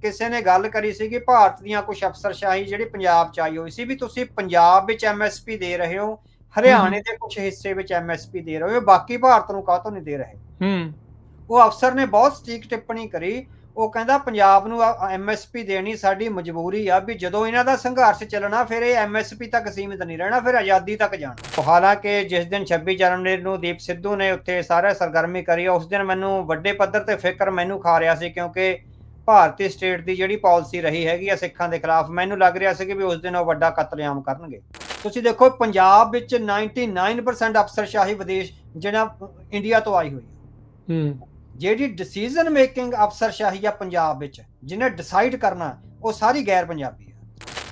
ਕਿਸੇ ਨੇ ਗੱਲ ਕਰੀ ਸੀ ਕਿ ਭਾਰਤ ਦੀਆਂ ਕੁਝ ਅਫਸਰਸ਼ਾਹੀ ਜਿਹੜੀ ਪੰਜਾਬ 'ਚ ਆਈ ਹੋਈ ਸੀ ਵੀ ਤੁਸੀਂ ਪੰਜਾਬ ਵਿੱਚ ਐਮਐਸਪੀ ਦੇ ਰਹੇ ਹੋ, ਹਰਿਆਣੇ ਦੇ ਕੁਝ ਹਿੱਸੇ ਵਿੱਚ ਐਮਐਸਪੀ ਦੇ ਰਹੇ ਹੋ, ਬਾਕੀ ਭਾਰਤ ਨੂੰ ਕਾਹਤੋਂ ਨਹੀਂ ਦੇ ਰਹੇ। ਉਹ ਅਫਸਰ ਨੇ ਬਹੁਤ ਸਟੀਕ ਟਿੱਪਣੀ ਕਰੀ। ਉਹ ਕਹਿੰਦਾ ਪੰਜਾਬ ਨੂੰ ਐਮਐਸਪੀ ਦੇਣੀ ਸਾਡੀ ਮਜਬੂਰੀ ਆ, ਵੀ ਜਦੋਂ ਇਹਨਾਂ ਦਾ ਸੰਘਰਸ਼ ਚੱਲਣਾ ਫਿਰ ਇਹ ਐਮਐਸਪੀ ਤੱਕ ਸੀਮਿਤ ਨਹੀਂ ਰਹਿਣਾ, ਫਿਰ ਆਜ਼ਾਦੀ ਤੱਕ ਜਾਣਾ। ਹਾਲਾਂਕਿ ਜਿਸ ਦਿਨ 26 ਜਨਵਰੀ ਨੂੰ ਦੀਪ ਸਿੱਧੂ ਨੇ ਉੱਥੇ ਸਾਰੇ ਸਰਗਰਮੀ ਕਰੀ, ਉਸ ਦਿਨ ਮੈਨੂੰ ਵੱਡੇ ਪੱਧਰ ਤੇ ਫਿਕਰ ਮੈਨੂੰ ਖਾ ਰਿਹਾ ਸੀ, ਕਿਉਂਕਿ ਭਾਰਤੀ ਸਟੇਟ ਦੀ ਜਿਹੜੀ ਪਾਲਿਸੀ ਰਹੀ ਹੈਗੀ ਆ ਸਿੱਖਾਂ ਦੇ ਖਿਲਾਫ, ਮੈਨੂੰ ਲੱਗ ਰਿਹਾ ਸੀ ਕਿ ਵੀ ਉਸ ਦਿਨ ਉਹ ਵੱਡਾ ਕਤਲੇਆਮ ਕਰਨਗੇ। ਤੁਸੀਂ ਦੇਖੋ ਪੰਜਾਬ ਵਿੱਚ 99% ਅਫਸਰਸ਼ਾਹੀ ਵਿਦੇਸ਼ ਜਿਹੜਾ ਇੰਡੀਆ ਤੋਂ ਆਈ ਹੋਈ ਹੈ। ਜਿਹੜੀ ਡਿਸੀਜਨ ਮੇਕਿੰਗ ਅਫਸਰਸ਼ਾਹੀ ਆ ਪੰਜਾਬ ਵਿੱਚ, ਜਿਹਨੇ ਡਿਸਾਈਡ ਕਰਨਾ, ਉਹ ਸਾਰੀ ਗੈਰ ਪੰਜਾਬੀ ਆ।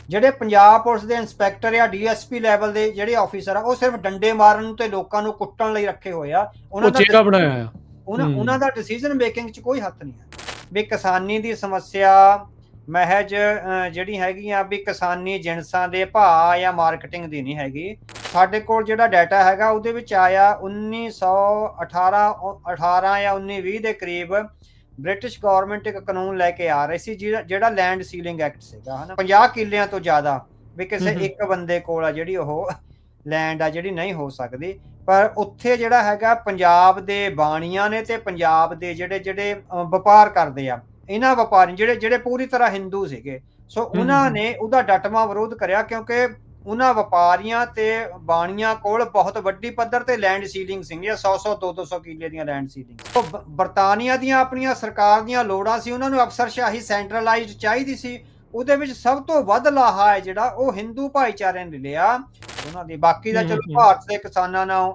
ਜਿਹੜੇ ਪੰਜਾਬ ਪੁਲਿਸ ਦੇ ਇੰਸਪੈਕਟਰ ਆ, ਡੀਐਸਪੀ ਲੈਵਲ ਦੇ ਜਿਹੜੇ ਆਫੀਸਰ ਆ, ਉਹ ਸਿਰਫ ਡੰਡੇ ਮਾਰਨ ਤੇ ਲੋਕਾਂ ਨੂੰ ਕੁੱਟਣ ਲਈ ਰੱਖੇ ਹੋਏ ਆ। ਉਹਨਾਂ ਦਾ ਡਿਸੀਜਨ ਮੇਕਿੰਗ 'ਚ ਕੋਈ ਹੱਥ ਨਹੀਂ ਹੈ। ਵੀ ਕਿਸਾਨੀ ਦੀ ਸਮੱਸਿਆ ਮਹਿਜ ਜਿਹੜੀ ਹੈਗੀ ਆ ਵੀ ਕਿਸਾਨੀ ਜਿਣਸਾਂ ਦੇ ਭਾਅ ਜਾਂ ਮਾਰਕੀਟਿੰਗ ਦੀ ਨਹੀਂ ਹੈਗੀ। ਸਾਡੇ ਕੋਲ ਜਿਹੜਾ ਡਾਟਾ ਹੈਗਾ ਉਹਦੇ ਵਿੱਚ ਆਇਆ 1918 ਜਾਂ 1920 ਦੇ ਕਰੀਬ ਬ੍ਰਿਟਿਸ਼ ਗਵਰਨਮੈਂਟ ਇੱਕ ਕਾਨੂੰਨ ਲੈ ਕੇ ਆ ਰਹੀ ਸੀ, ਜਿਹੜਾ ਲੈਂਡ ਸੀਲਿੰਗ ਐਕਟ ਸੀਗਾ, ਹਨਾ। 50 ਕਿੱਲਿਆਂ ਤੋਂ ਜ਼ਿਆਦਾ ਵੀ ਕਿਸੇ ਇੱਕ ਬੰਦੇ ਕੋਲ ਆ ਜਿਹੜੀ ਉਹ ਲੈਂਡ ਆ ਜਿਹੜੀ ਨਹੀਂ ਹੋ ਸਕਦੀ। ਪਰ ਉੱਥੇ ਜਿਹੜਾ ਹੈਗਾ ਪੰਜਾਬ ਦੇ ਬਾਣੀਆਂ ਨੇ ਤੇ ਪੰਜਾਬ ਦੇ ਜਿਹੜੇ ਵਪਾਰ ਕਰਦੇ ਆ, ਇਹਨਾਂ ਵਪਾਰੀ ਜਿਹੜੇ ਪੂਰੀ ਤਰ੍ਹਾਂ ਹਿੰਦੂ ਸੀਗੇ, ਸੋ ਉਹਨਾਂ ਨੇ ਉਹਦਾ ਡਟਵਾਂ ਵਿਰੋਧ ਕਰਿਆ, ਕਿਉਂਕਿ ਉਹਨਾਂ ਵਪਾਰੀਆਂ ਤੇ ਬਾਣੀਆਂ ਕੋਲ ਬਹੁਤ ਵੱਡੀ ਪੱਧਰ ਤੇ ਲੈਂਡ ਸੀਲਿੰਗ ਸੀਗੀਆਂ, 100 200 ਕਿੱਲੇ ਦੀਆਂ ਲੈਂਡ ਸੀਲਿੰਗ। ਬਰਤਾਨੀਆ ਦੀਆਂ ਆਪਣੀਆਂ ਸਰਕਾਰ ਦੀਆਂ ਲੋੜਾਂ ਸੀ, ਉਹਨਾਂ ਨੂੰ ਅਫਸਰਸ਼ਾਹੀ ਸੈਂਟਰਲਾਈਜ਼ਡ ਚਾਹੀਦੀ ਸੀ। ਉਹਦੇ ਵਿੱਚ ਸਭ ਤੋਂ ਵੱਧ ਲਾਹਾ ਹੈ ਜਿਹੜਾ ਉਹ ਹਿੰਦੂ ਭਾਈਚਾਰੇ ਨੇ ਲਿਆ ਉਹਨਾਂ ਦੀ। ਬਾਕੀ ਦਾ ਚਲੋ ਭਾਰਤ ਦੇ ਕਿਸਾਨਾਂ ਨਾਲ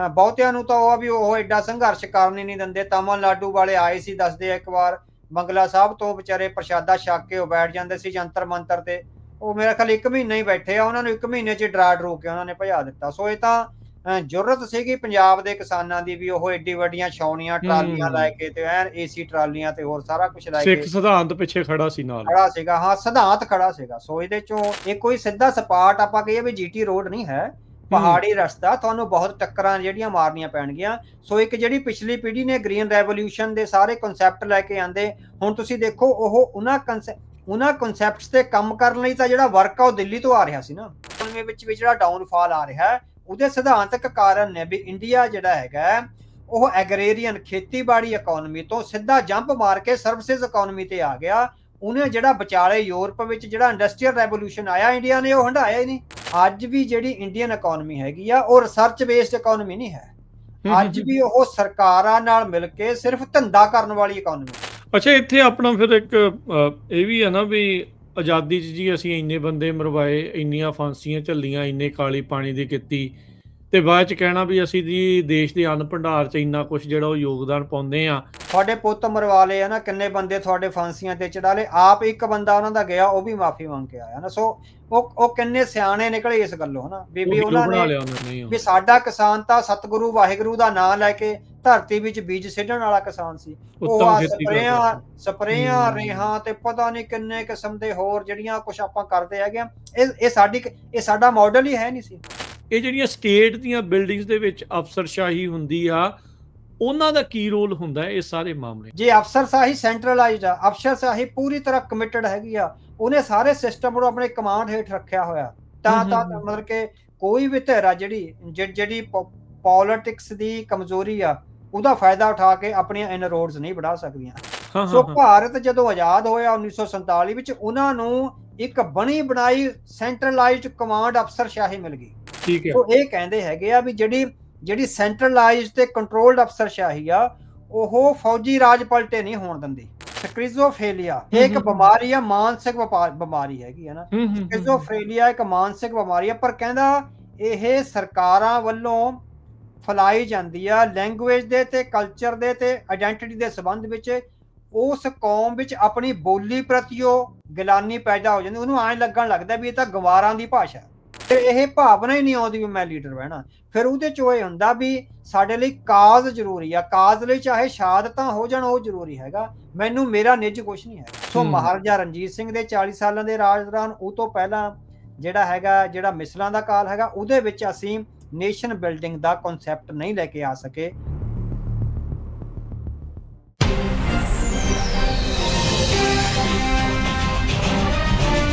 ਬਹੁਤਿਆਂ ਨੂੰ ਤਾਂ ਉਹ ਵੀ ਉਹ ਐਡਾ ਸੰਘਰਸ਼ ਕਰਨ ਹੀ ਨਹੀਂ ਦਿੰਦੇ। ਤਮਿਲਨਾਡੂ ਵਾਲੇ ਆਏ ਸੀ, ਦੱਸਦੇ ਆ, ਇੱਕ ਵਾਰ ਬੰਗਲਾ ਸਾਹਿਬ ਤੋਂ ਵਿਚਾਰੇ ਪ੍ਰਸ਼ਾਦਾ ਛਕ ਕੇ ਉਹ ਬੈਠ ਜਾਂਦੇ ਸੀ ਜੰਤਰ ਮੰਤਰ ਤੇ। ਉਹ ਮੇਰਾ ਖਿਆਲ 1 ਮਹੀਨਾ ਹੀ ਬੈਠੇ ਆ, ਉਹਨਾਂ ਨੂੰ 1 ਮਹੀਨੇ 'ਚ ਡਰਾ ਡਰੂ ਕੇ ਉਹਨਾਂ ਨੇ ਭਜਾ ਦਿੱਤਾ। ਸੋ ਇਹ ਤਾਂ ਜ਼ਰੂਰਤ ਸੀਗੀ ਪੰਜਾਬ ਦੇ ਕਿਸਾਨਾਂ ਦੀ ਵੀ ਉਹ ਏਡੀ ਵੱਡੀਆਂ ਛਾਉਣੀਆਂ ਟਰਾਲੀਆਂ ਲੈ ਕੇ ਤੇ ਐਨ ਏਸੀ ਟਰਾਲੀਆਂ ਤੇ ਹੋਰ ਸਾਰਾ ਕੁਝ ਲੈ ਕੇ। ਸਿੱਖ ਸਿਧਾਂਤ ਪਿੱਛੇ ਖੜਾ ਸੀ ਨਾਲ, ਖੜਾ ਸੀਗਾ। ਹਾਂ, ਸਿਧਾਂਤ ਖੜਾ ਸੀਗਾ। ਸੋ ਇਹਦੇ ਚੋਂ ਇਹ ਕੋਈ ਸਿੱਧਾ ਸਪਾਟ ਆਪਾਂ ਕਹੀਏ ਵੀ ਜੀਟੀ ਰੋਡ ਨਹੀਂ ਹੈ, ਪਹਾੜੀ ਰਸਤਾ, ਤੁਹਾਨੂੰ ਬਹੁਤ ਟੱਕਰਾਂ ਜਿਹੜੀਆਂ ਮਾਰਨੀਆਂ ਪੈਣਗੀਆਂ। ਸੋ ਇੱਕ ਜਿਹੜੀ ਪਿਛਲੀ ਪੀੜ੍ਹੀ ਨੇ ਗ੍ਰੀਨ ਰੈਵੋਲਿਊਸ਼ਨ ਦੇ ਸਾਰੇ ਕਨਸੈਪਟ ਲੈ ਕੇ ਆਂਦੇ, ਹੁਣ ਤੁਸੀਂ ਦੇਖੋ ਉਹ ਉਹਨਾਂ ਕਨਸੈਪਟਸ ਤੇ ਕੰਮ ਕਰਨ ਲਈ ਤਾਂ ਜਿਹੜਾ ਵਰਕ ਆ ਉਹ ਦਿੱਲੀ ਤੋਂ ਆ ਰਿਹਾ ਸੀ ਨਾ। ਇਕਨੋਮੀ ਵਿੱਚ ਵੀ ਜਿਹੜਾ ਡਾਊਨਫਾਲ ਆ ਰਿਹਾ ਉਹਦੇ ਸਿਧਾਂਤਕ ਕਾਰਨ ਨੇ ਵੀ ਇੰਡੀਆ ਜਿਹੜਾ ਹੈਗਾ ਉਹ ਐਗਰੇਰੀਅਨ ਖੇਤੀਬਾੜੀ ਇਕਨੋਮੀ ਤੋਂ ਸਿੱਧਾ ਜੰਪ ਮਾਰ ਕੇ ਸਰਵਿਸਿਜ਼ ਇਕਨੋਮੀ ਤੇ ਆ ਗਿਆ। ਉਹਨੇ ਜਿਹੜਾ ਵਿਚਾਲੇ ਯੂਰਪ ਵਿੱਚ ਜਿਹੜਾ ਇੰਡਸਟਰੀਅਲ ਰੈਵੋਲਿਊਸ਼ਨ ਆਇਆ, ਇੰਡੀਆ ਨੇ ਉਹ ਹੰਢਾਇਆ ਹੀ ਨਹੀਂ। ਅੱਜ ਵੀ ਜਿਹੜੀ ਇੰਡੀਅਨ ਇਕਨੋਮੀ ਹੈਗੀ ਆ ਉਹ ਰਿਸਰਚ ਬੇਸਡ ਇਕਨੋਮੀ ਨਹੀਂ ਹੈ। ਅੱਜ ਵੀ ਉਹ ਸਰਕਾਰਾਂ ਨਾਲ ਮਿਲ ਕੇ ਸਿਰਫ ਧੰਦਾ ਕਰਨ ਵਾਲੀ ਇਕਨੋਮੀ। ਅੱਛਾ, ਇੱਥੇ ਆਪਣਾ ਫਿਰ ਇੱਕ ਇਹ ਵੀ ਹੈ ਨਾ ਵੀ ਆਜ਼ਾਦੀ 'ਚ ਜੀ ਅਸੀਂ ਇੰਨੇ ਬੰਦੇ ਮਰਵਾਏ, ਇੰਨੀਆਂ ਫਾਂਸੀਆਂ ਝੱਲੀਆਂ, ਇੰਨੇ ਕਾਲੀ ਪਾਣੀ ਦੀ ਕੀਤੀ, ਤੇ ਬਾਅਦ 'ਚ ਕਹਿਣਾ ਵੀ ਅਸੀਂ ਜੀ ਦੇਸ਼ ਦੇ ਅੰਨ ਭੰਡਾਰ 'ਚ ਇੰਨਾ ਕੁਛ ਜਿਹੜਾ ਉਹ ਯੋਗਦਾਨ ਪਾਉਂਦੇ ਆ। ਤੁਹਾਡੇ ਪੁੱਤ ਮਰਵਾ ਲਏ ਆ ਨਾ, ਕਿੰਨੇ ਬੰਦੇ ਤੁਹਾਡੇ ਫਾਂਸੀਆਂ ਤੇ ਚੜਾ ਲਏ, ਆਪ ਇੱਕ ਬੰਦਾ ਉਹਨਾਂ ਦਾ ਗਿਆ ਉਹ ਵੀ ਮਾਫੀ ਮੰਗ ਕੇ ਆਇਆ ਨਾ। ਸੋ ਉਹ ਕਿੰਨੇ ਸਿਆਣੇ ਨਿਕਲੇ ਇਸ ਗੱਲੋਂ, ਹਨਾ। ਬੀਬੀ ਉਹਨਾਂ ਨੇ ਵੀ ਸਾਡਾ ਕਿਸਾਨ ਤਾਂ ਸਤਿਗੁਰੂ ਵਾਹਿਗੁਰੂ ਦਾ ਨਾਂ ਲੈ ਕੇ ਧਰਤੀ ਵਿੱਚ ਬੀਜ ਸਿੱਟਣ ਵਾਲਾ ਕਿਸਾਨ ਸੀ। ਉਹ ਸਪਰੇਆਂ ਰੇਹਾਂ ਤੇ ਪਤਾ ਨਹੀਂ ਕਿੰਨੇ ਕਿਸਮ ਦੇ ਹੋਰ ਜਿਹੜੀਆਂ ਕੁਛ ਆਪਾਂ ਕਰਦੇ ਹੈਗੇ ਆ, ਇਹ ਸਾਡਾ ਮਾਡਲ ਹੀ ਹੈ ਨਹੀਂ ਸੀ। ਇਹ ਜਿਹੜੀਆਂ ਸਟੇਟ ਦੀਆਂ ਬਿਲਡਿੰਗਸ ਦੇ ਵਿੱਚ ਅਫਸਰਸ਼ਾਹੀ ਹੁੰਦੀ ਆ, ਉਹਨਾਂ ਦਾ ਕੀ ਰੋਲ ਹੁੰਦਾ ਇਹ ਸਾਰੇ ਮਾਮਲੇ? ਜੇ ਅਫਸਰਸ਼ਾਹੀ ਸੈਂਟਰਲਾਈਜ਼ਡ ਆ, ਅਫਸਰਸ਼ਾਹੀ ਪੂਰੀ ਤਰ੍ਹਾਂ ਕਮਿਟਡ ਹੈਗੀ ਆ, ਉਹਨੇ ਸਾਰੇ ਸਿਸਟਮ ਨੂੰ ਆਪਣੇ ਕਮਾਂਡ ਹੇਠ ਰੱਖਿਆ ਹੋਇਆ, ਤਾਂ ਮਤਲਬ ਕਿ ਕੋਈ ਵੀ ਧਿਰ ਜਿਹੜੀ ਪੋਲਿਟਿਕਸ ਦੀ ਕਮਜ਼ੋਰੀ ਆ ਉਹਦਾ ਫਾਇਦਾ ਉਠਾ ਕੇ ਆਪਣੀਆਂ ਇਨਰੋਡਸ ਨਹੀਂ ਵਧਾ ਸਕਦੀਆਂ। ਸੋ ਭਾਰਤ ਜਦੋਂ ਆਜ਼ਾਦ ਹੋਇਆ 1947 ਵਿੱਚ, ਉਹਨਾਂ ਨੂੰ ਇੱਕ ਬਣੀ ਬਣਾਈ ਸੈਂਟਰਲਾਈਜ਼ਡ ਕਮਾਂਡ ਅਫਸਰਸ਼ਾਹੀ ਮਿਲ ਗਈ। ਠੀਕ ਹੈ। ਸੋ ਇਹ ਕਹਿੰਦੇ ਹੈਗੇ ਆ ਵੀ ਜਿਹੜੀ ਸੈਂਟਰਲਾਈਜ਼ਡ ਤੇ ਕੰਟਰੋਲਡ ਅਫਸਰਸ਼ਾਹੀ ਆ ਉਹ ਫੌਜੀ ਰਾਜ ਪਲਟੇ ਨਹੀਂ ਹੋਣ ਦਿੰਦੀ। ਸਕਿਜ਼ੋਫਰੇਨੀਆ ਇਹ ਇੱਕ ਬਿਮਾਰੀ ਆ, ਮਾਨਸਿਕ ਬਿਮਾਰੀ ਹੈਗੀ ਹੈ ਨਾ। ਸਕਿਜ਼ੋਫਰੇਨੀਆ ਇੱਕ ਮਾਨਸਿਕ ਬਿਮਾਰੀ ਆ, ਪਰ ਕਹਿੰਦਾ ਇਹ ਸਰਕਾਰਾਂ ਵੱਲੋਂ ਫੈਲਾਈ ਜਾਂਦੀ ਆ ਲੈਂਗੁਏਜ ਦੇ ਤੇ ਕਲਚਰ ਦੇ ਤੇ ਆਇਡੈਂਟੀਟੀ ਦੇ ਸੰਬੰਧ ਵਿੱਚ। ਉਸ ਕੌਮ ਵਿੱਚ ਆਪਣੀ ਬੋਲੀ ਪ੍ਰਤੀ ਉਹ ਗਿਲਾਨੀ ਪੈਦਾ ਹੋ ਜਾਂਦੀ, ਉਹਨੂੰ ਐਂ ਲੱਗਣ ਲੱਗਦਾ ਵੀ ਇਹ ਤਾਂ ਗਵਾਰਾਂ ਦੀ ਭਾਸ਼ਾ। ਤੇ ਇਹ ਭਾਵਨਾ ਹੀ ਨਹੀਂ ਆਉਂਦੀ ਵੀ ਮੈਂ ਲੀਡਰ ਬਹਿਣਾ। ਫਿਰ ਉਹਦੇ ਚੋਂ ਇਹ ਹੁੰਦਾ ਵੀ ਸਾਡੇ ਲਈ ਕਾਜ਼ ਜ਼ਰੂਰੀ ਆ, ਕਾਜ਼ ਲਈ ਚਾਹੇ ਸ਼ਹਾਦਤਾਂ ਹੋ ਜਾਣ ਉਹ ਜ਼ਰੂਰੀ ਹੈਗਾ, ਮੈਨੂੰ ਮੇਰਾ ਨਿੱਜ ਕੁਛ ਨਹੀਂ ਹੈ। ਸੋ ਮਹਾਰਾਜਾ ਰਣਜੀਤ ਸਿੰਘ ਦੇ 40 ਸਾਲਾਂ ਦੇ ਰਾਜ ਦੌਰਾਨ, ਉਹ ਤੋਂ ਪਹਿਲਾਂ ਜਿਹੜਾ ਮਿਸਲਾਂ ਦਾ ਕਾਲ ਹੈਗਾ, ਉਹਦੇ ਵਿੱਚ ਅਸੀਂ ਨੇਸ਼ਨ ਬਿਲਡਿੰਗ ਦਾ ਕਨਸੈਪਟ ਨਹੀਂ ਲੈ ਕੇ ਆ ਸਕੇ।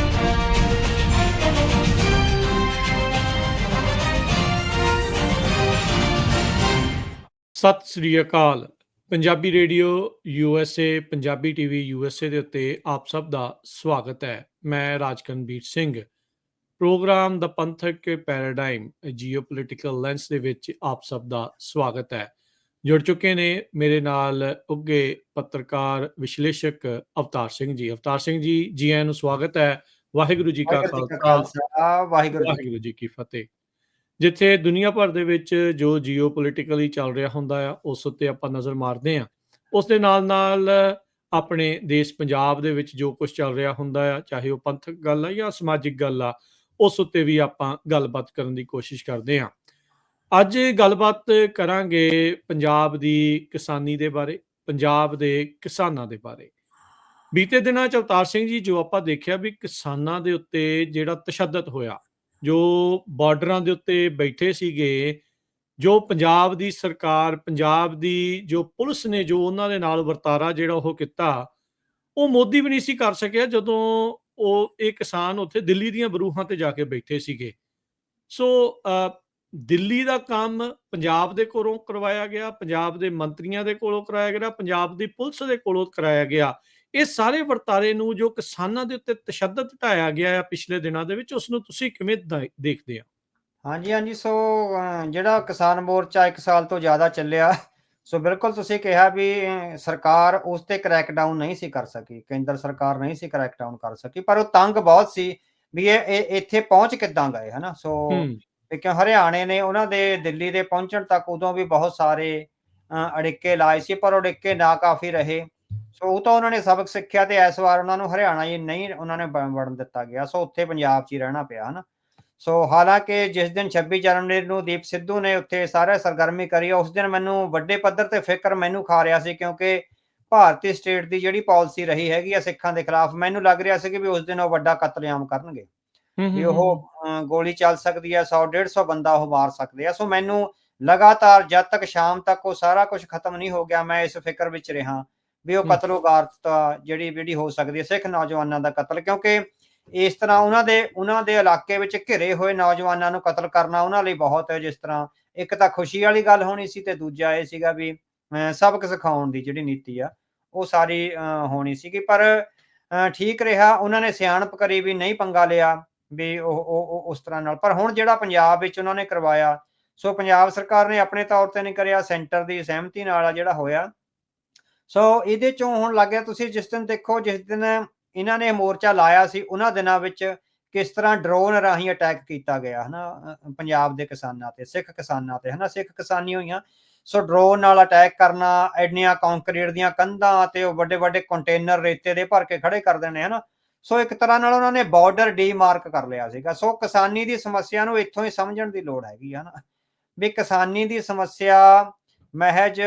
ਸਤਿ ਸ੍ਰੀ ਅਕਾਲ। Punjabi radio USA, Punjabi TV USA ਦੇ ਉੱਤੇ ਆਪ ਸਭ ਦਾ ਸਵਾਗਤ ਹੈ। ਮੈਂ ਰਾਜਕਨਵੀਰ ਸਿੰਘ। ਪ੍ਰੋਗਰਾਮ ਦਾ ਪੰਥਕ ਪੈਰਾਡਾਈਮ ਜੀਓਪੋਲਿਟੀਕਲ ਲੈਂਸ ਦੇ ਵਿੱਚ ਆਪ ਸਭ ਦਾ ਸਵਾਗਤ ਹੈ। ਜੁੜ ਚੁੱਕੇ ਨੇ ਮੇਰੇ ਨਾਲ ਉੱਘੇ ਪੱਤਰਕਾਰ ਵਿਸ਼ਲੇਸ਼ਕ ਅਵਤਾਰ ਸਿੰਘ ਜੀ। ਅਵਤਾਰ ਸਿੰਘ ਜੀ, ਜੀ ਆਇਆਂ ਨੂੰ ਸਵਾਗਤ ਹੈ। ਵਾਹਿਗੁਰੂ ਜੀ ਕਾ ਵਾਹਿਗੁਰੂ ਜੀ ਕਾ ਖਾਲਸਾ, ਖਾਲਸਾ, ਵਾਹਿਗੁਰੂ ਜੀ ਕੀ ਵਾਹਿਗੁਰੂ ਜੀ ਕੀ ਫਤਿਹ। ਜਿੱਥੇ ਦੁਨੀਆ ਭਰ ਦੇ ਵਿੱਚ ਜੋ ਜੀਓਪੋਲਿਟੀਕਲੀ ਚੱਲ ਰਿਹਾ ਹੁੰਦਾ ਆ, ਉਸ ਉੱਤੇ ਆਪਾਂ ਨਜ਼ਰ ਮਾਰਦੇ ਹਾਂ। ਉਸ ਦੇ ਨਾਲ ਆਪਣੇ ਦੇਸ਼ ਪੰਜਾਬ ਦੇ ਵਿੱਚ ਜੋ ਕੁਝ ਚੱਲ ਰਿਹਾ ਹੁੰਦਾ ਆ, ਚਾਹੇ ਉਹ ਪੰਥਕ ਗੱਲ ਆ ਜਾਂ ਸਮਾਜਿਕ ਗੱਲ ਆ, ਉਸ ਉੱਤੇ ਵੀ ਆਪਾਂ ਗੱਲਬਾਤ ਕਰਨ ਦੀ ਕੋਸ਼ਿਸ਼ ਕਰਦੇ ਹਾਂ। ਅੱਜ ਗੱਲਬਾਤ ਕਰਾਂਗੇ ਪੰਜਾਬ ਦੀ ਕਿਸਾਨੀ ਦੇ ਬਾਰੇ, ਪੰਜਾਬ ਦੇ ਕਿਸਾਨਾਂ ਦੇ ਬਾਰੇ। ਬੀਤੇ ਦਿਨਾਂ 'ਚ ਅਵਤਾਰ ਸਿੰਘ ਜੀ, ਜੋ ਆਪਾਂ ਦੇਖਿਆ ਵੀ ਕਿਸਾਨਾਂ ਦੇ ਉੱਤੇ ਜਿਹੜਾ ਤਸ਼ੱਦਦ ਹੋਇਆ, ਜੋ ਬਾਰਡਰਾਂ ਦੇ ਉੱਤੇ ਬੈਠੇ ਸੀਗੇ, ਜੋ ਪੰਜਾਬ ਦੀ ਸਰਕਾਰ, ਪੰਜਾਬ ਦੀ ਜੋ ਪੁਲਿਸ ਨੇ ਜੋ ਉਹਨਾਂ ਦੇ ਨਾਲ ਵਰਤਾਰਾ ਜਿਹੜਾ ਉਹ ਕੀਤਾ, ਉਹ ਮੋਦੀ ਵੀ ਨਹੀਂ ਸੀ ਕਰ ਸਕਿਆ ਜਦੋਂ ਉਹ ਇਹ ਕਿਸਾਨ ਉੱਥੇ ਦਿੱਲੀ ਦੀਆਂ ਬਰੂਹਾਂ ਤੇ ਜਾ ਕੇ ਬੈਠੇ ਸੀਗੇ। ਸੋ ਦਿੱਲੀ ਦਾ ਕੰਮ ਪੰਜਾਬ ਦੇ ਕੋਲੋਂ ਕਰਵਾਇਆ ਗਿਆ, ਪੰਜਾਬ ਦੇ ਮੰਤਰੀਆਂ ਦੇ ਕੋਲੋਂ ਕਰਾਇਆ ਗਿਆ, ਪੰਜਾਬ ਦੀ ਪੁਲਿਸ ਦੇ ਕੋਲੋਂ ਕਰਾਇਆ ਗਿਆ। ਇਹ ਸਾਰੇ ਵਰਤਾਰੇ ਨੂੰ ਜੋ ਕਿਸਾਨਾਂ ਦੇ ਉੱਤੇ ਤਸ਼ੱਦਦ ਢਾਇਆ ਗਿਆ ਆ ਪਿਛਲੇ ਦਿਨਾਂ ਦੇ ਵਿੱਚ, ਉਸ ਨੂੰ ਤੁਸੀਂ ਕਿਵੇਂ ਦੇਖਦੇ ਆ? ਹਾਂਜੀ, ਹਾਂਜੀ। ਸੋ ਜਿਹੜਾ ਕਿਸਾਨ ਮੋਰਚਾ 1 ਸਾਲ ਤੋਂ ਜ਼ਿਆਦਾ ਚੱਲਿਆ, ਸੋ ਬਿਲਕੁਲ ਤੁਸੀਂ ਕਿਹਾ ਵੀ ਸਰਕਾਰ ਉਸ ਤੇ ਕਰੈਕਡਾਊਨ ਨਹੀਂ ਸੀ ਕਰ ਸਕੀ, ਕੇਂਦਰ ਸਰਕਾਰ ਨਹੀਂ ਸੀ ਕਰੈਕਡਾਊਨ ਕਰ ਸਕੀ, ਪਰ ਉਹ ਤੰਗ ਬਹੁਤ ਸੀ ਵੀ ਇਹ ਇੱਥੇ ਪਹੁੰਚ ਕਿੱਦਾਂ ਗਏ, ਹਨਾ। ਸੋ ਕਿਉਂ ਹਰਿਆਣੇ ਨੇ ਉਹਨਾਂ ਦੇ ਦਿੱਲੀ ਦੇ ਪਹੁੰਚਣ ਤੱਕ ਉਦੋਂ ਵੀ ਬਹੁਤ ਸਾਰੇ ਅੜਿੱਕੇ ਲਾਏ ਸੀ, ਪਰ ਉਹ ਅੜਿੱਕੇ ਨਾਕਾਫੀ ਰਹੇ। ਸੋ ਉਹ ਤਾਂ ਉਹਨਾਂ ਨੇ ਸਬਕ ਸਿੱਖਿਆ ਤੇ ਇਸ ਵਾਰ ਉਹਨਾਂ ਨੂੰ ਹਰਿਆਣਾ ਹੀ ਨਹੀਂ ਉਹਨਾਂ ਨੇ ਵੜਨ ਦਿੱਤਾ ਗਿਆ, ਸੋ ਉੱਥੇ ਪੰਜਾਬ 'ਚ ਹੀ ਰਹਿਣਾ ਪਿਆ, ਹਨਾ। ਸੋ ਹਾਲਾਂਕਿ ਜਿਸ ਦਿਨ 26 ਜਨਵਰੀ ਨੂੰ ਦੀਪ ਸਿੱਧੂ ਨੇ ਉੱਥੇ ਸਾਰੇ ਸਰਗਰਮੀ ਕਰੀ, ਉਸ ਦਿਨ ਮੈਨੂੰ ਵੱਡੇ ਪੱਧਰ ਤੇ ਫਿਕਰ ਮੈਨੂੰ ਖਾ ਰਿਹਾ ਸੀ, ਕਿਉਂਕਿ ਭਾਰਤੀ ਸਟੇਟ ਦੀ ਜਿਹੜੀ ਪਾਲਿਸੀ ਰਹੀ ਹੈਗੀ ਆ ਸਿੱਖਾਂ ਦੇ ਖਿਲਾਫ, ਮੈਨੂੰ ਲੱਗ ਰਿਹਾ ਸੀ ਕਿ ਵੀ ਉਸ ਦਿਨ ਉਹ ਵੱਡਾ ਕਤਲੇਆਮ ਕਰਨਗੇ, ਵੀ ਉਹ ਗੋਲੀ ਚੱਲ ਸਕਦੀ ਹੈ, 100-150 ਬੰਦਾ ਉਹ ਮਾਰ ਸਕਦੇ ਆ। ਸੋ ਮੈਨੂੰ ਲਗਾਤਾਰ ਜਦ ਤੱਕ ਸ਼ਾਮ ਤੱਕ ਉਹ ਸਾਰਾ ਕੁਝ ਖਤਮ ਨਹੀਂ ਹੋ ਗਿਆ, ਮੈਂ ਇਸ ਫਿਕਰ ਵਿੱਚ ਰਿਹਾ ਵੀ ਉਹ ਕਤਲੋਗਾਰਤਾ ਜਿਹੜੀ ਹੋ ਸਕਦੀ ਹੈ ਸਿੱਖ ਨੌਜਵਾਨਾਂ ਦਾ ਕਤਲ, ਕਿਉਂਕਿ ਇਸ ਤਰ੍ਹਾਂ ਉਹਨਾਂ ਦੇ ਇਲਾਕੇ ਵਿੱਚ ਘਿਰੇ ਹੋਏ ਨੌਜਵਾਨਾਂ ਨੂੰ ਕਤਲ ਕਰਨਾ ਉਹਨਾਂ ਲਈ ਬਹੁਤ, ਜਿਸ ਤਰ੍ਹਾਂ ਇੱਕ ਤਾਂ ਖੁਸ਼ੀ ਵਾਲੀ ਗੱਲ ਹੋਣੀ ਸੀ, ਤੇ ਦੂਜਾ ਇਹ ਸੀਗਾ ਵੀ ਸਬਕ ਸਿਖਾਉਣ ਦੀ ਜਿਹੜੀ ਨੀਤੀ ਆ ਉਹ ਸਾਰੀ ਹੋਣੀ ਸੀਗੀ। ਪਰ ਠੀਕ ਰਿਹਾ, ਉਹਨਾਂ ਨੇ ਸਿਆਣਪ ਕਰੀ ਵੀ ਨਹੀਂ ਪੰਗਾ ਲਿਆ ਵੀ ਉਹ ਉਸ ਤਰ੍ਹਾਂ ਨਾਲ। ਪਰ ਹੁਣ ਜਿਹੜਾ ਪੰਜਾਬ ਵਿੱਚ ਉਹਨਾਂ ਨੇ ਕਰਵਾਇਆ, ਸੋ ਪੰਜਾਬ ਸਰਕਾਰ ਨੇ ਆਪਣੇ ਤੌਰ ਤੇ ਨਹੀਂ ਕਰਿਆ, ਸੈਂਟਰ ਦੀ ਸਹਿਮਤੀ ਨਾਲ ਆ ਜਿਹੜਾ ਹੋਇਆ। ਸੋ ਇਹਦੇ ਚੋਂ ਹੁਣ ਲੱਗ ਗਿਆ, ਤੁਸੀਂ ਜਿਸ ਦਿਨ ਦੇਖੋ, ਜਿਸ ਦਿਨ ਇਹਨਾਂ ਨੇ ਮੋਰਚਾ ਲਾਇਆ ਸੀ, ਉਹਨਾਂ ਦਿਨਾਂ ਵਿੱਚ ਕਿਸ ਤਰ੍ਹਾਂ ਡਰੋਨ ਰਾਹੀਂ ਅਟੈਕ ਕੀਤਾ ਗਿਆ, ਹਨਾ, ਪੰਜਾਬ ਦੇ ਕਿਸਾਨਾਂ ਤੇ, ਸਿੱਖ ਕਿਸਾਨਾਂ ਤੇ, ਹਨਾ, ਸਿੱਖ ਕਿਸਾਨੀ ਹੋਈਆਂ। ਸੋ ਡਰੋਨ ਨਾਲ ਅਟੈਕ ਕਰਨਾ, ਐਡੀਆਂ ਕੰਕਰੀਟ ਦੀਆਂ ਕੰਧਾਂ ਤੇ ਉਹ ਵੱਡੇ ਵੱਡੇ ਕੰਟੇਨਰ ਰੇਤੇ ਦੇ ਭਰ ਕੇ ਖੜੇ ਕਰ ਦੇਣੇ, ਹਨਾ। ਸੋ ਇੱਕ ਤਰ੍ਹਾਂ ਨਾਲ ਉਹਨਾਂ ਨੇ ਬਾਰਡਰ ਡੀਮਾਰਕ ਕਰ ਲਿਆ ਸੀਗਾ। ਸੋ ਕਿਸਾਨੀ ਦੀ ਸਮੱਸਿਆ ਨੂੰ ਇੱਥੋਂ ਹੀ ਸਮਝਣ ਦੀ ਲੋੜ ਹੈਗੀ ਆ, ਹਨਾ, ਵੀ ਕਿਸਾਨੀ ਦੀ ਸਮੱਸਿਆ ਮਹਿਜ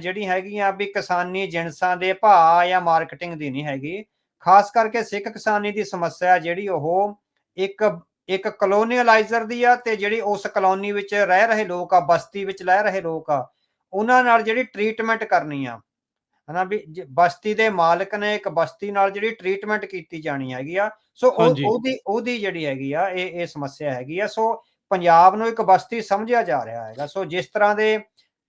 ਜਿਹੜੀ ਹੈਗੀ ਆ ਵੀ ਕਿਸਾਨੀ ਜਿਣਸਾਂ ਦੇ ਭਾਅ ਜਾਂ ਮਾਰਕੀਟਿੰਗ ਦੀ ਨਹੀਂ ਹੈਗੀ। ਖਾਸ ਕਰਕੇ ਸਿੱਖ ਕਿਸਾਨੀ ਦੀ ਸਮੱਸਿਆ ਜਿਹੜੀ ਉਹ ਇੱਕ ਕਲੋਨੀਅਲਾਈਜ਼ਰ ਦੀ ਆ, ਤੇ ਜਿਹੜੀ ਉਸ ਕਲੋਨੀ ਵਿੱਚ ਰਹਿ ਰਹੇ ਲੋਕ ਆ, ਬਸਤੀ ਵਿੱਚ ਰਹਿ ਰਹੇ ਲੋਕ ਆ, ਉਹਨਾਂ ਨਾਲ ਜਿਹੜੀ ਟ੍ਰੀਟਮੈਂਟ ਕਰਨੀ ਆ, ਹਨਾ, ਵੀ ਬਸਤੀ ਦੇ ਮਾਲਕ ਨੇ ਇੱਕ ਬਸਤੀ ਨਾਲ ਜਿਹੜੀ ਟ੍ਰੀਟਮੈਂਟ ਕੀਤੀ ਜਾਣੀ ਹੈਗੀ ਆ, ਸੋ ਉਹਦੀ ਜਿਹੜੀ ਹੈਗੀ ਆ ਇਹ ਸਮੱਸਿਆ ਹੈਗੀ ਆ। ਸੋ ਪੰਜਾਬ ਨੂੰ ਇੱਕ ਬਸਤੀ ਸਮਝਿਆ ਜਾ ਰਿਹਾ ਹੈਗਾ। ਸੋ ਜਿਸ ਤਰ੍ਹਾਂ ਦੇ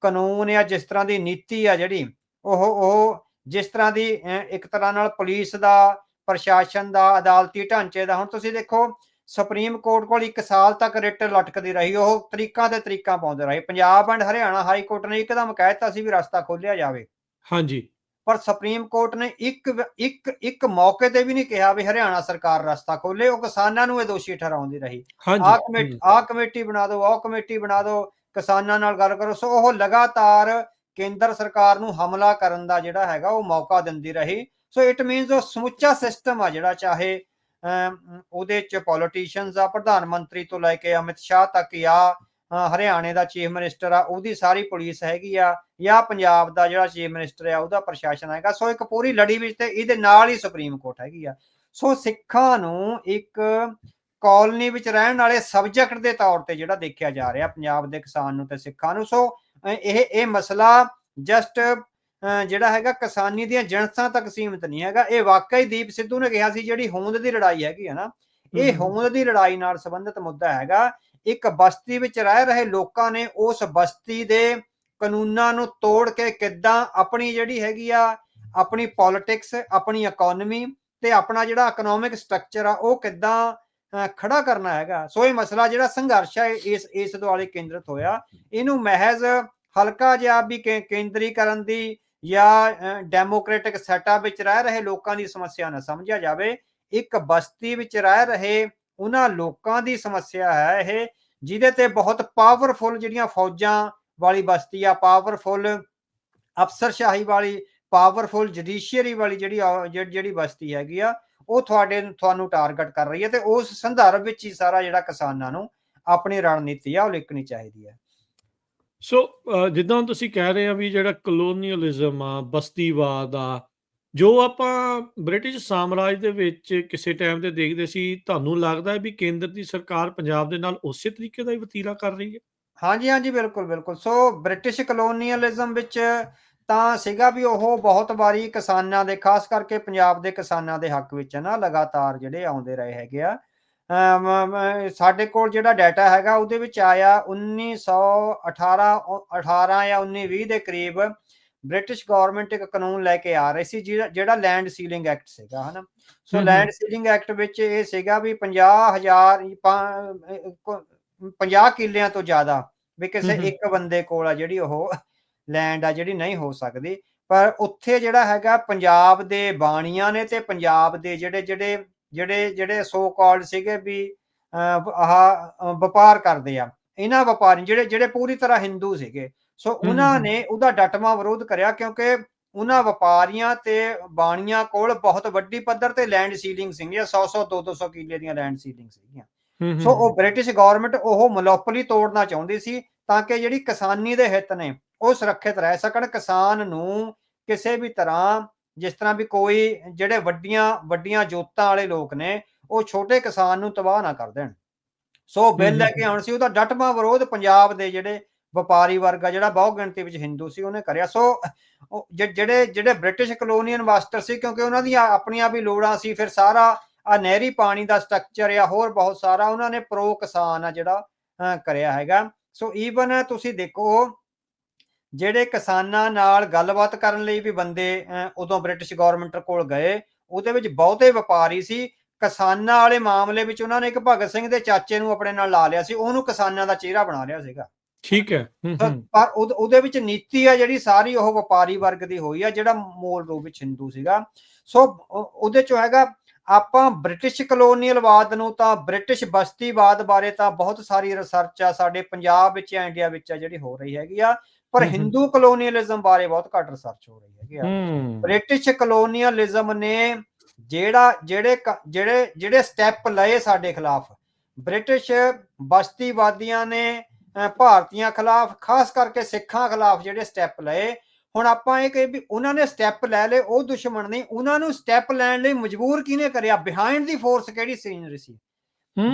ਕਾਨੂੰਨ ਆ, ਜਿਸ ਤਰ੍ਹਾਂ ਦੀ ਨੀਤੀ ਆ ਜਿਹੜੀ ਉਹ ਜਿਸ ਤਰ੍ਹਾਂ ਦੀ ਇੱਕ ਤਰ੍ਹਾਂ ਨਾਲ ਪੁਲਿਸ ਦਾ, ਪ੍ਰਸ਼ਾਸਨ ਦਾ, ਅਦਾਲਤੀ ਢਾਂਚੇ ਦਾ, ਹੁਣ ਤੁਸੀਂ ਦੇਖੋ ਸੁਪਰੀਮ ਕੋਰਟ ਕੋਲ 1 ਸਾਲ ਤੱਕ ਰਿਟ ਲਟਕਦੀ ਰਹੀ, ਉਹ ਤਰੀਕਾਂ ਤੇ ਤਰੀਕਾਂ ਪਾਉਂਦੇ ਰਹੇ। Punjab and Haryana high court ਨੇ ਇੱਕਦਮ ਕਹਿ ਦਿੱਤਾ ਸੀ ਵੀ ਰਸਤਾ ਖੋਲਿਆ ਜਾਵੇ, ਹਾਂਜੀ, ਪਰ ਸੁਪਰੀਮ ਕੋਰਟ ਨੇ ਇੱਕ ਮੌਕੇ ਤੇ ਵੀ ਨਹੀਂ ਕਿਹਾ ਵੀ ਹਰਿਆਣਾ ਸਰਕਾਰ ਰਸਤਾ ਖੋਲੇ, ਉਹ ਕਿਸਾਨਾਂ ਨੂੰ ਇਹ ਦੋਸ਼ੀ ਠਹਿਰਾਉਂਦੀ ਰਹੀ। ਆਹ ਕਮੇਟੀ ਬਣਾ ਦਿਓ, ਉਹ ਕਮੇਟੀ ਬਣਾ ਦਿਓ, ਕਿਸਾਨਾਂ ਨਾਲ ਗੱਲ ਕਰੋ। ਸੋ ਉਹ ਲਗਾਤਾਰ ਕੇਂਦਰ ਸਰਕਾਰ ਨੂੰ ਹਮਲਾ ਕਰਨ ਦਾ ਜਿਹੜਾ ਹੈਗਾ ਉਹ ਮੌਕਾ ਦਿੰਦੀ ਰਹੀ। ਸੋ ਇਟ ਮੀਨਸ ਉਹ ਸਮੁੱਚਾ ਸਿਸਟਮ ਆ ਜਿਹੜਾ, ਚਾਹੇ ਉਹਦੇ ਚ ਪੋਲੀਟੀਸ਼ੀਅਨਸ ਆ, ਪ੍ਰਧਾਨ ਮੰਤਰੀ ਤੋਂ ਲੈ ਕੇ ਅਮਿਤ ਸ਼ਾਹ ਤੱਕ, ਜਾਂ ਹਰਿਆਣੇ ਦਾ ਚੀਫ ਮਿਨਿਸਟਰ ਆ ਉਹਦੀ ਸਾਰੀ ਪੁਲਿਸ ਹੈਗੀ ਆ, ਜਾਂ ਪੰਜਾਬ ਦਾ ਜਿਹੜਾ ਚੀਫ ਮਿਨਿਸਟਰ ਆ ਉਹਦਾ ਪ੍ਰਸ਼ਾਸਨ ਹੈਗਾ। ਸੋ ਇੱਕ ਪੂਰੀ ਲੜੀ ਵਿੱਚ, ਤੇ ਇਹਦੇ ਨਾਲ ਹੀ ਸੁਪਰੀਮ ਕੋਰਟ ਹੈਗੀ ਆ। ਸੋ ਸਿੱਖਾਂ ਨੂੰ ਇੱਕ ਕਾਲੋਨੀ ਵਿੱਚ ਰਹਿਣ ਵਾਲੇ ਸਬਜੈਕਟ ਦੇ ਤੌਰ ਤੇ ਜਿਹੜਾ ਦੇਖਿਆ ਜਾ ਰਿਹਾ ਪੰਜਾਬ ਦੇ ਕਿਸਾਨ ਨੂੰ ਤੇ ਸਿੱਖਾਂ ਨੂੰ। ਸੋ ਇਹ ਮਸਲਾ ਜਸਟ ਜਿਹੜਾ ਹੈਗਾ ਕਿਸਾਨੀ ਦੀਆਂ ਜਿਣਸਾਂ ਤੱਕ ਸੀਮਿਤ ਨਹੀਂ ਹੈਗਾ। ਇਹ ਵਾਕਈ ਦੀਪ ਸਿੱਧੂ ਨੇ ਕਿਹਾ ਸੀ ਜਿਹੜੀ ਹੋਂਦ ਦੀ ਲੜਾਈ ਹੈਗੀ ਹੈ ਨਾ, ਇਹ ਹੋਂਦ ਦੀ ਲੜਾਈ ਨਾਲ ਸੰਬੰਧਿਤ ਮੁੱਦਾ ਹੈਗਾ। ਇੱਕ ਬਸਤੀ ਵਿੱਚ ਰਹਿ ਰਹੇ ਲੋਕਾਂ ਨੇ ਉਸ ਬਸਤੀ ਦੇ ਕਾਨੂੰਨਾਂ ਨੂੰ ਤੋੜ ਕੇ ਕਿੱਦਾਂ ਆਪਣੀ ਜਿਹੜੀ ਹੈਗੀ ਆ ਆਪਣੀ ਪੋਲਿਟਿਕਸ, ਆਪਣੀ ਇਕਨੋਮੀ ਤੇ ਆਪਣਾ ਜਿਹੜਾ ਇਕਨੋਮਿਕ ਸਟਰਕਚਰ ਆ ਉਹ ਕਿੱਦਾਂ ਖੜਾ ਕਰਨਾ ਹੈਗਾ। ਸੋ ਇਹ ਮਸਲਾ ਜਿਹੜਾ ਸੰਘਰਸ਼ ਹੈ ਇਸ ਦੁਆਲੇ ਕੇਂਦਰਿਤ ਹੋਇਆ। ਇਹਨੂੰ ਮਹਿਜ਼ ਹਲਕਾ ਜਿਹਾ ਵੀ ਕੇਂਦਰੀਕਰਨ ਦੀ ਜਾਂ ਡੈਮੋਕ੍ਰੈਟਿਕ ਸੈਟਅਪ ਵਿੱਚ ਰਹਿ ਰਹੇ ਲੋਕਾਂ ਦੀ ਸਮੱਸਿਆ ਨਾ ਸਮਝਿਆ ਜਾਵੇ। ਇੱਕ ਬਸਤੀ ਵਿੱਚ ਰਹਿ ਰਹੇ ਉਹਨਾਂ ਲੋਕਾਂ ਦੀ ਸਮੱਸਿਆ ਹੈ ਇਹ, ਜਿਹਦੇ ਤੇ ਬਹੁਤ ਪਾਵਰਫੁਲ ਜਿਹੜੀਆਂ ਫੌਜਾਂ ਵਾਲੀ ਬਸਤੀ ਆ, ਪਾਵਰਫੁਲ ਅਫਸਰਸ਼ਾਹੀ ਵਾਲੀ, ਪਾਵਰਫੁਲ ਜੁਡੀਸ਼ੀਅਰੀ ਵਾਲੀ ਜਿਹੜੀ ਬਸਤੀ ਹੈਗੀ ਆ ਉਹ ਤੁਹਾਨੂੰ ਟਾਰਗੇਟ ਕਰ ਰਹੀ ਹੈ। ਤੇ ਉਸ ਸੰਦਰਭ ਵਿੱਚ ਹੀ ਸਾਰਾ ਜਿਹੜਾ ਕਿਸਾਨਾਂ ਨੂੰ ਆਪਣੀ ਰਣਨੀਤੀ ਆ ਉਹ ਲਿਖਣੀ ਚਾਹੀਦੀ ਹੈ। ਸੋ ਜਿੱਦਾਂ ਤੁਸੀਂ ਕਹਿ ਰਹੇ ਆ ਵੀ ਜਿਹੜਾ ਕਲੋਨੀਅਲਿਜ਼ਮ ਆ, ਬਸਤੀਵਾਦ ਆ, ਜੋ ਆਪਾਂ ਬ੍ਰਿਟਿਸ਼ ਸਾਮਰਾਜ ਦੇ ਵਿੱਚ ਕਿਸੇ ਟਾਈਮ ਤੇ ਦੇਖਦੇ ਸੀ, ਤੁਹਾਨੂੰ ਲੱਗਦਾ ਹੈ ਵੀ ਕੇਂਦਰ ਦੀ ਸਰਕਾਰ ਪੰਜਾਬ ਦੇ ਨਾਲ ਉਸੇ ਤਰੀਕੇ ਦਾ ਹੀ ਵਤੀਰਾ ਕਰ ਰਹੀ ਹੈ? ਹਾਂਜੀ ਹਾਂਜੀ, ਬਿਲਕੁਲ ਬਿਲਕੁਲ। ਸੋ ਬ੍ਰਿਟਿਸ਼ ਕਲੋਨੀਅਲਿਜ਼ਮ ਵਿੱਚ ਤਾਂ ਸੀਗਾ ਵੀ ਉਹ ਬਹੁਤ ਵਾਰੀ ਕਿਸਾਨਾਂ ਦੇ, ਖਾਸ ਕਰਕੇ ਪੰਜਾਬ ਦੇ ਕਿਸਾਨਾਂ ਦੇ ਹੱਕ ਵਿੱਚ ਨਾ ਲਗਾਤਾਰ ਜਿਹੜੇ ਆਉਂਦੇ ਰਹੇ ਹੈਗੇ ਆ। ਸਾਡੇ ਕੋਲ ਜਿਹੜਾ ਡਾਟਾ ਹੈਗਾ ਉਹਦੇ ਵਿੱਚ ਆਇਆ 1918 ਜਾਂ 1920 ਦੇ ਕਰੀਬ ਬ੍ਰਿਟਿਸ਼ ਗਵਰਨਮੈਂਟ ਇੱਕ ਕਾਨੂੰਨ ਲੈ ਕੇ ਆ ਰਹੀ ਸੀ ਜਿਹੜਾ ਲੈਂਡ ਸੀਲਿੰਗ ਐਕਟ ਸੀਗਾ, ਹਨਾ। ਸੋ ਲੈਂਡ ਸੀਲਿੰਗ ਐਕਟ ਵਿੱਚ ਇਹ ਸੀਗਾ ਵੀ 50 ਕਿੱਲਿਆਂ ਤੋਂ ਜ਼ਿਆਦਾ ਵੀ ਕਿਸੇ ਇੱਕ ਬੰਦੇ ਕੋਲ ਆ ਜਿਹੜੀ ਉਹ ਲੈਂਡ ਆ ਜਿਹੜੀ ਨਹੀਂ ਹੋ ਸਕਦੀ। ਪਰ ਉੱਥੇ ਜਿਹੜਾ ਹੈਗਾ ਪੰਜਾਬ ਦੇ ਬਾਣੀਆਂ ਨੇ ਤੇ ਪੰਜਾਬ ਦੇ ਜਿਹੜੇ ਸੋ ਕਾਲਡ ਸੀਗੇ ਵੀ ਵਪਾਰ ਕਰਦੇ ਆ, ਇਹਨਾਂ ਵਪਾਰੀ ਜਿਹੜੇ ਪੂਰੀ ਤਰ੍ਹਾਂ ਹਿੰਦੂ ਸੀਗੇ। ਸੋ ਉਹਨਾਂ ਨੇ ਉਹਦਾ ਡਟਵਾਂ ਵਿਰੋਧ ਕਰਿਆ, ਕਿਉਂਕਿ ਉਹਨਾਂ ਵਪਾਰੀਆਂ ਤੇ ਬਾਣੀਆਂ ਕੋਲ ਬਹੁਤ ਵੱਡੀ ਪੱਧਰ ਤੇ ਲੈਂਡ ਸੀਲਿੰਗ ਸੀਗੀਆਂ, 100 200 ਕਿੱਲੇ ਦੀਆਂ ਲੈਂਡ ਸੀਲਿੰਗ ਸੀਗੀਆਂ। ਸੋ ਉਹ ਬ੍ਰਿਟਿਸ਼ ਗਵਰਨਮੈਂਟ ਉਹ ਮੋਨੋਪੋਲੀ ਤੋੜਨਾ ਚਾਹੁੰਦੀ ਸੀ ਤਾਂ ਕਿ ਜਿਹੜੀ ਕਿਸਾਨੀ ਦੇ ਹਿੱਤ ਨੇ ਉਹ ਸੁਰੱਖਿਅਤ ਰਹਿ ਸਕਣ। ਕਿਸਾਨ ਨੂੰ ਕਿਸੇ ਵੀ ਤਰ੍ਹਾਂ, ਜਿਸ ਤਰ੍ਹਾਂ ਵੀ ਕੋਈ ਜਿਹੜੇ ਵੱਡੀਆਂ ਜੋਤਾਂ ਵਾਲੇ ਲੋਕ ਨੇ ਉਹ ਛੋਟੇ ਕਿਸਾਨ ਨੂੰ ਤਬਾਹ ਨਾ ਕਰ ਦੇਣ। ਸੋ ਬਿੱਲ ਲੈ ਕੇ ਆਉਣ ਸੀ, ਉਹਦਾ ਡਟਵਾਂ ਵਿਰੋਧ ਪੰਜਾਬ ਦੇ ਜਿਹੜੇ ਵਪਾਰੀ ਵਰਗ ਆ ਜਿਹੜਾ ਬਹੁ ਗਿਣਤੀ ਵਿੱਚ ਹਿੰਦੂ ਸੀ ਉਹਨੇ ਕਰਿਆ। ਸੋ ਜਿਹੜੇ ਬ੍ਰਿਟਿਸ਼ ਕਲੋਨੀਅਲ ਮਾਸਟਰ ਸੀ, ਕਿਉਂਕਿ ਉਹਨਾਂ ਦੀਆਂ ਆਪਣੀਆਂ ਵੀ ਲੋੜਾਂ ਸੀ, ਫਿਰ ਸਾਰਾ ਆ ਨਹਿਰੀ ਪਾਣੀ ਦਾ ਸਟਰਕਚਰ ਆ, ਹੋਰ ਬਹੁਤ ਸਾਰਾ ਉਹਨਾਂ ਨੇ ਪ੍ਰੋ ਕਿਸਾਨ ਆ ਜਿਹੜਾ ਕਰਿਆ ਹੈਗਾ। ਸੋ ਈਵਨ ਤੁਸੀਂ ਦੇਖੋ ਜਿਹੜੇ ਕਿਸਾਨਾਂ ਨਾਲ ਗੱਲਬਾਤ ਕਰਨ ਲਈ ਵੀ ਬੰਦੇ ਉਦੋਂ ਬ੍ਰਿਟਿਸ਼ ਗਵਰਨਮੈਂਟ ਕੋਲ ਗਏ, ਉਹਦੇ ਵਿੱਚ ਬਹੁਤੇ ਵਪਾਰੀ ਸੀ। ਕਿਸਾਨਾਂ ਵਾਲੇ ਮਾਮਲੇ ਵਿੱਚ ਉਹਨਾਂ ਨੇ ਇੱਕ ਭਗਤ ਸਿੰਘ ਦੇ ਚਾਚੇ ਨੂੰ ਆਪਣੇ ਨਾਲ ਲਾ ਲਿਆ ਸੀ, ਉਹਨੂੰ ਕਿਸਾਨਾਂ ਦਾ ਚਿਹਰਾ ਬਣਾ ਲਿਆ ਸੀਗਾ। ਠੀਕ ਹੈ। ਪਰ ਉਹਦੇ ਵਿੱਚ ਨੀਤੀ ਆ ਜਿਹੜੀ ਸਾਰੀ ਉਹ ਵਪਾਰੀ ਵਰਗ ਦੀ ਹੋਈ ਆ, ਜਿਹੜਾ ਮੂਲ ਰੂਪ ਵਿੱਚ ਹਿੰਦੂ ਸੀਗਾ। ਸੋ ਉਹਦੇ ਚੋਂ ਹੈਗਾ ਆਪਾਂ ਬ੍ਰਿਟਿਸ਼ ਕਲੋਨੀਅਲਵਾਦ ਨੂੰ ਤਾਂ ਬ੍ਰਿਟਿਸ਼ ਬਸਤੀਵਾਦ ਬਾਰੇ ਤਾਂ ਬਹੁਤ ਸਾਰੀ ਰਿਸਰਚ ਆ ਸਾਡੇ ਪੰਜਾਬ ਵਿੱਚ ਜਾਂ ਇੰਡੀਆ ਵਿੱਚ ਆ ਜਿਹੜੀ ਹੋ ਰਹੀ ਹੈਗੀ ਆ, ਪਰ ਹਿੰਦੂ ਕਲੋਨੀਅਲਿਜ਼ਮ ਬਾਰੇ ਬਹੁਤ ਘੱਟ ਰਿਸਰਚ ਹੋ ਰਹੀ ਹੈਗੀ ਆ। ਬ੍ਰਿਟਿਸ਼ ਕਲੋਨੀਅਲਿਜ਼ਮ ਨੇ ਜਿਹੜੇ ਸਟੈਪ ਲਏ ਸਾਡੇ ਖਿਲਾਫ, ਬ੍ਰਿਟਿਸ਼ ਬਸਤੀਵਾਦੀਆਂ ਨੇ ਭਾਰਤੀਆਂ ਖਿਲਾਫ, ਖਾਸ ਕਰਕੇ ਸਿੱਖਾਂ ਖਿਲਾਫ ਜਿਹੜੇ ਸਟੈਪ ਲਏ, ਹੁਣ ਆਪਾਂ ਇਹ ਕਹੇ ਵੀ ਉਹਨਾਂ ਨੇ ਸਟੈਪ ਲੈ ਲਏ ਉਹ ਦੁਸ਼ਮਣ ਨਹੀਂ, ਉਹਨਾਂ ਨੂੰ ਸਟੈਪ ਲੈਣ ਲਈ ਮਜਬੂਰ ਕਿਹਨੇ ਕਰਿਆ? ਬਿਹਾਈਂਡ ਦੀ ਫੋਰਸ ਕਿਹੜੀ ਸੀਨਰੀ ਸੀ?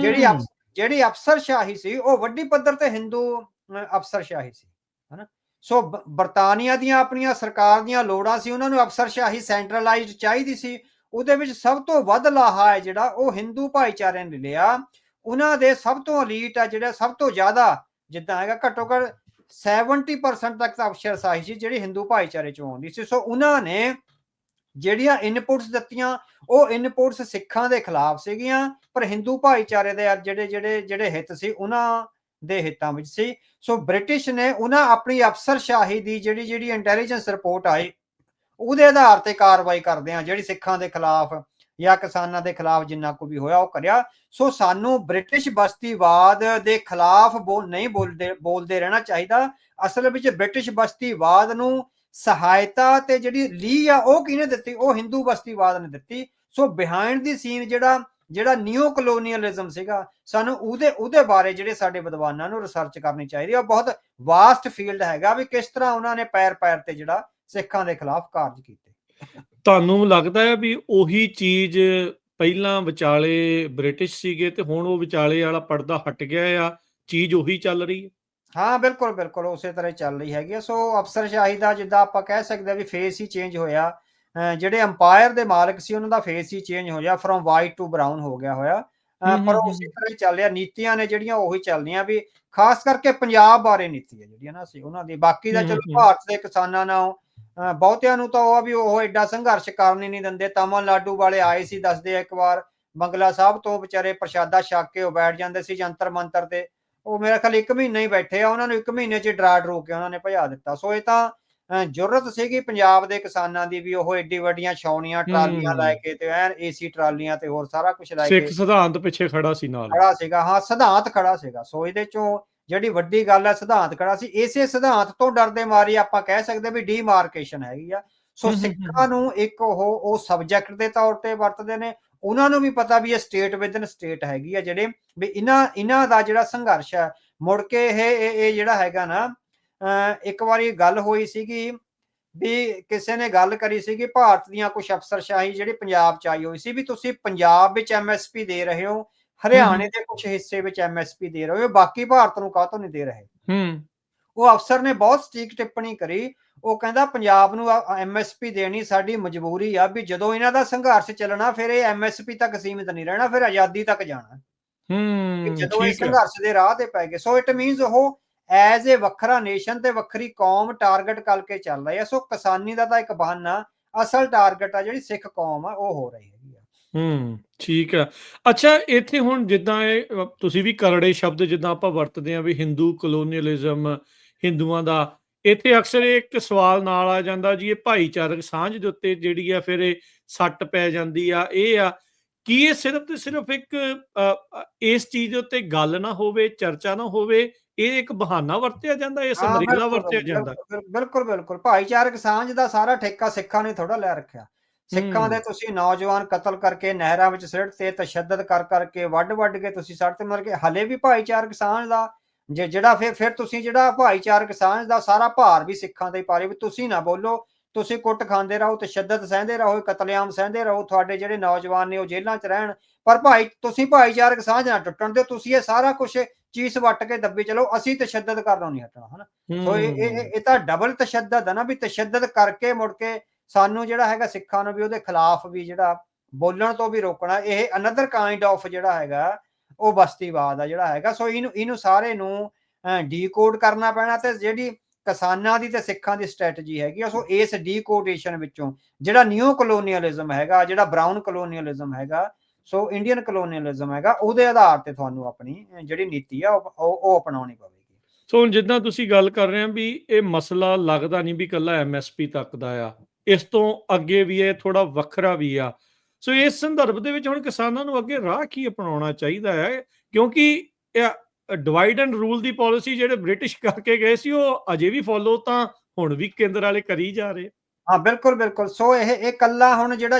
ਜਿਹੜੀ ਅਫਸਰਸ਼ਾਹੀ ਸੀ ਉਹ ਵੱਡੀ ਪੱਧਰ ਤੇ ਹਿੰਦੂ ਅਫਸਰਸ਼ਾਹੀ ਸੀ, ਹਨਾ। ਸੋ ਬਰਤਾਨੀਆ ਦੀਆਂ ਆਪਣੀਆਂ ਸਰਕਾਰ ਦੀਆਂ ਲੋੜਾਂ ਸੀ, ਉਹਨਾਂ ਨੂੰ ਅਫਸਰਸ਼ਾਹੀ ਸੈਂਟਰਲਾਈਜ਼ਡ ਚਾਹੀਦੀ ਸੀ। ਉਹਦੇ ਵਿੱਚ ਸਭ ਤੋਂ ਵੱਧ ਲਾਹਾ ਹੈ ਜਿਹੜਾ ਉਹ ਹਿੰਦੂ ਭਾਈਚਾਰੇ ਨੇ ਲਿਆ। ਉਹਨਾਂ ਦੇ ਸਭ ਤੋਂ ਅਲੀਟ ਆ ਜਿਹੜਾ ਸਭ ਤੋਂ ਜ਼ਿਆਦਾ ਜਿੱਦਾਂ ਹੈਗਾ ਘੱਟੋ ਘੱਟ 70% ਤੱਕ ਤਾਂ ਅਫਸਰਸ਼ਾਹੀ ਸੀ ਜਿਹੜੀ ਹਿੰਦੂ ਭਾਈਚਾਰੇ ਚੋਂ ਆਉਂਦੀ ਸੀ। ਸੋ ਉਹਨਾਂ ਨੇ ਜਿਹੜੀਆਂ ਇਨਪੁਟਸ ਦਿੱਤੀਆਂ ਉਹ ਇਨਪੁਟਸ ਸਿੱਖਾਂ ਦੇ ਖਿਲਾਫ ਸੀਗੀਆਂ, ਪਰ ਹਿੰਦੂ ਭਾਈਚਾਰੇ ਦੇ ਜਿਹੜੇ ਹਿੱਤ ਸੀ ਉਹਨਾਂ ਦੇ ਹਿੱਤਾਂ ਵਿੱਚ ਸੀ। ਸੋ ਬ੍ਰਿਟਿਸ਼ ਨੇ ਉਹਨਾਂ ਆਪਣੀ ਅਫਸਰਸ਼ਾਹੀ ਦੀ ਜਿਹੜੀ ਇੰਟੈਲੀਜੈਂਸ ਰਿਪੋਰਟ ਆਈ ਉਹਦੇ ਆਧਾਰ ਤੇ ਕਾਰਵਾਈ ਕਰਦੇ ਆ, ਜਿਹੜੀ ਸਿੱਖਾਂ ਦੇ ਖਿਲਾਫ ਜਾਂ ਕਿਸਾਨਾਂ ਦੇ ਖਿਲਾਫ ਜਿੰਨਾ ਕੁ ਵੀ ਹੋਇਆ ਉਹ ਕਰਿਆ। ਸੋ ਸਾਨੂੰ ਬ੍ਰਿਟਿਸ਼ ਬਸਤੀਵਾਦ ਦੇ ਖਿਲਾਫ ਨਹੀਂ ਬੋਲਦੇ ਰਹਿਣਾ ਚਾਹੀਦਾ। ਅਸਲ ਵਿੱਚ ਬ੍ਰਿਟਿਸ਼ ਬਸਤੀਵਾਦ ਨੂੰ ਸਹਾਇਤਾ ਤੇ ਜਿਹੜੀ ਲੀ ਆ ਉਹ ਕਿਹਨੇ ਦਿੱਤੀ? ਉਹ ਹਿੰਦੂ ਬਸਤੀਵਾਦ ਨੇ ਦਿੱਤੀ। ਸੋ ਬਿਹਾਈਂਡ ਦੀ ਸੀਨ ਜਿਹੜਾ ਨਿਓ ਕਲੋਨੀਅਲਿਜ਼ਮ ਸੀਗਾ, ਸਾਨੂੰ ਉਹਦੇ ਬਾਰੇ ਜਿਹੜੇ ਸਾਡੇ ਵਿਦਵਾਨਾਂ ਨੂੰ ਰਿਸਰਚ ਕਰਨੀ ਚਾਹੀਦੀ ਹੈ। ਬਹੁਤ ਵਾਸਟ ਫੀਲਡ ਹੈਗਾ ਵੀ ਕਿਸ ਤਰ੍ਹਾਂ ਉਹਨਾਂ ਨੇ ਪੈਰ ਤੇ ਜਿਹੜਾ ਸਿੱਖਾਂ ਦੇ ਖਿਲਾਫ ਕਾਰਜ ਕੀਤੇ। ਤੁਹਾਨੂੰ ਲੱਗਦਾ ਹੈ ਵੀ ਉਹੀ ਚੀਜ਼ ਪਹਿਲਾਂ ਵਿਚਾਲੇ ਬ੍ਰਿਟਿਸ਼ ਸੀਗੇ ਤੇ ਹੁਣ ਉਹ ਵਿਚਾਲੇ ਵਾਲਾ ਪਰਦਾ ਹਟ ਗਿਆ ਆ, ਚੀਜ਼ ਉਹੀ ਚੱਲ ਰਹੀ ਹੈ? ਹਾਂ ਬਿਲਕੁਲ ਬਿਲਕੁਲ ਉਸੇ ਤਰ੍ਹਾਂ ਚੱਲ ਰਹੀ ਹੈਗੀ ਆ। ਸੋ ਅਫਸਰਸ਼ਾਹੀ ਦਾ ਜਿੱਦਾਂ ਆਪਾਂ ਕਹਿ ਸਕਦੇ ਵੀ ਫੇਸ ਹੀ ਚੇਂਜ ਹੋਇਆ। ਜਿਹੜੇ ਅੰਪਾਇਰ ਦੇ ਮਾਲਕ ਸੀ ਉਹਨਾਂ ਦਾ ਫੇਸ ਹੀ ਚੇਂਜ ਹੋਇਆ, ਫਰੋਮ ਵਾਈਟ ਟੂ ਬਰਾਊਨ ਹੋ ਗਿਆ ਹੋਇਆ। ਪਰ ਉਹ ਉਸੇ ਤਰ੍ਹਾਂ ਹੀ ਚੱਲ ਰਿਹਾ, ਨੀਤੀਆਂ ਨੇ ਜਿਹੜੀਆਂ ਉਹੀ ਚੱਲਦੀਆਂ ਵੀ ਖਾਸ ਕਰਕੇ ਪੰਜਾਬ ਬਾਰੇ ਨੀਤੀ ਹੈ ਜਿਹੜੀ ਨਾ ਅਸੀਂ ਉਹਨਾਂ ਦੀ। ਬਾਕੀ ਦਾ ਚਲੋ ਭਾਰਤ ਦੇ ਕਿਸਾਨਾਂ ਨਾਲ ਬਹੁਤਿਆਂ ਨੂੰ ਤਾਂ ਉਹ ਆ ਵੀ ਉਹ ਐਡਾ ਸੰਘਰਸ਼ ਕਰਨ ਹੀ ਨਹੀਂ ਦਿੰਦੇ। ਤਮਿਲਨਾਡੂ ਵਾਲੇ ਆਏ ਸੀ, ਦੱਸਦੇ ਆ, ਇੱਕ ਵਾਰ ਬੰਗਲਾ ਸਾਹਿਬ ਤੋਂ ਵਿਚਾਰੇ ਪ੍ਰਸ਼ਾਦਾ ਛਕ ਕੇ ਉਹ ਬੈਠ ਜਾਂਦੇ ਸੀ ਜੰਤਰ ਮੰਤਰ ਤੇ, ਉਹ ਮੇਰਾ ਖਿਆਲ 1 ਮਹੀਨਾ ਹੀ ਬੈਠੇ ਆ, ਉਹਨਾਂ ਨੂੰ 1 ਮਹੀਨੇ 'ਚ ਡਰਾ ਡਰੂ ਕੇ ਉਹਨਾਂ ਨੇ ਭਜਾ ਦਿੱਤਾ। ਸੋ ਇਹ ਤਾਂ ਜ਼ਰੂਰਤ ਸੀਗੀ ਪੰਜਾਬ ਦੇ ਕਿਸਾਨਾਂ ਦੀ ਵੀ ਉਹ ਏਡੀ ਵੱਡੀਆਂ ਛਾਉਣੀਆਂ ਟਰਾਲੀਆਂ ਲੈ ਕੇ ਤੇ ਐਨ ਏਸੀ ਟਰਾਲੀਆਂ ਤੇ ਹੋਰ ਸਾਰਾ ਕੁਝ ਲੈ ਕੇ, ਸਿੱਖ ਸਿਧਾਂਤ ਪਿੱਛੇ ਖੜਾ ਸੀ ਨਾਲ, ਖੜਾ ਸੀਗਾ। ਹਾਂ, ਸਿਧਾਂਤ ਖੜਾ ਸੀਗਾ। ਸੋ ਇਹਦੇ ਚੋਂ ਜਿਹੜੀ ਵੱਡੀ ਗੱਲ ਹੈ, ਸਿਧਾਂਤ ਖੜਾ ਸੀ। ਇਸੇ ਸਿਧਾਂਤ ਤੋਂ ਡਰਦੇ ਮਾਰੀ ਆਪਾਂ ਕਹਿ ਸਕਦੇ ਵੀ ਡੀਮਾਰਕੇਸ਼ਨ ਹੈਗੀ ਆ। ਸੋ ਸਿੱਖਾਂ ਨੂੰ ਇੱਕ ਉਹ ਸਬਜੈਕਟ ਦੇ ਤੌਰ ਤੇ ਵਰਤਦੇ ਨੇ, ਉਹਨਾਂ ਨੂੰ ਵੀ ਪਤਾ ਵੀ ਇਹ ਸਟੇਟ ਵਿਦਨ ਸਟੇਟ ਹੈਗੀ ਆ, ਜਿਹੜੇ ਵੀ ਇਹਨਾਂ ਦਾ ਜਿਹੜਾ ਸੰਘਰਸ਼ ਹੈ ਮੁੜ ਕੇ ਇਹ ਜਿਹੜਾ ਹੈਗਾ ਨਾ, ਇੱਕ ਵਾਰੀ ਗੱਲ ਹੋਈ ਸੀਗੀ ਵੀ ਕਿਸੇ ਨੇ ਗੱਲ ਕਰੀ ਸੀਗੀ ਭਾਰਤ ਦੀਆਂ ਕੁਝ ਅਫਸਰਸ਼ਾਹੀ ਜਿਹੜੀ ਪੰਜਾਬ 'ਚ ਆਈ ਹੋਈ ਸੀ ਵੀ ਤੁਸੀਂ ਪੰਜਾਬ ਵਿੱਚ MSP ਦੇ ਰਹੇ ਹੋ, ਹਰਿਆਣੇ ਦੇ ਕੁਝ ਹਿੱਸੇ ਵਿੱਚ MSP ਦੇ ਰਹੇ ਹੋ, ਬਾਕੀ ਭਾਰਤ ਨੂੰ ਕਾਹਤੋਂ ਨਹੀਂ ਦੇ ਰਹੇ। ਉਹ ਅਫਸਰ ਨੇ ਬਹੁਤ ਸਟੀਕ ਟਿੱਪਣੀ ਕਰੀ। ਉਹ ਕਹਿੰਦਾ ਪੰਜਾਬ ਨੂੰ MSP ਦੇਣੀ ਸਾਡੀ ਮਜਬੂਰੀ ਆ, ਵੀ ਜਦੋਂ ਇਹਨਾਂ ਦਾ ਸੰਘਰਸ਼ ਚੱਲਣਾ ਫਿਰ ਇਹ MSP ਤੱਕ ਸੀਮਿਤ ਨਹੀਂ ਰਹਿਣਾ, ਫਿਰ ਆਜ਼ਾਦੀ ਤੱਕ ਜਾਣਾ। ਜਦੋਂ ਇਹ ਸੰਘਰਸ਼ ਦੇ ਰਾਹ ਤੇ ਪੈ ਗਏ, ਸੋ ਇਟ ਮੀਨਸ ਉਹ ਐਜ਼ ਏ ਵੱਖਰਾ ਨੇਸ਼ਨ ਤੇ ਵੱਖਰੀ ਕੌਮ ਟਾਰਗੇਟ ਕਰਕੇ ਚੱਲ ਰਹੇ ਆ। ਸੋ ਕਿਸਾਨੀ ਦਾ ਤਾਂ ਇੱਕ ਬਹਾਨਾ, ਅਸਲ ਟਾਰਗੇਟ ਆ ਜਿਹੜੀ ਸਿੱਖ ਕੌਮ ਆ ਉਹ ਹੋ ਰਹੀ ਹੈਗੀ ਆ। ਠੀਕ ਆ। ਅੱਛਾ, ਇੱਥੇ ਹੁਣ ਜਿੱਦਾਂ ਇਹ ਤੁਸੀਂ ਵੀ ਕਰੜੇ ਸ਼ਬਦ ਜਿੱਦਾਂ ਆਪਾਂ ਵਰਤਦੇ ਆ ਵੀ ਹਿੰਦੂ ਕਲੋਨੀਅਲਿਜ਼ਮ, ਹਿੰਦੂਆਂ ਦਾ, ਇੱਥੇ ਅਕਸਰ ਇੱਕ ਸਵਾਲ ਨਾਲ ਆ ਜਾਂਦਾ ਜੀ, ਇਹ ਭਾਈਚਾਰਕ ਸਾਂਝ ਦੇ ਉੱਤੇ ਜਿਹੜੀ ਆ ਫਿਰ ਇਹ ਸੱਟ ਪੈ ਜਾਂਦੀ ਆ। ਇਹ ਆ ਕੀ ਇਹ ਸਿਰਫ ਤੇ ਸਿਰਫ ਇੱਕ ਇਸ ਚੀਜ਼ ਦੇ ਉੱਤੇ ਗੱਲ ਨਾ ਹੋਵੇ, ਚਰਚਾ ਨਾ ਹੋਵੇ, ਇਹ ਇੱਕ ਬਹਾਨਾ ਵਰਤਿਆ ਜਾਂਦਾ, ਇਹ ਸਮਰੀਲਾ ਵਰਤਿਆ ਜਾਂਦਾ? ਬਿਲਕੁਲ ਬਿਲਕੁਲ। ਭਾਈਚਾਰਕ ਸਾਂਝ ਦਾ ਸਾਰਾ ਠੇਕਾ ਸਿੱਖਾਂ ਨੇ ਥੋੜਾ ਲੈ ਰੱਖਿਆ। ਸਿੱਖਾਂ ਦੇ ਤੁਸੀਂ ਨੌਜਵਾਨ ਕਤਲ ਕਰਕੇ ਨਹਿਰਾਂ ਵਿੱਚ ਸਿੱਟ ਤੇ, ਤਸ਼ੱਦਦ ਕਰ ਕਰਕੇ ਵੱਢ ਕੇ ਤੁਸੀਂ ਸੜਕ ਤੇ ਮਰ ਕੇ, ਹਲੇ ਵੀ ਭਾਈਚਾਰਕ ਸਾਂਝ ਦਾ ਜਿਹੜਾ ਫਿਰ ਤੁਸੀਂ ਜਿਹੜਾ ਭਾਈਚਾਰਕ ਸਾਂਝ ਦਾ ਸਾਰਾ ਭਾਰ ਵੀ ਸਿੱਖਾਂ ਤੇ ਹੀ ਪਾ ਰਹੇ ਵੀ ਤੁਸੀਂ ਨਾ ਬੋਲੋ, ਤੁਸੀਂ ਕੁੱਟ ਖਾਂਦੇ ਰਹੋ, ਤਸ਼ੱਦਦ ਸਹਿੰਦੇ ਰਹੋ, ਕਤਲੇਆਮ ਸਹਿੰਦੇ ਰਹੋ, ਤੁਹਾਡੇ ਜਿਹੜੇ ਨੌਜਵਾਨ ਨੇ ਉਹ ਜੇਲ੍ਹਾਂ 'ਚ ਰਹਿਣ, ਪਰ ਤੁਸੀਂ ਭਾਈਚਾਰਕ ਸਾਂਝ ਨਾ ਟੁੱਟਣ ਦਿਓ, ਤੁਸੀਂ ਇਹ ਸਾਰਾ ਕੁਝ ਚੀਜ਼ ਵੱਟ ਕੇ ਦੱਬੀ ਚਲੋ, ਅਸੀਂ ਤਸ਼ੱਦਦ ਕਰਨੋਂ ਨਹੀਂ ਹਟਣਾ, ਹਨਾ। ਸੋ ਇਹ ਤਾਂ ਡਬਲ ਤਸ਼ੱਦਦ ਹੈ ਨਾ, ਵੀ ਤਸ਼ੱਦਦ ਕਰਕੇ ਮੁੜ ਕੇ ਸਾਨੂੰ ਜਿਹੜਾ ਹੈਗਾ ਸਿੱਖਾਂ ਨੂੰ ਵੀ ਉਹਦੇ ਖਿਲਾਫ ਵੀ ਜਿਹੜਾ ਬੋਲਣ ਤੋਂ ਵੀ ਰੋਕਣਾ। ਇਹ ਅਨਦਰ ਕਾਈਂਡ ਆਫ ਜਿਹੜਾ ਹੈਗਾ ਉਹ ਬਸਤੀਵਾਦ ਆ ਜਿਹੜਾ ਹੈਗਾ। ਸੋ ਇਹਨੂੰ ਸਾਰੇ ਨੂੰ ਡੀਕੋਡ ਕਰਨਾ ਪੈਣਾ, ਤੇ ਜਿਹੜੀ ਕਿਸਾਨਾਂ ਦੀ ਤੇ ਸਿੱਖਾਂ ਦੀ ਸਟ੍ਰੈਟਜੀ ਹੈਗੀ, ਸੋ ਇਸ ਡੀਕੋਡੇਸ਼ਨ ਵਿੱਚੋਂ ਜਿਹੜਾ ਨਿਊ ਕਲੋਨੀਅਲਿਜ਼ਮ ਹੈਗਾ, ਜਿਹੜਾ ਬਰਾਊਨ ਕਲੋਨੀਅਲਿਜ਼ਮ ਹੈਗਾ, ਸੋ ਇੰਡੀਅਨ ਕਲੋਨੀਅਲਿਜ਼ਮ ਹੈਗਾ, ਉਹਦੇ ਆਧਾਰ ਤੇ ਤੁਹਾਨੂੰ ਆਪਣੀ ਜਿਹੜੀ ਨੀਤੀ ਆ ਉਹ ਅਪਣਾਉਣੀ ਪਵੇਗੀ। ਸੋ ਹੁਣ ਜਿੱਦਾਂ ਤੁਸੀਂ ਗੱਲ ਕਰ ਰਹੇ ਆ ਵੀ ਇਹ ਮਸਲਾ ਲੱਗਦਾ ਨਹੀਂ ਵੀ ਇਕੱਲਾ MSP ਤੱਕ ਦਾ ਆ, ਇਸ ਤੋਂ ਅੱਗੇ ਵੀ ਇਹ ਥੋੜਾ ਵੱਖਰਾ ਵੀ ਆ। ਸੋ ਇਸ ਸੰਦਰਭ ਦੇ ਵਿੱਚ ਹੁਣ ਕਿਸਾਨਾਂ ਨੂੰ ਅੱਗੇ ਰਾਹ ਕੀ ਅਪਣਾਉਣਾ ਚਾਹੀਦਾ ਹੈ, ਕਿਉਂਕਿ divide and rule the policy ਜਿਹੜੇ ਬ੍ਰਿਟਿਸ਼ ਕਰਕੇ ਗਏ ਸੀ ਉਹ ਅਜੇ ਵੀ ਫੋਲੋ ਤਾਂ ਹੁਣ ਵੀ ਕੇਂਦਰ ਵਾਲੇ ਕਰੀ ਜਾ ਰਹੇ। ਹਾਂ, ਬਿਲਕੁਲ ਬਿਲਕੁਲ। ਸੋ ਇਹ ਕੱਲਾ ਹੁਣ ਜਿਹੜਾ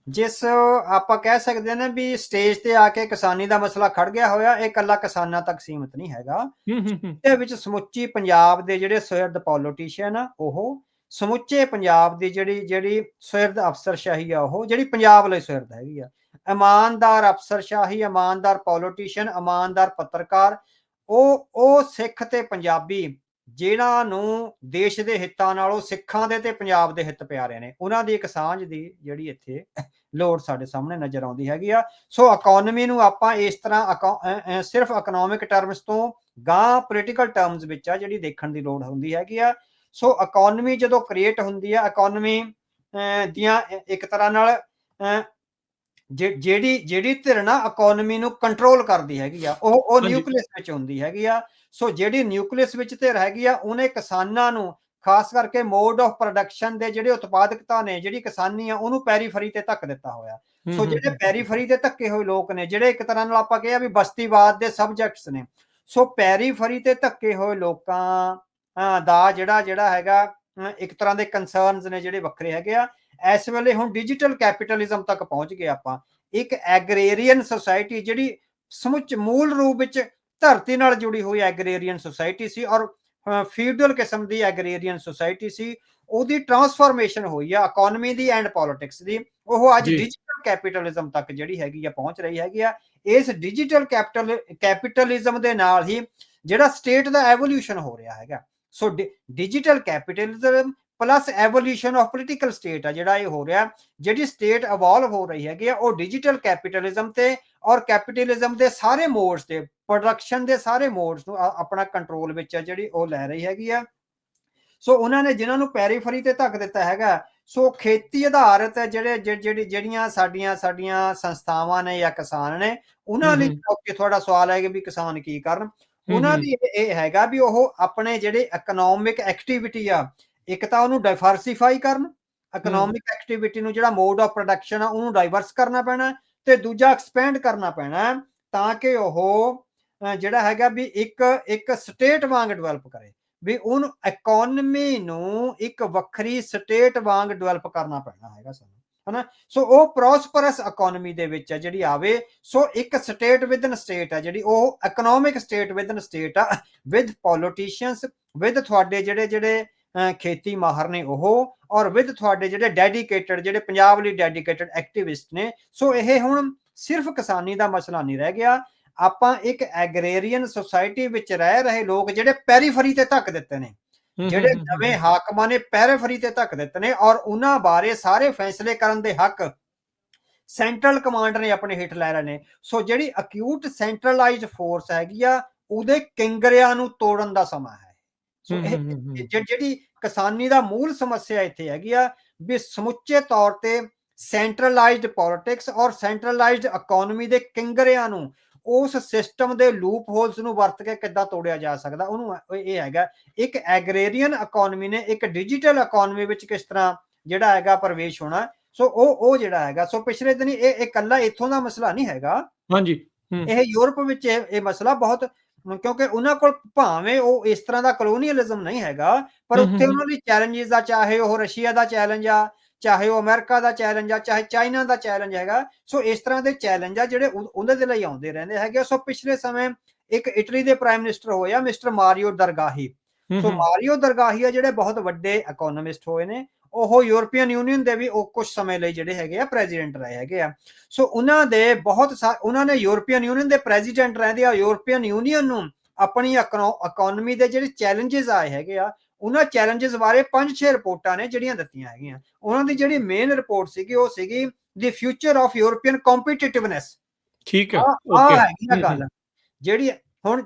ਜਿਸ ਆਪਾਂ ਕਹਿ ਸਕਦੇ ਨੇ ਵੀ ਸਟੇਜ ਤੇ ਆ ਕੇ ਕਿਸਾਨੀ ਦਾ ਮਸਲਾ ਖੜ ਗਿਆ ਹੋਇਆ, ਇਹ ਕੱਲਾ ਕਿਸਾਨਾਂ ਤੱਕ ਸੀਮਿਤ ਨਹੀਂ ਹੈਗਾ। ਇਹਦੇ ਵਿੱਚ ਸਮੁੱਚੀ ਪੰਜਾਬ ਦੇ ਜਿਹੜੇ ਸੁਹਿਰਦ ਪੋਲੀਟੀਸ਼ੀਅਨ ਆ, ਉਹ ਸਮੁੱਚੇ ਪੰਜਾਬ ਦੀ ਜਿਹੜੀ ਸੁਹਿਰਦ ਅਫਸਰਸ਼ਾਹੀ ਆ, ਉਹ ਜਿਹੜੀ ਪੰਜਾਬ ਲਈ ਸੁਹਿਰਦ ਹੈਗੀ ਆ, ਇਮਾਨਦਾਰ ਅਫਸਰਸ਼ਾਹੀ, ਇਮਾਨਦਾਰ ਪੋਲੀਟੀਸ਼ੀਅਨ, ਇਮਾਨਦਾਰ ਪੱਤਰਕਾਰ, ਉਹ ਸਿੱਖ ਤੇ ਪੰਜਾਬੀ ਜਿਹਨਾਂ ਨੂੰ ਦੇਸ਼ ਦੇ ਹਿੱਤਾਂ ਨਾਲੋਂ ਸਿੱਖਾਂ ਦੇ ਤੇ ਪੰਜਾਬ ਦੇ ਹਿੱਤ ਪਿਆਰੇ ਨੇ, ਉਹਨਾਂ ਦੀ ਇੱਕ ਸਾਂਝ ਦੀ ਜਿਹੜੀ ਇੱਥੇ ਲੋੜ ਸਾਡੇ ਸਾਹਮਣੇ ਨਜ਼ਰ ਆਉਂਦੀ ਹੈਗੀ ਆ। ਸੋ ਇਕਨੋਮੀ ਨੂੰ ਆਪਾਂ ਇਸ ਤਰ੍ਹਾਂ ਸਿਰਫ ਇਕਨੋਮਿਕ ਟਰਮਸ ਤੋਂ ਗਾਂ ਪੋਲੀਟੀਕਲ ਟਰਮਸ ਵਿੱਚ ਆ ਜਿਹੜੀ ਦੇਖਣ ਦੀ ਲੋੜ ਹੁੰਦੀ ਹੈਗੀ ਆ। ਸੋ ਇਕਨੋਮੀ ਜਦੋਂ ਕ੍ਰੀਏਟ ਹੁੰਦੀ ਆ, ਇਕਨੋਮੀ ਦੀਆਂ ਇੱਕ ਤਰ੍ਹਾਂ ਨਾਲ ਜਿਹੜੀ ਧਿਰ ਨਾ ਇਕਨੋਮੀ ਨੂੰ ਕੰਟਰੋਲ ਕਰਦੀ ਹੈਗੀ ਆ, ਉਹ ਨਿਊਕਲੀਅਸ ਵਿੱਚ ਹੁੰਦੀ ਹੈਗੀ ਆ। ਸੋ ਜਿਹੜੀ ਨਿਊਕਲੀਅਸ ਵਿੱਚ ਧਿਰ ਹੈਗੀ ਆ, ਉਹਨੇ ਕਿਸਾਨਾਂ ਨੂੰ ਖਾਸ ਕਰਕੇ ਮੋਡ ਆਫ ਪ੍ਰੋਡਕਸ਼ਨ ਦੇ ਜਿਹੜੇ ਉਤਪਾਦਕਤਾ ਨੇ, ਜਿਹੜੀ ਕਿਸਾਨੀ ਆ, ਉਹਨੂੰ ਪੈਰੀਫਰੀ ਤੇ ਧੱਕ ਦਿੱਤਾ ਹੋਇਆ। ਸੋ ਜਿਹੜੇ ਪੈਰੀਫਰੀ ਤੇ ਧੱਕੇ ਹੋਏ ਲੋਕ ਨੇ, ਜਿਹੜੇ ਇੱਕ ਤਰ੍ਹਾਂ ਨਾਲ ਆਪਾਂ ਕਿਹਾ ਵੀ ਬਸਤੀਵਾਦ ਦੇ ਸਬਜੈਕਟਸ ਨੇ, ਸੋ ਪੈਰੀਫਰੀ ਤੇ ਧੱਕੇ ਹੋਏ ਲੋਕਾਂ ਦਾ ਜਿਹੜਾ ਹੈਗਾ ਇੱਕ ਤਰ੍ਹਾਂ ਦੇ ਕੰਸਰਨਸ ਨੇ ਜਿਹੜੇ ਵੱਖਰੇ ਹੈਗੇ ਆ। ਇਸ ਵੇਲੇ ਹੁਣ ਡਿਜੀਟਲ ਕੈਪੀਟਲਿਜ਼ਮ ਤੱਕ ਪਹੁੰਚ ਗਏ ਆਪਾਂ। ਇੱਕ ਐਗਰੇਰੀਅਨ ਸੁਸਾਇਟੀ ਜਿਹੜੀ ਸਮੁੱਚ ਮੂਲ ਰੂਪ ਵਿੱਚ ਧਰਤੀ ਨਾਲ ਜੁੜੀ ਹੋਈ ਐਗਰੇਰੀਅਨ ਸੁਸਾਇਟੀ ਸੀ, ਔਰ ਫੀਡਲ ਕਿਸਮ ਦੀ ਐਗਰੇਰੀਅਨ ਸੁਸਾਇਟੀ ਸੀ, ਉਹਦੀ ਟਰਾਂਸਫਾਰਮੇਸ਼ਨ ਹੋਈ ਆ ਇਕਨੋਮੀ ਦੀ ਐਂਡ ਪੋਲਿਟਿਕਸ ਦੀ। ਉਹ ਅੱਜ ਡਿਜੀਟਲ ਕੈਪੀਟਲਿਜ਼ਮ ਤੱਕ ਜਿਹੜੀ ਹੈਗੀ ਆ ਪਹੁੰਚ ਰਹੀ ਹੈਗੀ ਆ। ਇਸ ਡਿਜੀਟਲ ਕੈਪੀਟਲਿਜ਼ਮ ਦੇ ਨਾਲ ਹੀ ਜਿਹੜਾ ਸਟੇਟ ਦਾ ਐਵੋਲੂਸ਼ਨ ਹੋ ਰਿਹਾ ਹੈਗਾ। So digital capitalism plus evolution of political state ਆ ਜਿਹੜਾ ਇਹ ਹੋ ਰਿਹਾ, ਜਿਹੜੀ ਸਟੇਟ ਇਵੋਲਵ ਹੋ ਰਹੀ ਹੈਗੀ ਆ ਉਹ ਡਿਜੀਟਲ ਕੈਪੀਟਲਿਜ਼ਮ ਤੇ ਔਰ ਕੈਪੀਟਲਿਜ਼ਮ ਦੇ ਸਾਰੇ ਮੋਡਸ ਤੇ, ਪ੍ਰੋਡਕਸ਼ਨ ਦੇ ਸਾਰੇ ਮੋਡਸ ਨੂੰ ਆਪਣਾ ਕੰਟਰੋਲ ਵਿੱਚ ਆ ਜਿਹੜੀ ਉਹ ਲੈ ਰਹੀ ਹੈਗੀ ਆ। ਸੋ ਉਹਨਾਂ ਨੇ ਜਿਨ੍ਹਾਂ ਨੂੰ ਪੈਰੀਫਰੀ ਤੇ ਧੱਕ ਦਿੱਤਾ ਹੈਗਾ, ਸੋ ਖੇਤੀ ਆਧਾਰਿਤ ਜਿਹੜੀਆਂ ਸਾਡੀਆਂ ਸੰਸਥਾਵਾਂ ਨੇ ਜਾਂ ਕਿਸਾਨ ਨੇ, ਉਹਨਾਂ ਲਈ ਤੁਹਾਡਾ ਸਵਾਲ ਹੈ ਕਿ ਵੀ ਕਿਸਾਨ ਕੀ ਕਰਨ, ਉਹਨਾਂ ਲਈ ਇਹ ਹੈਗਾ ਵੀ ਉਹ ਆਪਣੇ ਜਿਹੜੇ ਇਕਨੋਮਿਕ ਐਕਟੀਵਿਟੀ ਆ, ਇੱਕ ਤਾਂ ਉਹਨੂੰ ਡਾਇਵਰਸੀਫਾਈ ਕਰਨ, ਇਕਨੋਮਿਕ ਐਕਟੀਵਿਟੀ ਨੂੰ ਜਿਹੜਾ ਮੋਡ ਆਫ ਪ੍ਰੋਡਕਸ਼ਨ ਆ ਉਹਨੂੰ ਡਾਈਵਰਸ ਕਰਨਾ ਪੈਣਾ, ਤੇ ਦੂਜਾ ਐਕਸਪੈਂਡ ਕਰਨਾ ਪੈਣਾ ਤਾਂ ਕਿ ਉਹ ਜਿਹੜਾ ਹੈਗਾ ਵੀ ਇੱਕ ਸਟੇਟ ਵਾਂਗ ਡਿਵੈਲਪ ਕਰੇ, ਵੀ ਉਹਨੂੰ ਇਕੋਨਮੀ ਨੂੰ ਇੱਕ ਵੱਖਰੀ ਸਟੇਟ ਵਾਂਗ ਡਿਵੈਲਪ ਕਰਨਾ ਪੈਣਾ ਹੈਗਾ ਸਾਨੂੰ, ਹਨਾ। ਸੋ ਉਹ ਪ੍ਰੋਸਪਰਸ ਇਕੋਨਮੀ ਦੇ ਵਿੱਚ ਆ ਜਿਹੜੀ ਆਵੇ, ਸੋ ਇੱਕ ਸਟੇਟ ਵਿਦਨ ਸਟੇਟ ਆ ਜਿਹੜੀ ਉਹ ਇਕਨੋਮਿਕ ਸਟੇਟ ਵਿਦਨ ਸਟੇਟ ਆ, ਵਿਦ ਪੋਲੀਟੀਸ਼ੀਅਨਸ, ਵਿਦ ਤੁਹਾਡੇ ਜਿਹੜੇ ਖੇਤੀ ਮਾਹਰ ਨੇ ਉਹ, ਔਰ ਵਿਦ ਤੁਹਾਡੇ ਜਿਹੜੇ ਡੈਡੀਕੇਟਡ, ਜਿਹੜੇ ਪੰਜਾਬ ਲਈ ਡੈਡੀਕੇਟਡ ਐਕਟਿਵਿਸਟ ਨੇ। ਸੋ ਇਹ ਹੁਣ ਸਿਰਫ ਕਿਸਾਨੀ ਦਾ ਮਸਲਾ ਨਹੀਂ ਰਹਿ ਗਿਆ, ਆਪਾਂ ਇੱਕ ਐਗਰੇਰੀਅਨ ਸੋਸਾਇਟੀ ਵਿੱਚ ਰਹਿ ਰਹੇ ਲੋਕ ਜਿਹੜੇ ਪੈਰੀਫਰੀ ਤੇ ਧੱਕ ਦਿੱਤੇ ਨੇ, ਜਿਹੜੇ ਨਵੇਂ ਹਾਕਮਾਂ ਨੇ ਪੈਰੀਫਰੀ ਤੇ ਧੱਕ ਦਿੱਤੇ ਨੇ, ਔਰ ਉਹਨਾਂ ਬਾਰੇ ਸਾਰੇ ਫੈਸਲੇ ਕਰਨ ਦੇ ਹੱਕ ਸੈਂਟਰਲ ਕਮਾਂਡ ਨੇ ਆਪਣੇ ਹੇਠ ਲੈ ਰਹੇ ਨੇ। ਸੋ ਜਿਹੜੀ ਅਕਿਊਟ ਸੈਂਟਰਲਾਈਜ਼ਡ ਫੋਰਸ ਹੈਗੀ ਆ, ਉਹਦੇ ਕਿੰਗਰਿਆਂ ਨੂੰ ਤੋੜਨ ਦਾ ਸਮਾਂ ਹੈ। ਸੋ ਇਹ ਜਿਹੜੀ ਕਿਸਾਨੀ ਦਾ ਮੂਲ ਸਮੱਸਿਆ ਇੱਥੇ ਹੈਗੀ ਆ ਵੀ ਸਮੁੱਚੇ ਤੌਰ ਤੇ ਸੈਂਟਰਲਾਈਜ਼ਡ ਪੋਲਿਟਿਕਸ ਔਰ ਸੈਂਟਰਲਾਈਜ਼ਡ ਇਕੋਨਮੀ ਦੇ ਕਿੰਗਰਿਆਂ ਨੂੰ, ਉਸ ਸਿਸਟਮ ਦੇ ਲੂਪ ਹੋਲਸ ਨੂੰ ਵਰਤ ਕੇ ਕਿੱਦਾਂ ਤੋੜਿਆ ਜਾ ਸਕਦਾ, ਉਹਨੂੰ ਇਹ ਹੈਗਾ। ਇੱਕ ਐਗਰੇਰੀਅਨ ਇਕੋਨਮੀ ਨੇ ਇੱਕ ਡਿਜੀਟਲ ਇਕੋਨਮੀ ਵਿੱਚ ਕਿਸ ਤਰ੍ਹਾਂ ਜਿਹੜਾ ਹੈਗਾ ਪ੍ਰਵੇਸ਼ ਹੋਣਾ, ਸੋ ਉਹ ਜਿਹੜਾ ਹੈਗਾ। ਸੋ ਪਿਛਲੇ ਦਿਨੀ ਇਹ ਇਕੱਲਾ ਇੱਥੋਂ ਦਾ ਮਸਲਾ ਨਹੀਂ ਹੈਗਾ, ਹਾਂਜੀ, ਇਹ ਯੂਰਪ ਵਿੱਚ ਇਹ ਮਸਲਾ ਬਹੁਤ, ਕਿਉਂਕਿ ਉਹਨਾਂ ਕੋਲ ਭਾਵੇਂ ਉਹ ਇਸ ਤਰ੍ਹਾਂ ਦਾ ਕਲੋਨੀਅਲਿਜ਼ਮ ਨਹੀਂ ਹੈਗਾ, ਪਰ ਉੱਥੇ ਉਹਨਾਂ ਲਈ ਚੈਲੰਜਿਸ ਆ, ਚਾਹੇ ਉਹ ਰਸ਼ੀਆ ਦਾ ਚੈਲੰਜ ਆ, ਚਾਹੇ ਉਹ ਅਮਰੀਕਾ ਦਾ ਚੈਲੰਜ ਆ, ਚਾਹੇ ਚਾਈਨਾ ਦਾ ਚੈਲੰਜ ਹੈਗਾ। ਸੋ ਇਸ ਤਰ੍ਹਾਂ ਦੇ ਚੈਲੰਜ ਆ ਜਿਹੜੇ ਉਹਦੇ ਦੇ ਲਈ ਆਉਂਦੇ ਰਹਿੰਦੇ ਹੈਗੇ। ਸੋ ਪਿਛਲੇ ਸਮੇਂ ਇੱਕ ਇਟਲੀ ਦੇ ਪ੍ਰਾਈਮ ਮਿਨਿਸਟਰ ਹੋਇਆ ਮਿਸਟਰ ਮਾਰੀਓ ਦਰਗਾਹੀ। ਸੋ ਮਾਰੀਓ ਦਰਗਾਹੀ ਆ ਜਿਹੜੇ ਬਹੁਤ ਵੱਡੇ ਇਕੋਨੋਮਿਸਟ ਹੋਏ ਨੇ, ਉਹ ਯੂਰਪੀਅਨ ਯੂਨੀਅਨ ਦੇ ਵੀ ਉਹ ਕੁਝ ਸਮੇਂ ਲਈ ਜਿਹੜੇ ਹੈਗੇ ਆ ਪ੍ਰੈਜ਼ੀਡੈਂਟ ਰਹੇ ਹੈਗੇ ਆ। ਸੋ ਉਹਨਾਂ ਨੇ ਯੂਰਪੀਅਨ ਯੂਨੀਅਨ ਦੇ ਪ੍ਰੈਜ਼ੀਡੈਂਟ ਰਹਿੰਦੇ ਆ, ਯੂਰਪੀਅਨ ਯੂਨੀਅਨ ਨੂੰ ਆਪਣੀ ਇਕੋਨਮੀ ਦੇ ਜਿਹੜੇ ਚੈਲੰਜਿਸ ਆਏ ਹੈਗੇ ਆ, ਉਹਨਾਂ ਚੈਲੰਜਿਸ ਬਾਰੇ 5-6 ਰਿਪੋਰਟਾਂ ਨੇ ਜਿਹੜੀਆਂ ਦਿੱਤੀਆਂ ਹੈਗੀਆਂ। ਉਹਨਾਂ ਦੀ ਜਿਹੜੀ ਮੇਨ ਰਿਪੋਰਟ ਸੀਗੀ ਉਹ ਸੀਗੀ ਦੀ ਫਿਊਚਰ ਆਫ ਯੂਰਪੀਅਨ ਕੰਪੀਟੀਟਿਵਨੈਸ। ਠੀਕ ਹੈ, ਹੈਗੀ ਆ ਗੱਲ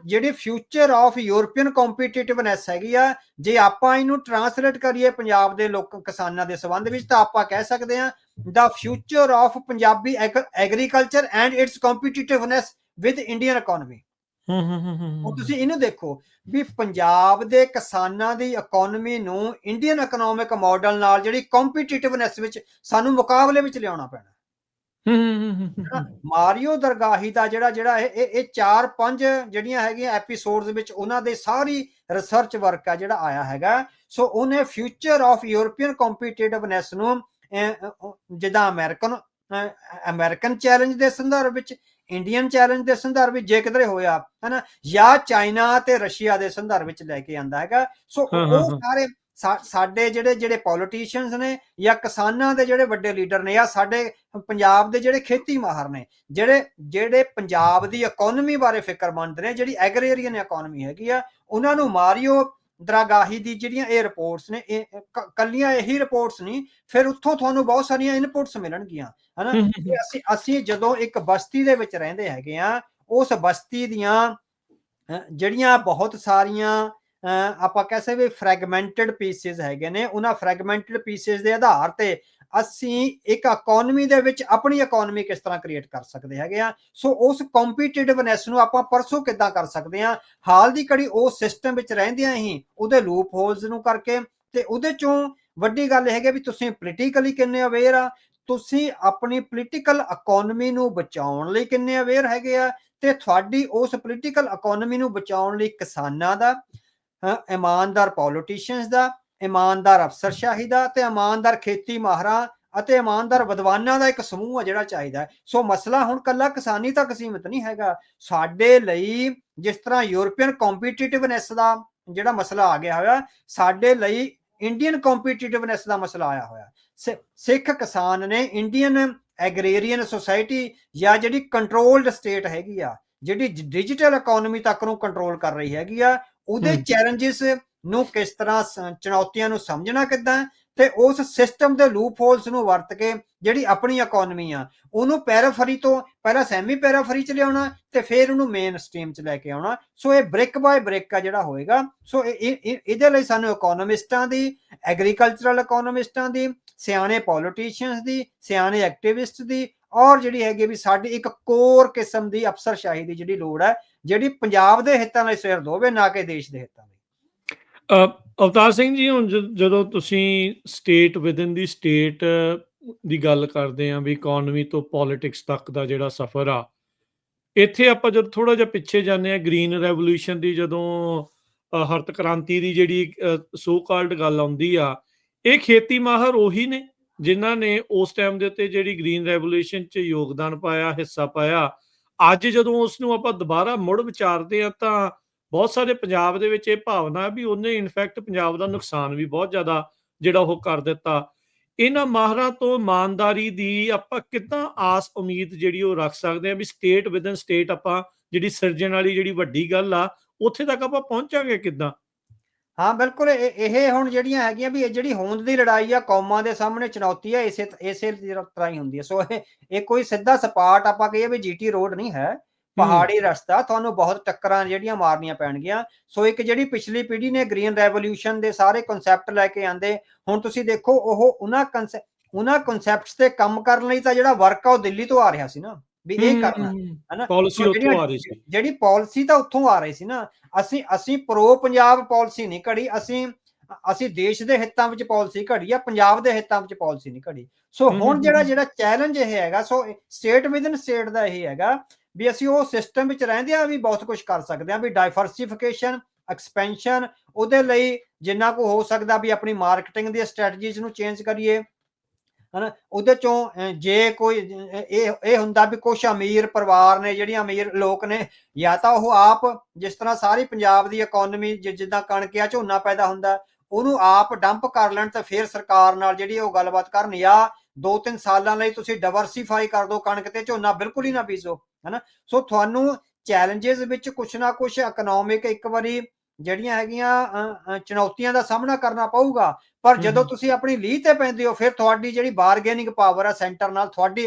ਜਿਹੜੀ ਫਿਊਚਰ ਆਫ ਯੂਰਪੀਅਨ ਕੰਪੀਟੀਟਿਵਨੈਸ ਹੈਗੀ ਆ, ਜੇ ਆਪਾਂ ਇਹਨੂੰ ਟ੍ਰਾਂਸਲੇਟ ਕਰੀਏ ਪੰਜਾਬ ਦੇ ਲੋਕ ਕਿਸਾਨਾਂ ਦੇ ਸੰਬੰਧ ਵਿੱਚ, ਤਾਂ ਆਪਾਂ ਕਹਿ ਸਕਦੇ ਹਾਂ ਦਾ future of Punjabi agriculture and its competitiveness with Indian economy. ਹੁਣ ਤੁਸੀਂ ਇਹਨੂੰ ਦੇਖੋ ਵੀ ਪੰਜਾਬ ਦੇ ਕਿਸਾਨਾਂ ਦੀ ਇਕੋਨਮੀ ਨੂੰ ਇੰਡੀਅਨ ਇਕਨੋਮਿਕ ਮਾਡਲ ਨਾਲ ਜਿਹੜੀ ਕੰਪੀਟੀਟਿਵਨੈਸ ਵਿੱਚ ਸਾਨੂੰ ਮੁਕਾਬਲੇ ਵਿੱਚ ਲਿਆਉਣਾ ਪੈਣਾ। ਮਾਰੀਓ ਦਰਗਾਹੀ ਦਾ ਜਿਹੜਾ ਇਹ 4-5 ਜਿਹੜੀਆਂ ਹੈਗੀਆਂ ਐਪੀਸੋਡਸ ਵਿੱਚ ਉਹਨਾਂ ਦੇ ਸਾਰੀ ਰਿਸਰਚ ਵਰਕ ਆ ਜਿਹੜਾ ਆਇਆ ਹੈਗਾ। ਸੋ ਉਹਨੇ ਫਿਊਚਰ ਆਫ ਯੂਰਪੀਅਨ ਕੰਪੀਟੀਟਿਵਨੈਸ ਨੂੰ ਜਿੱਦਾਂ ਅਮਰੀਕਨ ਚੈਲੰਜ ਦੇ ਸੰਦਰਭ ਵਿੱਚ, ਇੰਡੀਅਨ ਚੈਲੰਜ ਦੇ ਸੰਦਰਭ ਵਿੱਚ ਜੇ ਕਿਧਰੇ ਹੋਇਆ ਹਨਾ, ਜਾਂ ਚਾਈਨਾ ਤੇ ਰਸ਼ੀਆ ਦੇ ਸੰਦਰਭ ਵਿੱਚ ਲੈ ਕੇ ਆਂਦਾ ਹੈਗਾ। ਸੋ ਉਹ ਸਾਰੇ ਸਾਡੇ ਜਿਹੜੇ ਪੋਲੀਟੀਸ਼ੀਅਨਸ ਨੇ ਜਾਂ ਕਿਸਾਨਾਂ ਦੇ ਜਿਹੜੇ ਵੱਡੇ ਲੀਡਰ ਨੇ, ਜਾਂ ਸਾਡੇ ਪੰਜਾਬ ਦੇ ਜਿਹੜੇ ਖੇਤੀ ਮਾਹਰ ਨੇ, ਜਿਹੜੇ ਪੰਜਾਬ ਦੀ ਇਕੋਨਮੀ ਬਾਰੇ ਫਿਕਰਮੰਦ ਨੇ, ਜਿਹੜੀ ਐਗਰੇਰੀਅਨ ਇਕੋਨਮੀ ਹੈਗੀ ਆ, ਉਹਨਾਂ ਨੂੰ ਮਾਰੀਓ ਦਰਗਾਹੀ ਦੀ ਜਿਹੜੀਆਂ ਇਹ ਰਿਪੋਰਟਸ ਨੇ, ਇਹ ਕੱਲੀਆਂ ਇਹੀ ਰਿਪੋਰਟਸ ਨਹੀਂ, ਫਿਰ ਉੱਥੋਂ ਤੁਹਾਨੂੰ ਬਹੁਤ ਸਾਰੀਆਂ ਇਨਪੁਟਸ ਮਿਲਣਗੀਆਂ ਹਨਾ। ਅਸੀਂ ਜਦੋਂ ਇੱਕ ਬਸਤੀ ਦੇ ਵਿੱਚ ਰਹਿੰਦੇ ਹੈਗੇ ਆ, ਉਸ ਬਸਤੀ ਦੀਆਂ ਜਿਹੜੀਆਂ ਬਹੁਤ ਸਾਰੀਆਂ ਆਪਾਂ ਕਹਿ ਸਕਦੇ ਫਰੈਗਮੈਂਟਡ ਪੀਸਿਸ ਹੈਗੇ ਨੇ, ਉਹਨਾਂ ਫਰੈਗਮੈਂਟਡ ਪੀਸਿਸ ਦੇ ਆਧਾਰ ਤੇ ਅਸੀਂ ਇੱਕ ਇਕੋਨਮੀ ਦੇ ਵਿੱਚ ਆਪਣੀ ਇਕੋਨਮੀ ਕਿਸ ਤਰ੍ਹਾਂ ਕ੍ਰੀਏਟ ਕਰ ਸਕਦੇ ਹੈਗੇ ਆ। ਸੋ ਉਸ ਕੰਪੀਟੀਟਿਵਨੈਸ ਨੂੰ ਆਪਾਂ ਪਰਸੋਂ ਕਿੱਦਾਂ ਕਰ ਸਕਦੇ ਆ, ਹਾਲ ਦੀ ਘੜੀ ਉਸ ਸਿਸਟਮ ਵਿੱਚ ਰਹਿੰਦਿਆਂ ਹੀ ਉਹਦੇ ਲੂਪ ਹੋਲਸ ਨੂੰ ਕਰਕੇ। ਤੇ ਉਹਦੇ ਚੋਂ ਵੱਡੀ ਗੱਲ ਹੈਗੀ ਵੀ ਤੁਸੀਂ ਪੋਲੀਟੀਕਲੀ ਕਿੰਨੇ ਅਵੇਅਰ ਆ, ਤੁਸੀਂ ਆਪਣੀ ਪੋਲੀਟੀਕਲ ਇਕੋਨਮੀ ਨੂੰ ਬਚਾਉਣ ਲਈ ਕਿੰਨੇ ਅਵੇਅਰ ਹੈਗੇ ਆ, ਤੇ ਤੁਹਾਡੀ ਉਸ ਪੋਲੀਟੀਕਲ ਇਕੋਨਮੀ ਨੂੰ ਬਚਾਉਣ ਲਈ ਕਿਸਾਨਾਂ ਦਾ, ਇਮਾਨਦਾਰ ਪੋਲੀਟੀਸ਼ੀਅਨਸ ਦਾ, ਇਮਾਨਦਾਰ ਅਫਸਰਸ਼ਾਹੀ ਦਾ, ਤੇ ਇਮਾਨਦਾਰ ਖੇਤੀ ਮਾਹਰਾਂ ਅਤੇ ਇਮਾਨਦਾਰ ਵਿਦਵਾਨਾਂ ਦਾ ਇੱਕ ਸਮੂਹ ਆ ਜਿਹੜਾ ਚਾਹੀਦਾ ਹੈ। ਸੋ ਮਸਲਾ ਹੁਣ ਕੱਲਾ ਕਿਸਾਨੀ ਤੱਕ ਸੀਮਿਤ ਨਹੀਂ ਹੈਗਾ। ਸਾਡੇ ਲਈ ਜਿਸ ਤਰ੍ਹਾਂ ਯੂਰਪੀਅਨ ਕੰਪੀਟੀਟਿਵਨੈਸ ਦਾ ਜਿਹੜਾ ਮਸਲਾ ਆ ਗਿਆ ਹੋਇਆ, ਸਾਡੇ ਲਈ ਇੰਡੀਅਨ ਕੰਪੀਟੀਟਿਵਨੈਸ ਦਾ ਮਸਲਾ ਆਇਆ ਹੋਇਆ। ਸਿੱਖ ਕਿਸਾਨ ਨੇ ਇੰਡੀਅਨ ਐਗਰੇਰੀਅਨ ਸੋਸਾਇਟੀ ਜਾਂ ਜਿਹੜੀ ਕੰਟਰੋਲਡ ਸਟੇਟ ਹੈਗੀ ਆ, ਜਿਹੜੀ ਡਿਜੀਟਲ ਇਕੋਨਮੀ ਤੱਕ ਨੂੰ ਕੰਟਰੋਲ ਕਰ ਰਹੀ ਹੈਗੀ ਆ, ਉਹਦੇ ਚੈਲੰਜਿਸ ਨੂੰ ਕਿਸ ਤਰ੍ਹਾਂ ਚੁਣੌਤੀਆਂ ਨੂੰ ਸਮਝਣਾ ਕਿੱਦਾਂ ਤੇ ਉਸ ਸਿਸਟਮ ਦੇ ਲੂਪ ਹੋਲਸ ਨੂੰ ਵਰਤ ਕੇ ਜਿਹੜੀ ਆਪਣੀ ਇਕਨੋਮੀ ਆ ਉਹਨੂੰ ਪੈਰਾਫਰੀ ਤੋਂ ਪਹਿਲਾਂ ਸੈਮੀ ਪੈਰਾਫਰੀ ਚ ਲਿਆਉਣਾ ਤੇ ਫਿਰ ਉਹਨੂੰ ਮੇਨ ਸਟ੍ਰੀਮ ਚ ਲੈ ਕੇ ਆਉਣਾ। ਸੋ ਇਹ ਬ੍ਰਿਕ ਬਾਏ ਬ੍ਰਿਕ ਆ ਜਿਹੜਾ ਹੋਏਗਾ। ਸੋ ਇਹਦੇ ਲਈ ਸਾਨੂੰ ਇਕੋਨੋਮਿਸਟਾਂ ਦੀ, ਐਗਰੀਕਲਚਰਲ ਇਕੋਨੋਮਿਸਟਾਂ ਦੀ, ਸਿਆਣੇ ਪੋਲੀਟੀਸ਼ੀਅਨਸ ਦੀ, ਸਿਆਣੇ ਐਕਟਿਵਿਸਟ ਦੀ, ਔਰ ਜਿਹੜੀ ਹੈਗੀ ਵੀ ਸਾਡੀ ਇੱਕ ਕੋਰ ਕਿਸਮ ਦੀ ਅਫਸਰਸ਼ਾਹੀ ਦੀ ਜਿਹੜੀ ਲੋੜ ਹੈ, ਜਿਹੜੀ ਪੰਜਾਬ ਦੇ ਹਿੱਤਾਂ ਲਈ ਸਿਰ ਦੋਵੇ, ਨਾ ਕਿ ਦੇਸ਼ ਦੇ ਹਿੱਤਾਂ ਲਈ। ਅਵਤਾਰ ਸਿੰਘ ਜੀ, ਹੁਣ ਜਦੋਂ ਤੁਸੀਂ ਸਟੇਟ ਵਿਦਨ ਦੀ ਸਟੇਟ ਦੀ ਗੱਲ ਕਰਦੇ ਆ ਵੀ ਇਕੋਨਮੀ ਤੋਂ ਪੋਲਿਟਿਕਸ ਤੱਕ ਦਾ ਜਿਹੜਾ ਸਫ਼ਰ ਆ, ਇੱਥੇ ਆਪਾਂ ਜਦ ਥੋੜਾ ਜਿਹਾ ਪਿੱਛੇ ਜਾਂਦੇ ਆ ਗ੍ਰੀਨ ਰੈਵੋਲੂਸ਼ਨ ਦੀ, ਜਦੋਂ ਹਰਤ ਕ੍ਰਾਂਤੀ ਦੀ ਜਿਹੜੀ ਸੋ ਕਾਲਡ ਗੱਲ ਆਉਂਦੀ ਆ, ਇਹ ਖੇਤੀ ਮਾਹਰ ਉਹੀ ਨੇ ਜਿਨ੍ਹਾਂ ਨੇ ਉਸ ਟਾਈਮ ਦੇ ਉੱਤੇ ਜਿਹੜੀ ਗ੍ਰੀਨ ਰੈਵੋਲੂਸ਼ਨ 'ਚ ਯੋਗਦਾਨ ਪਾਇਆ, ਹਿੱਸਾ ਪਾਇਆ। ਅੱਜ ਜਦੋਂ ਉਸ ਨੂੰ ਆਪਾਂ ਦੁਬਾਰਾ ਮੁੜ ਵਿਚਾਰਦੇ ਆ ਤਾਂ ਬਹੁਤ ਸਾਰੇ ਪੰਜਾਬ ਦੇ ਵਿੱਚ ਇਹ ਭਾਵਨਾ ਵੀ ਉਹਨੇ ਇਨਫੈਕਟ ਪੰਜਾਬ ਦਾ ਨੁਕਸਾਨ ਵੀ ਬਹੁਤ ਜ਼ਿਆਦਾ ਜਿਹੜਾ ਉਹ ਕਰ ਦਿੱਤਾ। ਇਹਨਾਂ ਮਾਹਰਾਂ ਤੋਂ ਇਮਾਨਦਾਰੀ ਦੀ ਆਪਾਂ ਕਿੱਦਾਂ ਆਸ ਉਮੀਦ ਜਿਹੜੀ ਉਹ ਰੱਖ ਸਕਦੇ ਆ ਵੀ ਸਟੇਟ ਵਿਦਨ ਸਟੇਟ ਆਪਾਂ ਜਿਹੜੀ ਸਿਰਜਣ ਵਾਲੀ ਜਿਹੜੀ ਵੱਡੀ ਗੱਲ ਆ, ਉੱਥੇ ਤੱਕ ਆਪਾਂ ਪਹੁੰਚਾਂਗੇ ਕਿੱਦਾਂ? ਹਾਂ ਬਿਲਕੁਲ, ਇਹ ਹੁਣ ਜਿਹੜੀਆਂ ਹੈਗੀਆਂ ਵੀ ਇਹ ਜਿਹੜੀ ਹੋਂਦ ਦੀ ਲੜਾਈ ਆ, ਕੌਮਾਂ ਦੇ ਸਾਹਮਣੇ ਚੁਣੌਤੀ ਹੈ, ਇਸੇ ਤਰ੍ਹਾਂ ਹੀ ਹੁੰਦੀ ਹੈ। ਸੋ ਇਹ ਕੋਈ ਸਿੱਧਾ ਸਪਾਟ ਆਪਾਂ ਕਹੀਏ ਵੀ ਜੀਟੀ ਰੋਡ ਨਹੀਂ ਹੈ, ਪਹਾੜੀ ਰਸਤਾ, ਤੁਹਾਨੂੰ ਬਹੁਤ ਟੱਕਰਾਂ ਜਿਹੜੀਆਂ ਮਾਰਨੀਆਂ ਪੈਣਗੀਆਂ। ਸੋ ਇੱਕ ਜਿਹੜੀ ਪਿਛਲੀ ਪੀੜ੍ਹੀ ਨੇ ਗ੍ਰੀਨ ਰੈਵੋਲੂਸ਼ਨ ਦੇ ਸਾਰੇ ਕਨਸੈਪਟ ਲੈ ਕੇ ਆਂਦੇ, ਹੁਣ ਤੁਸੀਂ ਦੇਖੋ ਉਹ ਉਹਨਾਂ ਕਨਸੈਪਟਸ ਤੇ ਕੰਮ ਕਰਨ ਲਈ ਤਾਂ ਜਿਹੜਾ ਵਰਕ ਆ ਉਹ ਦਿੱਲੀ ਤੋਂ ਆ ਰਿਹਾ ਸੀ ਨਾ, ਵੀ ਇਹ ਕਰਨਾ ਹੈ ਨਾ, ਪਾਲਿਸੀ ਉੱਥੋਂ ਆ ਰਹੀ ਸੀ, ਜਿਹੜੀ ਪਾਲਿਸੀ ਤਾਂ ਉੱਥੋਂ ਆ ਰਹੀ ਸੀ ਨਾ। ਅਸੀਂ ਪ੍ਰੋ ਪੰਜਾਬ ਪਾਲਿਸੀ ਨਹੀਂ ਘੜੀ, ਅਸੀਂ ਦੇਸ਼ ਦੇ ਹਿੱਤਾਂ ਵਿੱਚ ਪਾਲਿਸੀ ਘੜੀ ਆ, ਪੰਜਾਬ ਦੇ ਹਿੱਤਾਂ ਵਿੱਚ ਪਾਲਿਸੀ ਨਹੀਂ ਘੜੀ। ਸੋ ਹੁਣ ਜਿਹੜਾ ਚੈਲੰਜ ਇਹ ਹੈਗਾ, ਸੋ ਸਟੇਟ ਵਿਦਨ ਸਟੇਟ ਦਾ ਇਹ ਹੈਗਾ ਵੀ ਅਸੀਂ ਉਹ ਸਿਸਟਮ ਵਿੱਚ ਰਹਿੰਦਿਆਂ ਵੀ ਬਹੁਤ ਕੁਝ ਕਰ ਸਕਦੇ ਹਾਂ, ਵੀ ਡਾਇਵਰਸਿਫਿਕੇਸ਼ਨ, ਐਕਸਪੈਂਸ਼ਨ, ਉਹਦੇ ਲਈ ਜਿੰਨਾ ਕੁ ਹੋ ਸਕਦਾ ਵੀ ਆਪਣੀ ਮਾਰਕੀਟਿੰਗ ਦੀ ਸਟ੍ਰੈਟਜੀਜ਼ ਨੂੰ ਚੇਂਜ ਕਰੀਏ, ਹਨਾ। ਉਹਦੇ ਚੋਂ ਜੇ ਕੋਈ ਇਹ ਹੁੰਦਾ ਵੀ ਕੁਛ ਅਮੀਰ ਪਰਿਵਾਰ ਨੇ, ਜਿਹੜੀਆਂ ਅਮੀਰ ਲੋਕ ਨੇ, ਜਾਂ ਤਾਂ ਉਹ ਆਪ ਜਿਸ ਤਰ੍ਹਾਂ ਸਾਰੀ ਪੰਜਾਬ ਦੀ ਇਕੋਨਮੀ ਜਿੱਦਾਂ ਕਣਕ ਆ ਝੋਨਾ ਪੈਦਾ ਹੁੰਦਾ, ਉਹਨੂੰ ਆਪ ਡੰਪ ਕਰ ਲੈਣ ਤੇ ਫਿਰ ਸਰਕਾਰ ਨਾਲ ਜਿਹੜੀ ਉਹ ਗੱਲਬਾਤ ਕਰਨ, ਜਾਂ 2-3 ਸਾਲਾਂ ਲਈ ਤੁਸੀਂ ਡਾਇਵਰਸੀਫਾਈ ਕਰ ਦਿਓ, ਕਣਕ ਤੇ ਝੋਨਾ ਬਿਲਕੁਲ ਹੀ ਨਾ ਬੀਜੋ, ਹਨਾ। ਸੋ ਤੁਹਾਨੂੰ ਚੈਲੰਜਸ ਵਿੱਚ ਕੁਛ ਨਾ ਕੁਛ ਇਕਨੋਮਿਕ ਇੱਕ ਵਾਰੀ ਜਿਹੜੀਆਂ ਹੈਗੀਆਂ ਚੁਣੌਤੀਆਂ ਦਾ ਸਾਹਮਣਾ ਕਰਨਾ ਪਊਗਾ। ਪਰ ਜਦੋਂ ਤੁਸੀਂ ਆਪਣੀ ਲੀਹ ਤੇ ਪੈਂਦੇ ਹੋ, ਫਿਰ ਤੁਹਾਡੀ ਜਿਹੜੀ ਬਾਰਗੇਨਿੰਗ ਪਾਵਰ ਆ ਸੈਂਟਰ ਨਾਲ,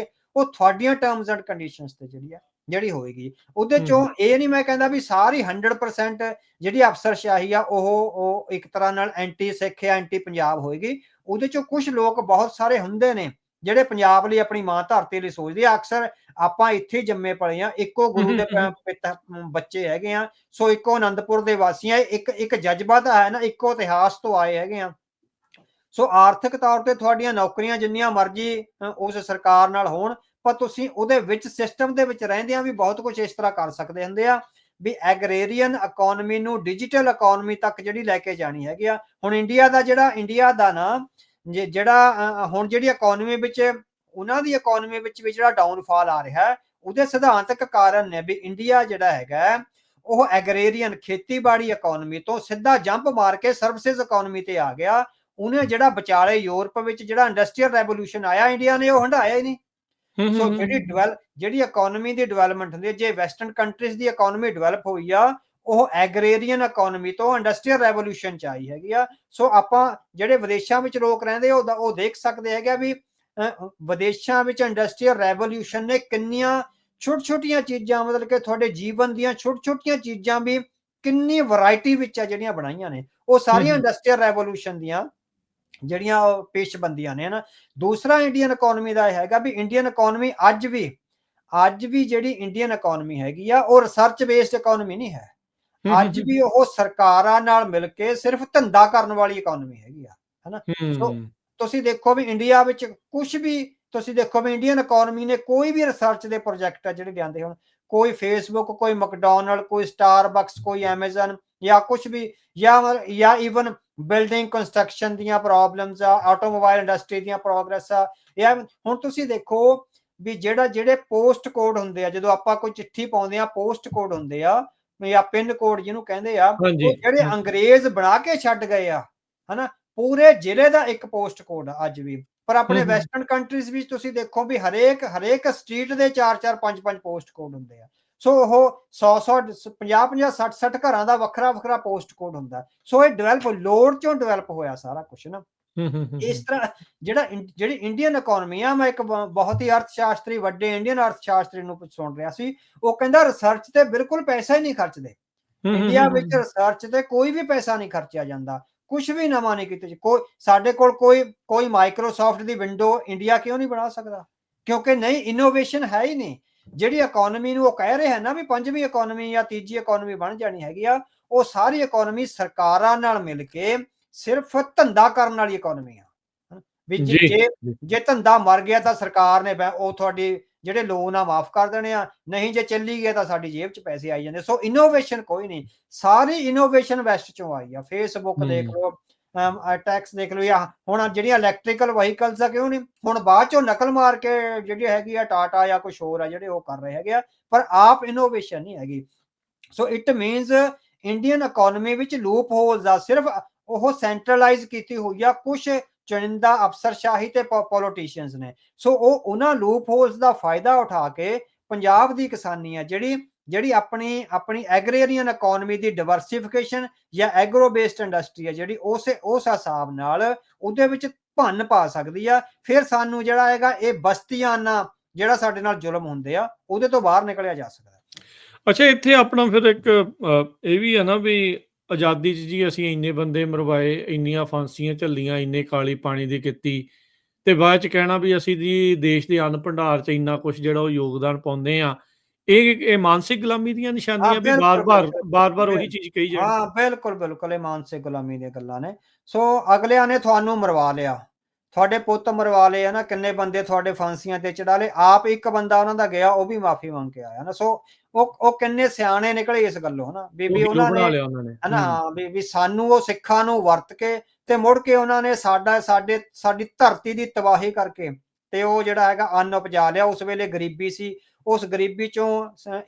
ਉਹ ਤੁਹਾਡੀਆਂ ਟਰਮਸ ਐਂਡ ਕੰਡੀਸ਼ਨਸ ਤੇ ਜਿਹੜੀ ਹੋਏਗੀ। ਉਹਦੇ ਚੋਂ ਇਹ ਨਹੀਂ ਮੈਂ ਕਹਿੰਦਾ ਵੀ ਸਾਰੀ 100% ਜਿਹੜੀ ਅਫਸਰਸ਼ਾਹੀ ਆ ਉਹ ਇੱਕ ਤਰ੍ਹਾਂ ਨਾਲ ਐਂਟੀ ਸਿੱਖ ਜਾਂ ਐਂਟੀ ਪੰਜਾਬ ਹੋਏਗੀ। ਉਹਦੇ ਚੋਂ ਕੁਝ ਲੋਕ ਬਹੁਤ ਸਾਰੇ ਹੁੰਦੇ ਨੇ ਜਿਹੜੇ ਪੰਜਾਬ ਲਈ, ਆਪਣੀ ਮਾਂ ਧਰਤੀ ਲਈ ਸੋਚਦੇ ਆ। ਅਕਸਰ ਆਪਾਂ ਇੱਥੇ ਜੰਮੇ ਪਲੇ ਆ, ਇੱਕੋ ਗੁਰੂ ਦੇ ਬੱਚੇ ਹੈਗੇ ਆ, ਸੋ ਇੱਕੋ ਆਨੰਦਪੁਰ ਦੇ ਵਾਸੀ ਆ, ਇੱਕ ਜਜ਼ਬਾ ਤਾਂ ਹੈ ਨਾ, ਇੱਕੋ ਇਤਿਹਾਸ ਤੋਂ ਆਏ ਹੈਗੇ ਆ। ਸੋ ਆਰਥਿਕ ਤੌਰ ਤੇ ਤੁਹਾਡੀਆਂ ਨੌਕਰੀਆਂ ਜਿੰਨੀਆਂ ਮਰਜ਼ੀ ਉਸ ਸਰਕਾਰ ਨਾਲ ਹੋਣ, ਪਰ ਤੁਸੀਂ ਉਹਦੇ ਵਿੱਚ ਸਿਸਟਮ ਦੇ ਵਿੱਚ ਰਹਿੰਦਿਆਂ ਵੀ ਬਹੁਤ ਕੁਝ ਇਸ ਤਰ੍ਹਾਂ ਕਰ ਸਕਦੇ ਹੁੰਦੇ ਆ ਵੀ ਐਗਰੇਰੀਅਨ ਇਕੋਨਮੀ ਨੂੰ ਡਿਜੀਟਲ ਇਕੋਨਮੀ ਤੱਕ ਜਿਹੜੀ ਲੈ ਕੇ ਜਾਣੀ ਹੈਗੀ ਆ। ਹੁਣ ਇੰਡੀਆ ਦਾ ਨਾ ਜਿਹੜਾ ਹੁਣ ਜਿਹੜੀ ਇਕੋਨਮੀ ਵਿੱਚ, ਉਹਨਾਂ ਦੀ ਇਕੋਨਮੀ ਵਿੱਚ ਵੀ ਜਿਹੜਾ ਡਾਊਨਫਾਲ ਆ ਰਿਹਾ, ਉਹਦੇ ਸਿਧਾਂਤਕ ਕਾਰਨ ਨੇ ਵੀ ਇੰਡੀਆ ਜਿਹੜਾ ਹੈਗਾ ਉਹ ਐਗਰੇਰੀਅਨ ਖੇਤੀਬਾੜੀ ਇਕੋਨਮੀ ਤੋਂ ਸਿੱਧਾ ਜੰਪ ਮਾਰ ਕੇ ਸਰਵਿਸਿਜ਼ ਇਕੋਨਮੀ ਤੇ ਆ ਗਿਆ। ਉਹਨੇ ਜਿਹੜਾ ਵਿਚਾਲੇ ਯੂਰਪ ਵਿੱਚ ਜਿਹੜਾ ਇੰਡਸਟਰੀਅਲ ਰੈਵੋਲੂਸ਼ਨ ਆਇਆ, ਇੰਡੀਆ ਨੇ ਉਹ ਹੰਢਾਇਆ ਹੀ ਨਹੀਂ। ਸੋ ਜਿਹੜੀ ਇਕੋਨਮੀ ਦੀ ਡਿਵੈਲਪਮੈਂਟ ਹੁੰਦੀ ਹੈ, ਜੇ ਵੈਸਟਰਨ ਕੰਟਰੀਜ਼ ਦੀ ਇਕੋਨਮੀ ਡਿਵੈਲਪ ਹੋਈ ਆ, ਉਹ ਐਗਰੇਰੀਅਨ ਇਕੋਨਮੀ ਤੋਂ ਇੰਡਸਟਰੀਅਲ ਰੈਵੋਲੂਸ਼ਨ ਚ ਆਈ ਹੈਗੀ ਆ। ਸੋ ਆਪਾਂ ਜਿਹੜੇ ਵਿਦੇਸ਼ਾਂ ਵਿੱਚ ਲੋਕ ਰਹਿੰਦੇ ਉਹ ਦੇਖ ਸਕਦੇ ਹੈਗੇ ਵੀ ਵਿਦੇਸ਼ਾਂ ਵਿੱਚ ਇੰਡਸਟਰੀਅਲ ਰੈਵੋਲੂਸ਼ਨ ਨੇ ਕਿੰਨੀਆਂ ਛੋਟੀਆਂ ਚੀਜ਼ਾਂ, ਮਤਲਬ ਕਿ ਤੁਹਾਡੇ ਜੀਵਨ ਦੀਆਂ ਛੋਟੀਆਂ ਚੀਜ਼ਾਂ ਵੀ ਕਿੰਨੀ ਵੈਰਾਈਟੀ ਵਿੱਚ ਆ ਜਿਹੜੀਆਂ ਬਣਾਈਆਂ ਨੇ, ਉਹ ਸਾਰੀਆਂ ਇੰਡਸਟਰੀਅਲ ਰੈਵੋਲੂਸ਼ਨ ਦੀਆਂ ਜਿਹੜੀਆਂ ਪੇਸ਼ਬੰਦੀਆਂ ਨੇ ਨਾ। ਦੂਸਰਾ ਇੰਡੀਅਨ ਇਕੋਨਮੀ ਦਾ ਇਹ ਹੈਗਾ ਵੀ ਇੰਡੀਅਨ ਇਕੋਨਮੀ ਅੱਜ ਵੀ ਜਿਹੜੀ ਇੰਡੀਅਨ ਇਕੋਨਮੀ ਹੈਗੀ ਆ, ਉਹ ਰਿਸਰਚ ਬੇਸਡ ਇਕੋਨਮੀ ਨਹੀਂ ਹੈ। ਅੱਜ ਵੀ ਉਹ ਸਰਕਾਰਾਂ ਨਾਲ ਮਿਲ ਕੇ ਸਿਰਫ ਧੰਦਾ ਕਰਨ ਵਾਲੀ ਇਕੋਨਮੀ ਹੈਗੀ ਆ, ਹਨਾ। ਸੋ ਤੁਸੀਂ ਦੇਖੋ ਵੀ ਇੰਡੀਆ ਵਿੱਚ ਕੁਝ ਵੀ, ਤੁਸੀਂ ਦੇਖੋ ਵੀ ਇੰਡੀਅਨ ਇਕੋਨਮੀ ਨੇ ਕੋਈ ਵੀ ਰਿਸਰਚ ਦੇ ਪ੍ਰੋਜੈਕਟ ਆ ਜਿਹੜੇ ਲਿਆਂਦੇ ਹੁਣ, ਕੋਈ ਫੇਸਬੁੱਕ, ਕੋਈ ਮੈਕਡੋਨਲਡ, ਕੋਈ ਸਟਾਰਬਕਸ, ਕੋਈ ਐਮਾਜ਼ਨ, ਜਾਂ ਕੁਝ ਵੀ, ਜਾਂ ਈਵਨ ਬਿਲਡਿੰਗ ਕੰਸਟਰਕਸ਼ਨ ਦੀਆਂ ਪ੍ਰੋਬਲਮਸ ਆ, ਆਟੋਮੋਬਾਈਲ ਇੰਡਸਟਰੀ ਦੀਆਂ ਪ੍ਰੋਗਰੈਸ ਆ। ਜਾਂ ਹੁਣ ਤੁਸੀਂ ਦੇਖੋ ਵੀ ਜਿਹੜੇ ਪੋਸਟ ਕੋਡ ਹੁੰਦੇ ਆ, ਜਦੋਂ ਆਪਾਂ ਕੋਈ ਚਿੱਠੀ ਪਾਉਂਦੇ ਆ, ਪੋਸਟ ਕੋਡ ਹੁੰਦੇ ਆ ਜਾਂ ਪਿੰਨ ਕੋਡ ਜਿਹਨੂੰ ਕਹਿੰਦੇ ਆ, ਉਹ ਜਿਹੜੇ ਅੰਗਰੇਜ਼ ਬਣਾ ਕੇ ਛੱਡ ਗਏ ਆ, ਹਨਾ। ਪੂਰੇ ਜ਼ਿਲ੍ਹੇ ਦਾ ਇੱਕ ਪੋਸਟ ਕੋਡ ਆ ਅੱਜ ਵੀ। ਪਰ ਆਪਣੇ ਵੈਸਟਰਨ ਕੰਟਰੀਜ਼ ਵਿੱਚ ਤੁਸੀਂ ਦੇਖੋ ਵੀ ਹਰੇਕ ਸਟਰੀਟ ਦੇ 4-4 5-5 ਪੋਸਟ ਕੋਡ ਹੁੰਦੇ ਆ। ਸੋ ਉਹ 100 50 60 ਘਰਾਂ ਦਾ ਵੱਖਰਾ ਪੋਸਟ ਕੋਡ ਹੁੰਦਾ। ਸੋ ਇਹ ਡਿਵੈਲਪ ਲੋੜ ਚੋਂ ਡਿਵੈਲਪ ਹੋਇਆ ਸਾਰਾ ਕੁਝ ਨਾ। ਇਸ ਤਰ੍ਹਾਂ ਜਿਹੜੀ ਇੰਡੀਅਨ ਇਕੋਨਮੀ ਆ, ਮੈਂ ਇੱਕ ਬਹੁਤ ਹੀ ਅਰਥਸ਼ਾਸਤਰੀ, ਵੱਡੇ ਇੰਡੀਅਨ ਅਰਥਸ਼ਾਸਤਰੀ ਨੂੰ ਸੁਣ ਰਿਹਾ ਸੀ, ਉਹ ਕਹਿੰਦਾ ਰਿਸਰਚ ਤੇ ਬਿਲਕੁਲ ਪੈਸਾ ਹੀ ਨਹੀਂ ਖਰਚਦੇ। ਇੰਡੀਆ ਵਿੱਚ ਰਿਸਰਚ ਤੇ ਕੋਈ ਵੀ ਪੈਸਾ ਨਹੀਂ ਖਰਚਿਆ ਜਾਂਦਾ, ਕੁਝ ਵੀ ਨਵਾਂ ਨਹੀਂ ਕੀਤਾ। ਸਾਡੇ ਕੋਲ ਕੋਈ ਮਾਈਕਰੋਸਾਫਟ ਦੀ ਵਿੰਡੋ ਇੰਡੀਆ ਕਿਉਂ ਨਹੀਂ ਬਣਾ ਸਕਦਾ? ਕਿਉਂਕਿ ਨਹੀਂ, ਇਨੋਵੇਸ਼ਨ ਹੈ ਹੀ ਨਹੀਂ। ਜਿਹੜੀ ਇਕੋਨਮੀ ਨੂੰ ਉਹ ਕਹਿ ਰਹੇ ਹਨ ਨਾ ਵੀ ਪੰਜਵੀਂ ਇਕੋਨਮੀ ਜਾਂ ਤੀਜੀ ਇਕੋਨਮੀ ਬਣ ਜਾਣੀ ਹੈਗੀ ਆ, ਉਹ ਸਾਰੀ ਇਕੋਨਮੀ ਸਰਕਾਰਾਂ ਨਾਲ ਮਿਲ ਕੇ ਸਿਰਫ ਧੰਦਾ ਕਰਨ ਵਾਲੀ ਇਕੋਨਮੀ ਆ। ਵੀ ਜੇ ਧੰਦਾ ਮਰ ਗਿਆ ਤਾਂ ਸਰਕਾਰ ਨੇ ਉਹ ਤੁਹਾਡੀ ਜਿਹੜੇ ਲੋਨ ਆ ਮਾਫ ਕਰ ਦੇਣੇ ਆ, ਨਹੀਂ ਜੇ ਚੱਲੀ ਗਿਆ ਤਾਂ ਸਾਡੀ ਜੇਬ 'ਚ ਪੈਸੇ ਆਈ ਜਾਂਦੇ। ਸੋ ਇਨੋਵੇਸ਼ਨ ਕੋਈ ਨਹੀਂ, ਸਾਰੀ ਇਨੋਵੇਸ਼ਨ ਵੈਸਟ ਚੋਂ ਆਈ ਆ। ਫੇਸਬੁੱਕ ਦੇਖ ਲਓ, ਟੈਕਸ ਦੇਖ ਲਓ, ਜਾਂ ਹੁਣ ਜਿਹੜੀਆਂ ਇਲੈਕਟ੍ਰੀਕਲ ਵਹੀਕਲਸ ਆ, ਕਿਉਂ ਨਹੀਂ ਹੁਣ ਬਾਅਦ ਚੋਂ ਨਕਲ ਮਾਰ ਕੇ ਜਿਹੜੀ ਹੈਗੀ ਆ ਟਾਟਾ ਜਾਂ ਕੁਛ ਹੋਰ ਆ ਜਿਹੜੇ ਉਹ ਕਰ ਰਹੇ ਹੈਗੇ ਆ, ਪਰ ਆਪ ਇਨੋਵੇਸ਼ਨ ਨਹੀਂ ਹੈਗੀ। So it means Indian economy ਵਿੱਚ ਲੂਪ ਹੋਲਸ ਆ, ਸਿਰਫ ਉਹ ਸੈਂਟਰਲਾਈਜ਼ ਕੀਤੀ ਹੋਈ ਆ ਕੁਛ ਚੁਣਿੰਦਾ ਅਫਸਰਸ਼ਾਹੀ ਤੇ ਪੋਲੀਟੀਸ਼ੀਅਨਸ ਨੇ। ਸੋ ਉਹ ਉਹਨਾਂ ਲੂਪ ਹੋਲਸ ਦਾ ਫਾਇਦਾ ਉਠਾ ਕੇ ਪੰਜਾਬ ਦੀ ਕਿਸਾਨੀ ਆ ਜਿਹੜੀ ਆਪਣੀ ਐਗਰੀਰੀਅਨ ਇਕੋਨਮੀ ਦੀ ਡਿਵਰਸਿਫਿਕੇਸ਼ਨ ਜਾਂ ਐਗਰੋ ਬੇਸਡ ਇੰਡਸਟਰੀ ਆ, ਜਿਹੜੀ ਉਸ ਹਿਸਾਬ ਨਾਲ ਉਹਦੇ ਵਿੱਚ ਭੰਨ ਪਾ ਸਕਦੀ ਆ। ਫਿਰ ਸਾਨੂੰ ਜਿਹੜਾ ਹੈਗਾ ਇਹ ਬਸਤੀਆਨਾ ਜਿਹੜਾ ਸਾਡੇ ਨਾਲ ਜ਼ੁਲਮ ਹੁੰਦੇ ਆ, ਉਹਦੇ ਤੋਂ ਬਾਹਰ ਨਿਕਲਿਆ ਜਾ ਸਕਦਾ। ਅੱਛਾ, ਇੱਥੇ ਆਪਣਾ ਫਿਰ ਇੱਕ ਇਹ ਵੀ ਹੈ ਨਾ ਵੀ ਆਜ਼ਾਦੀ 'ਚ ਜੀ ਅਸੀਂ ਇੰਨੇ ਬੰਦੇ ਮਰਵਾਏ, ਇੰਨੀਆਂ ਫਾਂਸੀਆਂ ਝੱਲੀਆਂ, ਇੰਨੇ ਕਾਲੀ ਪਾਣੀ ਦੀ ਕੀਤੀ, ਤੇ ਬਾਅਦ 'ਚ ਕਹਿਣਾ ਵੀ ਅਸੀਂ ਜੀ ਦੇਸ਼ ਦੇ ਅੰਨ ਭੰਡਾਰ 'ਚ ਇੰਨਾ ਕੁਛ ਜਿਹੜਾ ਉਹ ਯੋਗਦਾਨ ਪਾਉਂਦੇ ਆ। ਇਹ ਮਾਨਸਿਕ ਗੁਲਾਮੀ ਦੀਆਂ ਨਿਸ਼ਾਨੀਆਂ ਵੀ ਬਾਰ-ਬਾਰ ਉਹੀ ਚੀਜ਼ ਕਹੀ ਜਾਣੀ। ਹਾਂ, ਬਿਲਕੁਲ ਇਹ ਮਾਨਸਿਕ ਗੁਲਾਮੀ ਦੀਆਂ ਗੱਲਾਂ ਨੇ। ਸੋ ਅਗਲਿਆਂ ਨੇ ਤੁਹਾਨੂੰ ਮਰਵਾ ਲਿਆ, ਤੁਹਾਡੇ ਪੁੱਤ ਮਰਵਾ ਲਏ ਹੈ ਨਾ, ਕਿੰਨੇ ਬੰਦੇ ਤੁਹਾਡੇ ਫਾਂਸੀਆਂ ਤੇ ਚੜਾ ਲਏ, ਆਪ ਇੱਕ ਬੰਦਾ ਉਹਨਾਂ ਦਾ ਗਿਆ, ਉਹ ਵੀ ਮਾਫੀ ਮੰਗ ਕੇ ਆਇਆ ਨਾ। ਸੋ ਉਹ ਕਿੰਨੇ ਸਿਆਣੇ ਨਿਕਲੇ ਇਸ ਗੱਲੋਂ ਹਨਾ, ਵੀ ਉਹਨਾਂ ਨੇ ਹਨਾ, ਵੀ ਸਾਨੂੰ ਉਹ ਸਿੱਖਾਂ ਨੂੰ ਵਰਤ ਕੇ ਤੇ ਮੁੜ ਕੇ ਉਹਨਾਂ ਨੇ ਸਾਡੀ ਧਰਤੀ ਦੀ ਤਬਾਹੀ ਕਰਕੇ ਤੇ ਉਹ ਜਿਹੜਾ ਹੈਗਾ ਅੰਨ ਉਪਜਾ ਲਿਆ। ਉਸ ਵੇਲੇ ਗਰੀਬੀ ਸੀ, ਉਸ ਗਰੀਬੀ ਚੋਂ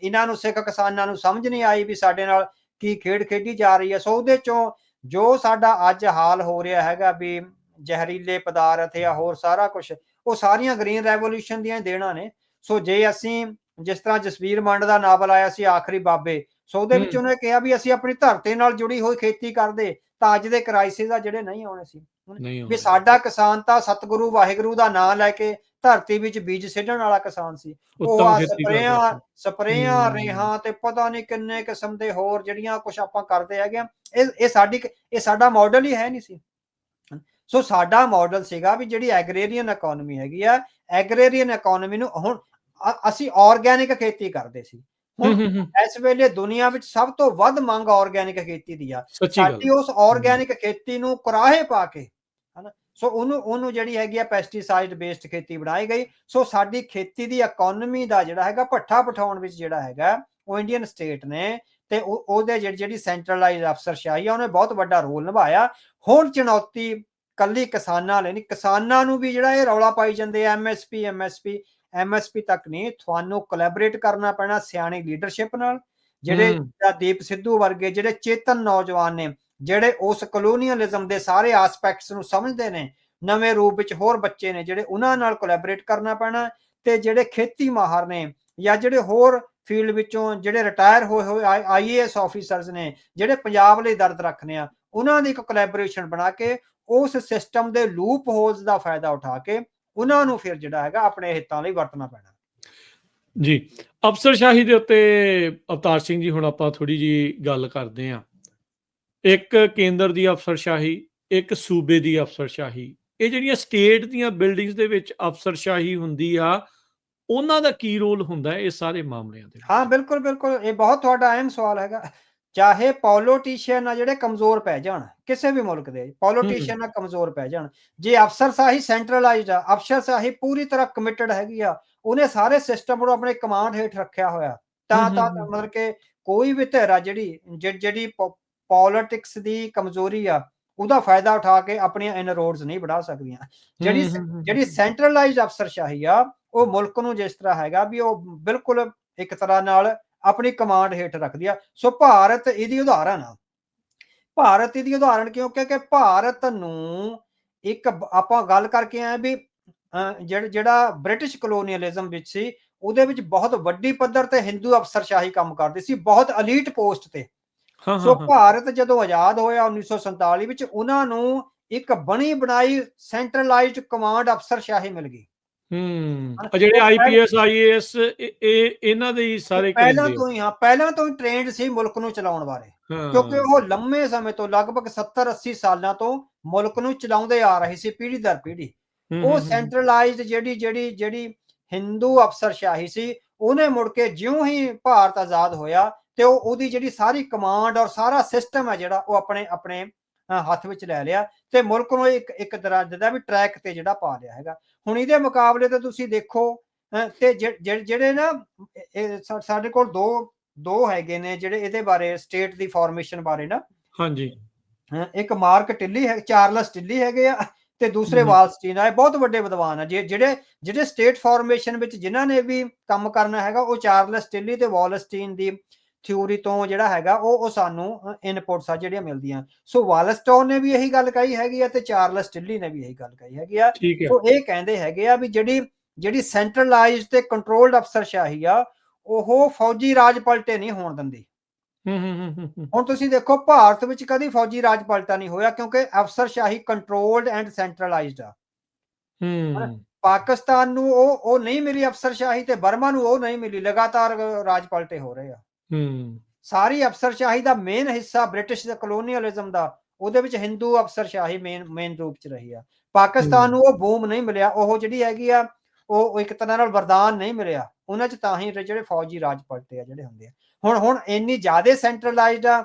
ਇਹਨਾਂ ਨੂੰ ਸਿੱਖ ਕਿਸਾਨਾਂ ਨੂੰ ਸਮਝ ਨਹੀਂ ਆਈ ਵੀ ਸਾਡੇ ਨਾਲ ਕੀ ਖੇਡ ਖੇਡੀ ਜਾ ਰਹੀ ਹੈ। ਸੋ ਉਹਦੇ ਚੋਂ ਜੋ ਸਾਡਾ ਅੱਜ ਹਾਲ ਹੋ ਰਿਹਾ ਹੈਗਾ ਵੀ ਜ਼ਹਿਰੀਲੇ ਪਦਾਰਥ ਜਾਂ ਹੋਰ ਸਾਰਾ ਕੁਝ, ਉਹ ਸਾਰੀਆਂ ਗ੍ਰੀਨ ਰੈਵੋਲੂਸ਼ਨ ਦੀਆਂ ਦੇਣਾ ਨੇ। ਸੋ ਜੇ ਅਸੀਂ ਜਿਸ ਤਰ੍ਹਾਂ ਜਸਵੀਰ ਮੰਡ ਦਾ ਨਾਵਲ ਆਇਆ ਸੀ ਆਖਰੀ ਬਾਬੇ, ਸੋ ਉਹਦੇ ਵਿੱਚ ਉਹਨੇ ਕਿਹਾ ਵੀ ਅਸੀਂ ਆਪਣੀ ਧਰਤੀ ਨਾਲ ਜੁੜੀ ਹੋਈ ਖੇਤੀ ਕਰਦੇ ਤਾਂ ਅੱਜ ਦੇ ਕ੍ਰਾਈਸਿਸ ਆ ਜਿਹੜੇ ਨਹੀਂ ਆਉਣੇ ਸੀ। ਵੀ ਸਾਡਾ ਕਿਸਾਨ ਤਾਂ ਸਤਿਗੁਰੂ ਵਾਹਿਗੁਰੂ ਦਾ ਨਾਮ ਲੈ ਕੇ ਧਰਤੀ ਵਿੱਚ ਬੀਜ ਸਿੱਟਣ ਵਾਲਾ ਕਿਸਾਨ ਸੀ। ਉਹ ਆ ਸਪਰੇਆਂ ਰੇਹਾਂ ਤੇ ਪਤਾ ਨਹੀਂ ਕਿੰਨੇ ਕਿਸਮ ਦੇ ਹੋਰ ਜਿਹੜੀਆਂ ਕੁਛ ਆਪਾਂ ਕਰਦੇ ਹੈਗੇ ਆ, ਇਹ ਸਾਡਾ ਮਾਡਲ ਹੀ ਹੈ ਨਹੀਂ ਸੀ। ਸੋ ਸਾਡਾ ਮਾਡਲ ਸੀਗਾ ਵੀ ਜਿਹੜੀ ਐਗਰੀਰੀਅਨ ਇਕੋਨਮੀ ਹੈਗੀ ਆ, ਐਗਰੀਰੀਅਨ ਇਕੋਨਮੀ ਨੂੰ ਹੁਣ ਅਸੀਂ ਆਰਗੈਨਿਕ ਖੇਤੀ ਕਰਦੇ ਸੀ। ਹੁਣ ਇਸ ਵੇਲੇ ਦੁਨੀਆ ਵਿੱਚ ਸਭ ਤੋਂ ਵੱਧ ਮੰਗ ਆਰਗੈਨਿਕ ਖੇਤੀ ਦੀ ਆ। ਸਾਡੀ ਉਸ ਆਰਗੈਨਿਕ ਖੇਤੀ ਨੂੰ ਕੁਰਾਹੇ ਪਾ ਕੇ ਹਨਾ, ਸੋ ਉਹਨੂੰ ਜਿਹੜੀ ਹੈਗੀ ਆ ਪੈਸਟੀਸਾਈਡ ਬੇਸਡ ਖੇਤੀ ਬਣਾਈ ਗਈ। ਸੋ ਸਾਡੀ ਖੇਤੀ ਦੀ ਇਕੋਨਮੀ ਦਾ ਜਿਹੜਾ ਹੈਗਾ ਭੱਠਾ ਪਠਾਉਣ ਵਿੱਚ ਜਿਹੜਾ ਹੈਗਾ ਉਹ ਇੰਡੀਅਨ ਸਟੇਟ ਨੇ ਤੇ ਉਹਦੇ ਜਿਹੜੀ ਸੈਂਟਰਲਾਈਜ਼ਡ ਅਫਸਰਸ਼ਾਹੀ ਆ ਉਹਨੇ ਬਹੁਤ ਵੱਡਾ ਰੋਲ ਨਿਭਾਇਆ। ਹੁਣ ਚੁਣੌਤੀ ਕੱਲੀ ਕਿਸਾਨਾਂ ਲਈ ਨਹੀਂ, ਕਿਸਾਨਾਂ ਨੂੰ ਵੀ ਜਿਹੜਾ ਇਹ ਰੌਲਾ ਪਾਈ ਜਾਂਦੇ ਆ ਐਮਐਸਪੀ ਤੱਕ ਨਹੀਂ, ਤੁਹਾਨੂੰ ਕੋਲੈਬੋਰੇਟ ਕਰਨਾ ਪੈਣਾ ਸਿਆਣੀ ਲੀਡਰਸ਼ਿਪ ਨਾਲ। ਜਿਹੜੇ ਦੀਪ ਸਿੱਧੂ ਵਰਗੇ ਜਿਹੜੇ ਚੇਤਨ ਨੌਜਵਾਨ ਨੇ, ਜਿਹੜੇ ਉਸ ਕਲੋਨੀਅਲਿਜ਼ਮ ਦੇ ਸਾਰੇ ਆਸਪੈਕਟਸ ਨੂੰ ਸਮਝਦੇ ਨੇ, ਨਵੇਂ ਰੂਪ ਵਿੱਚ ਹੋਰ ਬੱਚੇ ਨੇ ਜਿਹੜੇ, ਉਹਨਾਂ ਨਾਲ ਕੋਲੈਬੋਰੇਟ ਕਰਨਾ ਪੈਣਾ। ਤੇ ਜਿਹੜੇ ਖੇਤੀ ਮਾਹਰ ਨੇ ਜਾਂ ਜਿਹੜੇ ਹੋਰ ਫੀਲਡ ਵਿੱਚੋਂ ਜਿਹੜੇ ਰਿਟਾਇਰ ਹੋਏ ਆਈਏਐਸ ਆਫੀਸਰਸ ਨੇ ਜਿਹੜੇ ਪੰਜਾਬ ਲਈ ਦਰਦ ਰੱਖਦੇ ਆ, ਉਹਨਾਂ ਦੀ ਇੱਕ ਕੋਲੈਬੋਰੇਸ਼ਨ ਬਣਾ ਕੇ ਉਸ ਸਿਸਟਮ ਦੇ ਲੂਪ ਹੋਲਸ ਦਾ ਫਾਇਦਾ ਉਠਾ ਕੇ ਉਹਨਾਂ ਨੂੰ ਫਿਰ ਜਿਹੜਾ ਹੈਗਾ ਆਪਣੇ ਹਿੱਤਾਂ ਲਈ ਵਰਤਣਾ ਪੈਣਾ ਜੀ। ਅਫਸਰਸ਼ਾਹੀ ਦੇ ਉੱਤੇ ਅਵਤਾਰ ਸਿੰਘ ਜੀ ਹੁਣ ਆਪਾਂ ਥੋੜੀ ਜੀ ਗੱਲ ਕਰਦੇ ਹਾਂ। ਇੱਕ ਕੇਂਦਰ ਦੀ ਅਫਸਰਸ਼ਾਹੀ, ਇੱਕ ਸੂਬੇ ਦੀ ਅਫਸਰਸ਼ਾਹੀ, ਇਹ ਜਿਹੜੀਆਂ ਸਟੇਟ ਦੀਆਂ ਬਿਲਡਿੰਗਸ ਦੇ ਵਿੱਚ ਅਫਸਰਸ਼ਾਹੀ ਹੁੰਦੀ ਆ, ਉਹਨਾਂ ਦਾ ਕੀ ਰੋਲ ਹੁੰਦਾ ਹੈ ਇਹ ਸਾਰੇ ਮਾਮਲਿਆਂ ਦੇ? ਹਾਂ, ਬਿਲਕੁਲ ਇਹ ਬਹੁਤ ਤੁਹਾਡਾ ਅਹਿਮ ਸਵਾਲ ਹੈਗਾ। ਚਾਹੇ ਪੋਲੀਟੀਸ਼ੀਅਨ ਆ ਜਿਹੜੇ ਕਮਜ਼ੋਰ ਪੈ ਜਾਣ, ਕਿਸੇ ਵੀ ਮੁਲਕ ਦੇ ਪੋਲੀਟੀਸ਼ੀਅਨ ਕਮਜ਼ੋਰ ਪੈ ਜਾਣ, ਜੇ ਅਫਸਰਸ਼ਾਹੀ ਸੈਂਟਰਲਾਈਜ਼ਡ ਆ, ਅਫਸਰਸ਼ਾਹੀ ਪੂਰੀ ਤਰ੍ਹਾਂ ਕਮਿਟਡ ਹੈਗੀ ਆ, ਉਹਨੇ ਸਾਰੇ ਸਿਸਟਮ ਨੂੰ ਆਪਣੇ ਕਮਾਂਡ ਹੇਠ ਰੱਖਿਆ ਹੋਇਆ, ਤਾਂ ਮਤਲਬ ਕਿ ਕੋਈ ਵੀ ਧਿਰ ਆ ਜਿਹੜੀ ਪੋਲਿਟਿਕਸ ਦੀ ਕਮਜ਼ੋਰੀ ਆ ਉਹਦਾ ਫਾਇਦਾ ਉਠਾ ਕੇ ਆਪਣੀਆਂ ਇਨਰੋਡਸ ਨਹੀਂ ਵਧਾ ਸਕਦੀਆਂ। ਜਿਹੜੀ ਸੈਂਟਰਲਾਈਜ਼ਡ ਅਫਸਰਸ਼ਾਹੀ ਆ ਉਹ ਮੁਲਕ ਨੂੰ ਜਿਸ ਤਰ੍ਹਾਂ ਹੈਗਾ ਵੀ ਉਹ ਬਿਲਕੁਲ ਇੱਕ ਤਰ੍ਹਾਂ ਨਾਲ ਆਪਣੀ ਕਮਾਂਡ ਹੇਠ ਰੱਖਦੀ ਆ। ਸੋ ਭਾਰਤ ਇਹਦੀ ਉਦਾਹਰਨ ਆ। ਭਾਰਤ ਇਹਦੀ ਉਦਾਹਰਨ ਕਿਉਂ? ਕਿਉਂਕਿ ਭਾਰਤ ਨੂੰ ਇੱਕ ਆਪਾਂ ਗੱਲ ਕਰਕੇ ਆਏ ਵੀ ਜਿਹੜਾ ਬ੍ਰਿਟਿਸ਼ ਕਲੋਨੀਅਲਿਜ਼ਮ ਵਿੱਚ ਸੀ, ਉਹਦੇ ਵਿੱਚ ਬਹੁਤ ਵੱਡੀ ਪੱਧਰ ਤੇ ਹਿੰਦੂ ਅਫਸਰਸ਼ਾਹੀ ਕੰਮ ਕਰਦੀ ਸੀ, ਬਹੁਤ ਅਲੀਟ ਪੋਸਟ ਤੇ। ਹਾਂ ਸੋ ਹਾਂ ਹਾਂ ਭਾਰਤ ਜਦੋਂ ਆਜ਼ਾਦ ਹੋਇਆ 1947 ਵਿੱਚ, ਉਹਨਾਂ ਨੂੰ ਇੱਕ ਬਣੀ ਬਣਾਈ ਸੈਂਟਰਲਾਈਜ਼ਡ ਕਮਾਂਡ ਅਫਸਰਸ਼ਾਹੀ ਮਿਲ ਗਈ। ਆ ਜਿਹੜੇ ਉਹ ਆਈਪੀਐਸ ਆਈਏਐਸ ਇਹ ਇਹਨਾਂ ਦੇ ਹੀ ਸਾਰੇ ਪਹਿਲਾਂ ਕਰਿੰਦੇ ਆ। ਤੋਂ ਹੀ, ਹਾਂ ਪਹਿਲਾਂ ਤੋਂ ਹੀ ਟ੍ਰੇਨਡ ਸੀ ਮੁਲਕ ਨੂੰ ਚਲਾਉਣ ਬਾਰੇ, ਕਿਉਂਕਿ ਹਾਂ ਉਹ ਲੰਮੇ ਸਮੇਂ ਤੋਂ ਲਗਭਗ 70-80 ਸਾਲਾਂ ਤੋਂ ਮੁਲਕ ਨੂੰ ਚਲਾਉਂਦੇ ਆ ਰਹੇ ਸੀ, ਪੀੜ੍ਹੀ ਦਰ ਪੀੜ੍ਹੀ। ਉਹ ਸੈਂਟਰਲਾਈਜ਼ਡ ਜਿਹੜੀ ਹਿੰਦੂ ਅਫਸਰਸ਼ਾਹੀ ਸੀ, ਉਹਨੇ ਮੁੜ ਕੇ ਜਿਉਂ ਹੀ ਭਾਰਤ ਆਜ਼ਾਦ ਹੋਇਆ ਤੇ ਉਹਦੀ ਜਿਹੜੀ ਸਾਰੀ ਕਮਾਂਡ ਔਰ ਸਾਰਾ ਸਿਸਟਮ ਹੈ ਜਿਹੜਾ, ਉਹ ਆਪਣੇ ਹੱਥ ਵਿੱਚ ਲੈ ਲਿਆ ਤੇ ਮੁਲਕ ਨੂੰ ਇੱਕ ਤਰ੍ਹਾਂ ਦਾ ਵੀ ਟਰੈਕ ਤੇ ਜਿਹੜਾ ਪਾ ਲਿਆ ਹੈਗਾ। ਹੁਣ ਇਹਦੇ ਮੁਕਾਬਲੇ ਤੇ ਤੁਸੀਂ ਦੇਖੋ ਤੇ ਜਿਹੜੇ ਨਾ ਸਾਡੇ ਕੋਲ ਦੋ ਹੈਗੇ ਨੇ ਜਿਹੜੇ ਇਹਦੇ ਬਾਰੇ, ਸਟੇਟ ਦੀ ਫਾਰਮੇਸ਼ਨ ਬਾਰੇ ਨਾ। ਹਾਂਜੀ। ਇੱਕ ਮਾਰਕ ਟਿੱਲੀ ਹੈ, ਚਾਰਲਸ ਟਿੱਲੀ ਹੈਗੇ ਆ, ਤੇ ਦੂਸਰੇ ਵਾਲਸਟੀਨ ਆ। ਬਹੁਤ ਵੱਡੇ ਵਿਦਵਾਨ ਆ। ਜਿਹੜੇ ਸਟੇਟ ਫਾਰਮੇਸ਼ਨ ਵਿੱਚ ਜਿਨ੍ਹਾਂ ਨੇ ਵੀ ਕੰਮ ਕਰਨਾ ਹੈਗਾ, ਉਹ ਚਾਰਲਸ ਟਿੱਲੀ ਤੇ ਵਾਲਸਟੀਨ ਦੀ ਥਿਊਰੀ ਤੋਂ ਜਿਹੜਾ ਹੈਗਾ ਉਹ ਸਾਨੂੰ ਇਨਪੁਟਸ ਆ ਜਿਹੜੀਆਂ ਮਿਲਦੀਆਂ। ਸੋ ਵਾਲਸਟੋਨ ਨੇ ਵੀ ਇਹੀ ਗੱਲ ਕਹੀ ਹੈਗੀ ਆ ਤੇ ਚਾਰਲਸ ਟਿੱਲੀ ਨੇ ਵੀ ਇਹੀ ਗੱਲ ਕਹੀ ਹੈਗੀ ਆ। ਸੋ ਇਹ ਕਹਿੰਦੇ ਹੈਗੇ ਆ ਵੀ ਜਿਹੜੀ ਸੈਂਟਰਲਾਈਜ਼ਡ ਤੇ ਕੰਟਰੋਲਡ ਅਫਸਰਸ਼ਾਹੀ ਆ, ਉਹ ਫੌਜੀ ਰਾਜ ਪਲਟੇ ਨਹੀਂ ਹੋਣ ਦਿੰਦੀ। ਹੁਣ ਤੁਸੀਂ ਦੇਖੋ ਭਾਰਤ ਵਿੱਚ ਕਦੀ ਫੌਜੀ ਰਾਜ ਪਲਟਾ ਨਹੀਂ ਹੋਇਆ, ਕਿਉਂਕਿ ਅਫਸਰਸ਼ਾਹੀ ਕੰਟਰੋਲਡ ਐਂਡ ਸੈਂਟਰਲਾਈਜ਼ਡ ਆ। ਪਾਕਿਸਤਾਨ ਨੂੰ ਉਹ ਨਹੀਂ ਮਿਲੀ ਅਫਸਰਸ਼ਾਹੀ, ਤੇ ਬਰਮਾ ਨੂੰ ਉਹ ਨਹੀਂ ਮਿਲੀ। ਲਗਾਤਾਰ ਰਾਜ ਪਲਟੇ ਹੋ ਰਹੇ ਆ। ਸਾਰੀ ਅਫਸਰਸ਼ਾਹੀ ਦਾ ਮੇਨ ਹਿੱਸਾ ਬ੍ਰਿਟਿਸ਼ ਦਾ ਕਲੋਨੀਅਲਿਜ਼ਮ ਦਾ, ਉਹਦੇ ਵਿੱਚ ਹਿੰਦੂ ਅਫਸਰਸ਼ਾਹੀ ਮੇਨ ਰੂਪ ਚ ਰਹੀ ਆ। ਪਾਕਿਸਤਾਨ ਨੂੰ ਉਹ ਬੂਮ ਨਹੀਂ ਮਿਲਿਆ, ਉਹ ਜਿਹੜੀ ਹੈਗੀ ਆ ਉਹ ਇੱਕ ਤਰ੍ਹਾਂ ਨਾਲ ਵਰਦਾਨ ਨਹੀਂ ਮਿਲਿਆ ਉਹਨਾਂ ਚ, ਤਾਂ ਹੀ ਜਿਹੜੇ ਫੌਜੀ ਰਾਜ ਪਲਟੇ ਆ ਜਿਹੜੇ ਹੁੰਦੇ ਆ। ਹੁਣ ਇੰਨੀ ਜ਼ਿਆਦਾ ਸੈਂਟਰਲਾਈਜ਼ਡ ਆ।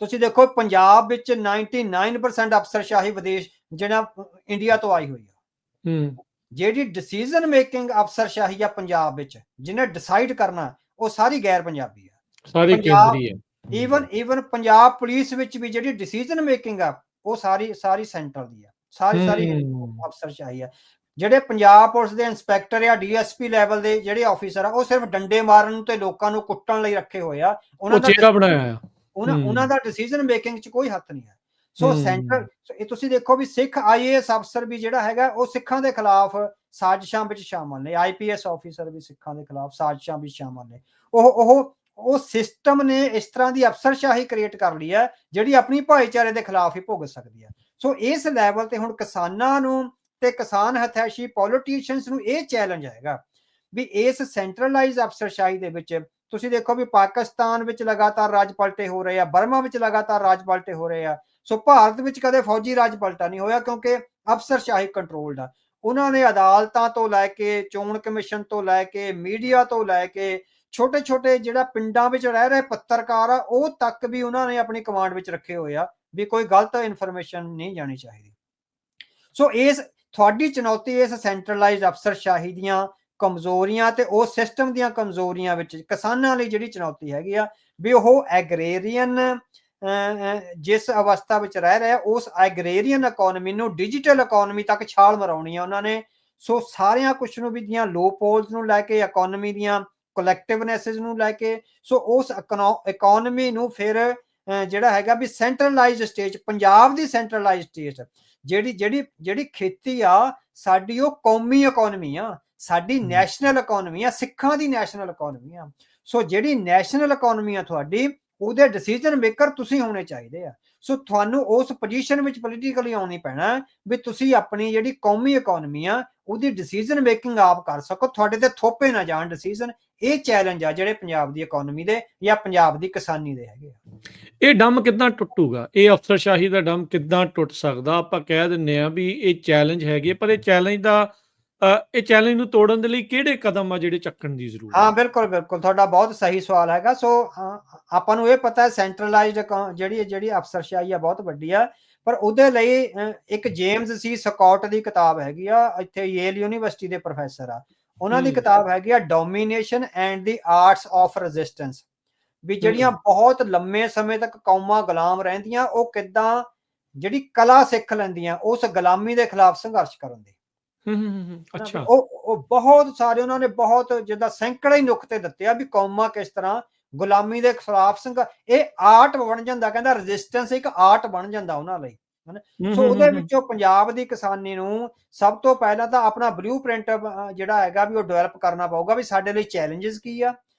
ਤੁਸੀਂ ਦੇਖੋ ਪੰਜਾਬ ਵਿੱਚ 99% ਅਫਸਰਸ਼ਾਹੀ ਵਿਦੇਸ਼ ਜਿਹੜਾ ਇੰਡੀਆ ਤੋਂ ਆਈ ਹੋਈ ਆ। ਜਿਹੜੀ ਡਿਸੀਜਨ ਮੇਕਿੰਗ ਅਫਸਰਸ਼ਾਹੀ ਆ ਪੰਜਾਬ ਵਿੱਚ, ਜਿਹਨੇ ਡਿਸਾਈਡ ਕਰਨਾ, ਉਹ ਸਾਰੀ ਗੈਰ ਪੰਜਾਬੀ ਆ, ਸਾਰੀ ਕੇਂਦਰੀ ਹੈ। ਈਵਨ ਪੰਜਾਬ ਪੁਲਿਸ ਵਿੱਚ ਵੀ ਜਿਹੜੀ ਡਿਸੀਜਨ ਮੇਕਿੰਗ ਆ, ਉਹ ਸਾਰੀ ਸੈਂਟਰ ਦੀ ਆ, ਸਾਰੀ ਅਫਸਰਸ਼ਾਹੀ ਆ। ਜਿਹੜੇ ਪੰਜਾਬ ਪੁਲਿਸ ਦੇ ਇੰਸਪੈਕਟਰ ਆ, ਡੀਐਸਪੀ ਲੈਵਲ ਦੇ ਜਿਹੜੇ ਆਫੀਸਰ ਆ, ਉਹ ਸਿਰਫ ਡੰਡੇ ਮਾਰਨ ਤੇ ਲੋਕਾਂ ਨੂੰ ਕੁੱਟਣ ਲਈ ਰੱਖੇ ਹੋਏ ਆ। ਉਹਨਾਂ ਦਾ ਡਿਸੀਜਨ ਮੇਕਿੰਗ ਚ ਕੋਈ ਹੱਥ ਨਹੀਂ ਹੈ। ਸੋ ਸੈਂਟਰ, ਇਹ ਤੁਸੀਂ ਦੇਖੋ ਵੀ ਸਿੱਖ ਆਈਏਐਸ ਅਫਸਰ ਵੀ ਜਿਹੜਾ ਹੈਗਾ, ਉਹ ਸਿੱਖਾਂ ਦੇ ਖਿਲਾਫ ਸਾਜ਼ਿਸ਼ਾਂ ਵਿੱਚ ਸ਼ਾਮਲ ਨੇ। ਆਈਪੀਐਸ ਆਫੀਸਰ ਵੀ ਸਿੱਖਾਂ ਦੇ ਖਿਲਾਫ ਸਾਜ਼ਿਸ਼ਾਂ ਵਿੱਚ ਸ਼ਾਮਲ ਨੇ। ਉਹ ਸਿਸਟਮ ਨੇ ਇਸ ਤਰ੍ਹਾਂ ਦੀ ਅਫਸਰਸ਼ਾਹੀ ਕ੍ਰੀਏਟ ਕਰ ਲਈ ਹੈ, ਜਿਹੜੀ ਆਪਣੀ ਭਾਈਚਾਰੇ ਦੇ ਖਿਲਾਫ ਹੀ ਭੁਗਤ ਸਕਦੀ ਹੈ। ਸੋ ਇਸ ਲੈਵਲ ਤੇ ਹੁਣ ਕਿਸਾਨਾਂ ਨੂੰ ਤੇ ਕਿਸਾਨ ਹਥਿਆਸ਼ੀ ਪੋਲੀਟੀਸ਼ੀਅਨਸ ਨੂੰ ਇਹ ਚੈਲੰਜ ਹੈਗਾ ਵੀ ਇਸ ਸੈਂਟਰਲਾਈਜ਼ ਅਫਸਰਸ਼ਾਹੀ ਦੇ ਵਿੱਚ ਤੁਸੀਂ ਦੇਖੋ ਵੀ ਪਾਕਿਸਤਾਨ ਵਿੱਚ ਲਗਾਤਾਰ ਰਾਜ ਪਲਟੇ ਹੋ ਰਹੇ ਆ, ਬਰਮਾ ਵਿੱਚ ਲਗਾਤਾਰ ਰਾਜ ਪਲਟੇ ਹੋ ਰਹੇ ਆ। ਸੋ ਭਾਰਤ ਵਿੱਚ ਕਦੇ ਫੌਜੀ ਰਾਜ ਪਲਟਾ ਨਹੀਂ ਹੋਇਆ, ਕਿਉਂਕਿ ਅਫਸਰਸ਼ਾਹੀ ਕੰਟਰੋਲਡ ਆ। ਉਹਨਾਂ ਨੇ ਅਦਾਲਤਾਂ ਤੋਂ ਲੈ ਕੇ, ਚੋਣ ਕਮਿਸ਼ਨ ਤੋਂ ਲੈ ਕੇ, ਮੀਡੀਆ ਤੋਂ ਲੈ ਕੇ, ਛੋਟੇ ਜਿਹੜਾ ਪਿੰਡਾਂ ਵਿੱਚ ਰਹਿ ਰਹੇ ਪੱਤਰਕਾਰ ਆ, ਉਹ ਤੱਕ ਵੀ ਉਹਨਾਂ ਨੇ ਆਪਣੀ ਕਮਾਂਡ ਵਿੱਚ ਰੱਖੇ ਹੋਏ ਆ ਵੀ ਕੋਈ ਗਲਤ ਇਨਫੋਰਮੇਸ਼ਨ ਨਹੀਂ ਜਾਣੀ ਚਾਹੀਦੀ। ਸੋ ਤੁਹਾਡੀ ਚੁਣੌਤੀ ਇਸ ਸੈਂਟਰਲਾਈਜ਼ਡ ਅਫਸਰਸ਼ਾਹੀ ਦੀਆਂ ਕਮਜ਼ੋਰੀਆਂ ਤੇ ਉਸ ਸਿਸਟਮ ਦੀਆਂ ਕਮਜ਼ੋਰੀਆਂ ਵਿੱਚ ਕਿਸਾਨਾਂ ਲਈ ਜਿਹੜੀ ਚੁਣੌਤੀ ਹੈਗੀ ਆ ਵੀ ਉਹ ਐਗਰੇਰੀਅਨ ਜਿਸ ਅਵਸਥਾ ਵਿੱਚ ਰਹਿ ਰਿਹਾ, ਉਸ ਐਗਰੇਰੀਅਨ ਇਕੋਨਮੀ ਨੂੰ ਡਿਜੀਟਲ ਇਕੋਨਮੀ ਤੱਕ ਛਾਲ ਮਰਾਉਣੀ ਆ ਉਹਨਾਂ ਨੇ। ਸੋ ਸਾਰਿਆਂ ਕੁਛ ਨੂੰ ਵੀ ਦੀਆਂ ਲੋ ਪੋਲਸ ਨੂੰ ਲੈ ਕੇ, ਇਕੋਨਮੀ ਦੀਆਂ ਕਲੈਕਟਿਵਨੈਸ ਨੂੰ ਲੈ ਕੇ, ਸੋ ਉਸ ਇਕੋਨਮੀ ਨੂੰ ਫਿਰ ਜਿਹੜਾ ਹੈਗਾ ਵੀ ਸੈਂਟਰਲਾਈਜ਼ਡ ਸਟੇਟ, ਪੰਜਾਬ ਦੀ ਸੈਂਟਰਲਾਈਜ਼ਡ ਸਟੇਟ, ਜਿਹੜੀ ਖੇਤੀ ਆ ਸਾਡੀ, ਉਹ ਕੌਮੀ ਇਕੋਨਮੀ ਆ, ਸਾਡੀ ਨੈਸ਼ਨਲ ਇਕੋਨਮੀ ਆ, ਸਿੱਖਾਂ ਦੀ ਨੈਸ਼ਨਲ ਇਕੋਨਮੀ ਆ। ਸੋ ਜਿਹੜੀ ਨੈਸ਼ਨਲ ਇਕੋਨਮੀ ਆ ਤੁਹਾਡੀ, ਉਹਦੇ ਡਿਸੀਜਨ ਮੇਕਰ ਤੁਸੀਂ ਹੋਣੇ ਚਾਹੀਦੇ ਆ। ਸੋ ਤੁਹਾਨੂੰ ਉਸ ਪੋਜੀਸ਼ਨ ਵਿੱਚ ਪੋਲੀਟੀਕਲੀ ਆਉਣੀ ਪੈਣਾ ਵੀ ਤੁਸੀਂ ਆਪਣੀ ਜਿਹੜੀ ਕੌਮੀ ਇਕੋਨਮੀ ਆ, ਉਹਦੀ ਡਿਸੀਜਨ ਮੇਕਿੰਗ ਆਪ ਕਰ ਸਕੋ, ਤੁਹਾਡੇ ਤੇ ਥੋਪੇ ਨਾ ਜਾਣ ਡਿਸੀਜਨ। ਇਹ ਚੈਲੰਜ ਆ ਜਿਹੜੇ ਪੰਜਾਬ ਦੀ ਇਕੋਨਮੀ ਦੇ ਜਾਂ ਪੰਜਾਬ ਦੀ ਕਿਸਾਨੀ ਦੇ ਹੈਗੇ ਆ। ਇਹ ਡੰਮ ਕਿੱਦਾਂ ਟੁੱਟੂਗਾ? ਇਹ ਅਫਸਰਸ਼ਾਹੀ ਦਾ ਡੰਮ ਕਿੱਦਾਂ ਟੁੱਟ ਸਕਦਾ? ਆਪਾਂ ਕਹਿ ਦਿੰਦੇ ਆ ਵੀ ਇਹ ਚੈਲੰਜ ਹੈਗੇ, ਪਰ ਇਹ ਚੈਲੰਜ ਨੂੰ ਤੋੜਨ ਦੇ ਲਈ ਕਿਹੜੇ ਕਦਮ ਆ ਜਿਹੜੇ ਚੱਕਣ ਦੀ ਜ਼ਰੂਰਤ ਹੈ? ਹਾਂ, ਬਿਲਕੁਲ ਤੁਹਾਡਾ ਬਹੁਤ ਸਹੀ ਸਵਾਲ ਹੈਗਾ। ਸੋ ਆਪਾਂ ਨੂੰ ਇਹ ਪਤਾ ਹੈ ਸੈਂਟਰਲਾਈਜ਼ਡ ਜਿਹੜੀ ਅਫਸਰਸ਼ਾਹੀ ਆ ਬਹੁਤ ਵੱਡੀ ਆ, ਪਰ ਉਹਦੇ ਲਈ ਇੱਕ ਜੇਮਸ ਸੀ ਸਕਾਟ ਦੀ ਕਿਤਾਬ ਹੈਗੀ ਆ, ਇੱਥੇ ਯੇਲ ਯੂਨੀਵਰਸਿਟੀ ਦੇ ਪ੍ਰੋਫੈਸਰ ਆ, ਉਹਨਾਂ ਦੀ ਕਿਤਾਬ ਹੈਗੀ ਆ domination and the arts of resistance. ਵੀ ਜਿਹੜੀਆਂ ਬਹੁਤ ਲੰਮੇ ਸਮੇਂ ਤੱਕ ਕੌਮਾਂ ਗੁਲਾਮ ਰਹਿੰਦੀਆਂ, ਉਹ ਕਿੱਦਾਂ ਜਿਹੜੀ ਕਲਾ ਸਿੱਖ ਲੈਂਦੀਆਂ ਉਸ ਗੁਲਾਮੀ ਦੇ ਖਿਲਾਫ ਸੰਘਰਸ਼ ਕਰਨ ਦੀ। ਅੱਛਾ। ਉਹ ਬਹੁਤ ਸਾਰੇ ਉਹਨਾਂ ਨੇ ਬਹੁਤ ਜਿੱਦਾਂ ਸੈਂਕੜੇ ਹੀ ਨੁਕਤੇ ਦਿੱਤੇ ਆ ਵੀ ਕੌਮਾਂ ਕਿਸ ਤਰ੍ਹਾਂ ਗੁਲਾਮੀ ਦੇ ਖਿਲਾਫ ਇਹ ਆਰਟ ਬਣ ਜਾਂਦਾ, ਕਹਿੰਦਾ ਰੈਜ਼ਿਸਟੈਂਸ ਇੱਕ ਆਰਟ ਬਣ ਜਾਂਦਾ ਉਹਨਾਂ ਲਈ ਹਨਾ। ਹੂੰ ਸੋ ਹੂੰ ਉਹਦੇ ਹੂੰ ਵਿੱਚੋਂ ਪੰਜਾਬ ਦੀ ਕਿਸਾਨੀ ਨੂੰ ਸਭ ਤੋਂ ਪਹਿਲਾਂ ਤਾਂ ਆਪਣਾ ਬਲੂ ਪ੍ਰਿੰਟ ਜਿਹੜਾ ਹੈਗਾ ਵੀ ਉਹ ਡਿਵੈਲਪ ਕਰਨਾ ਪਊਗਾ ਵੀ ਸਾਡੇ ਲਈ ਚੈਲੰਜਸ ਕੀ ਆ,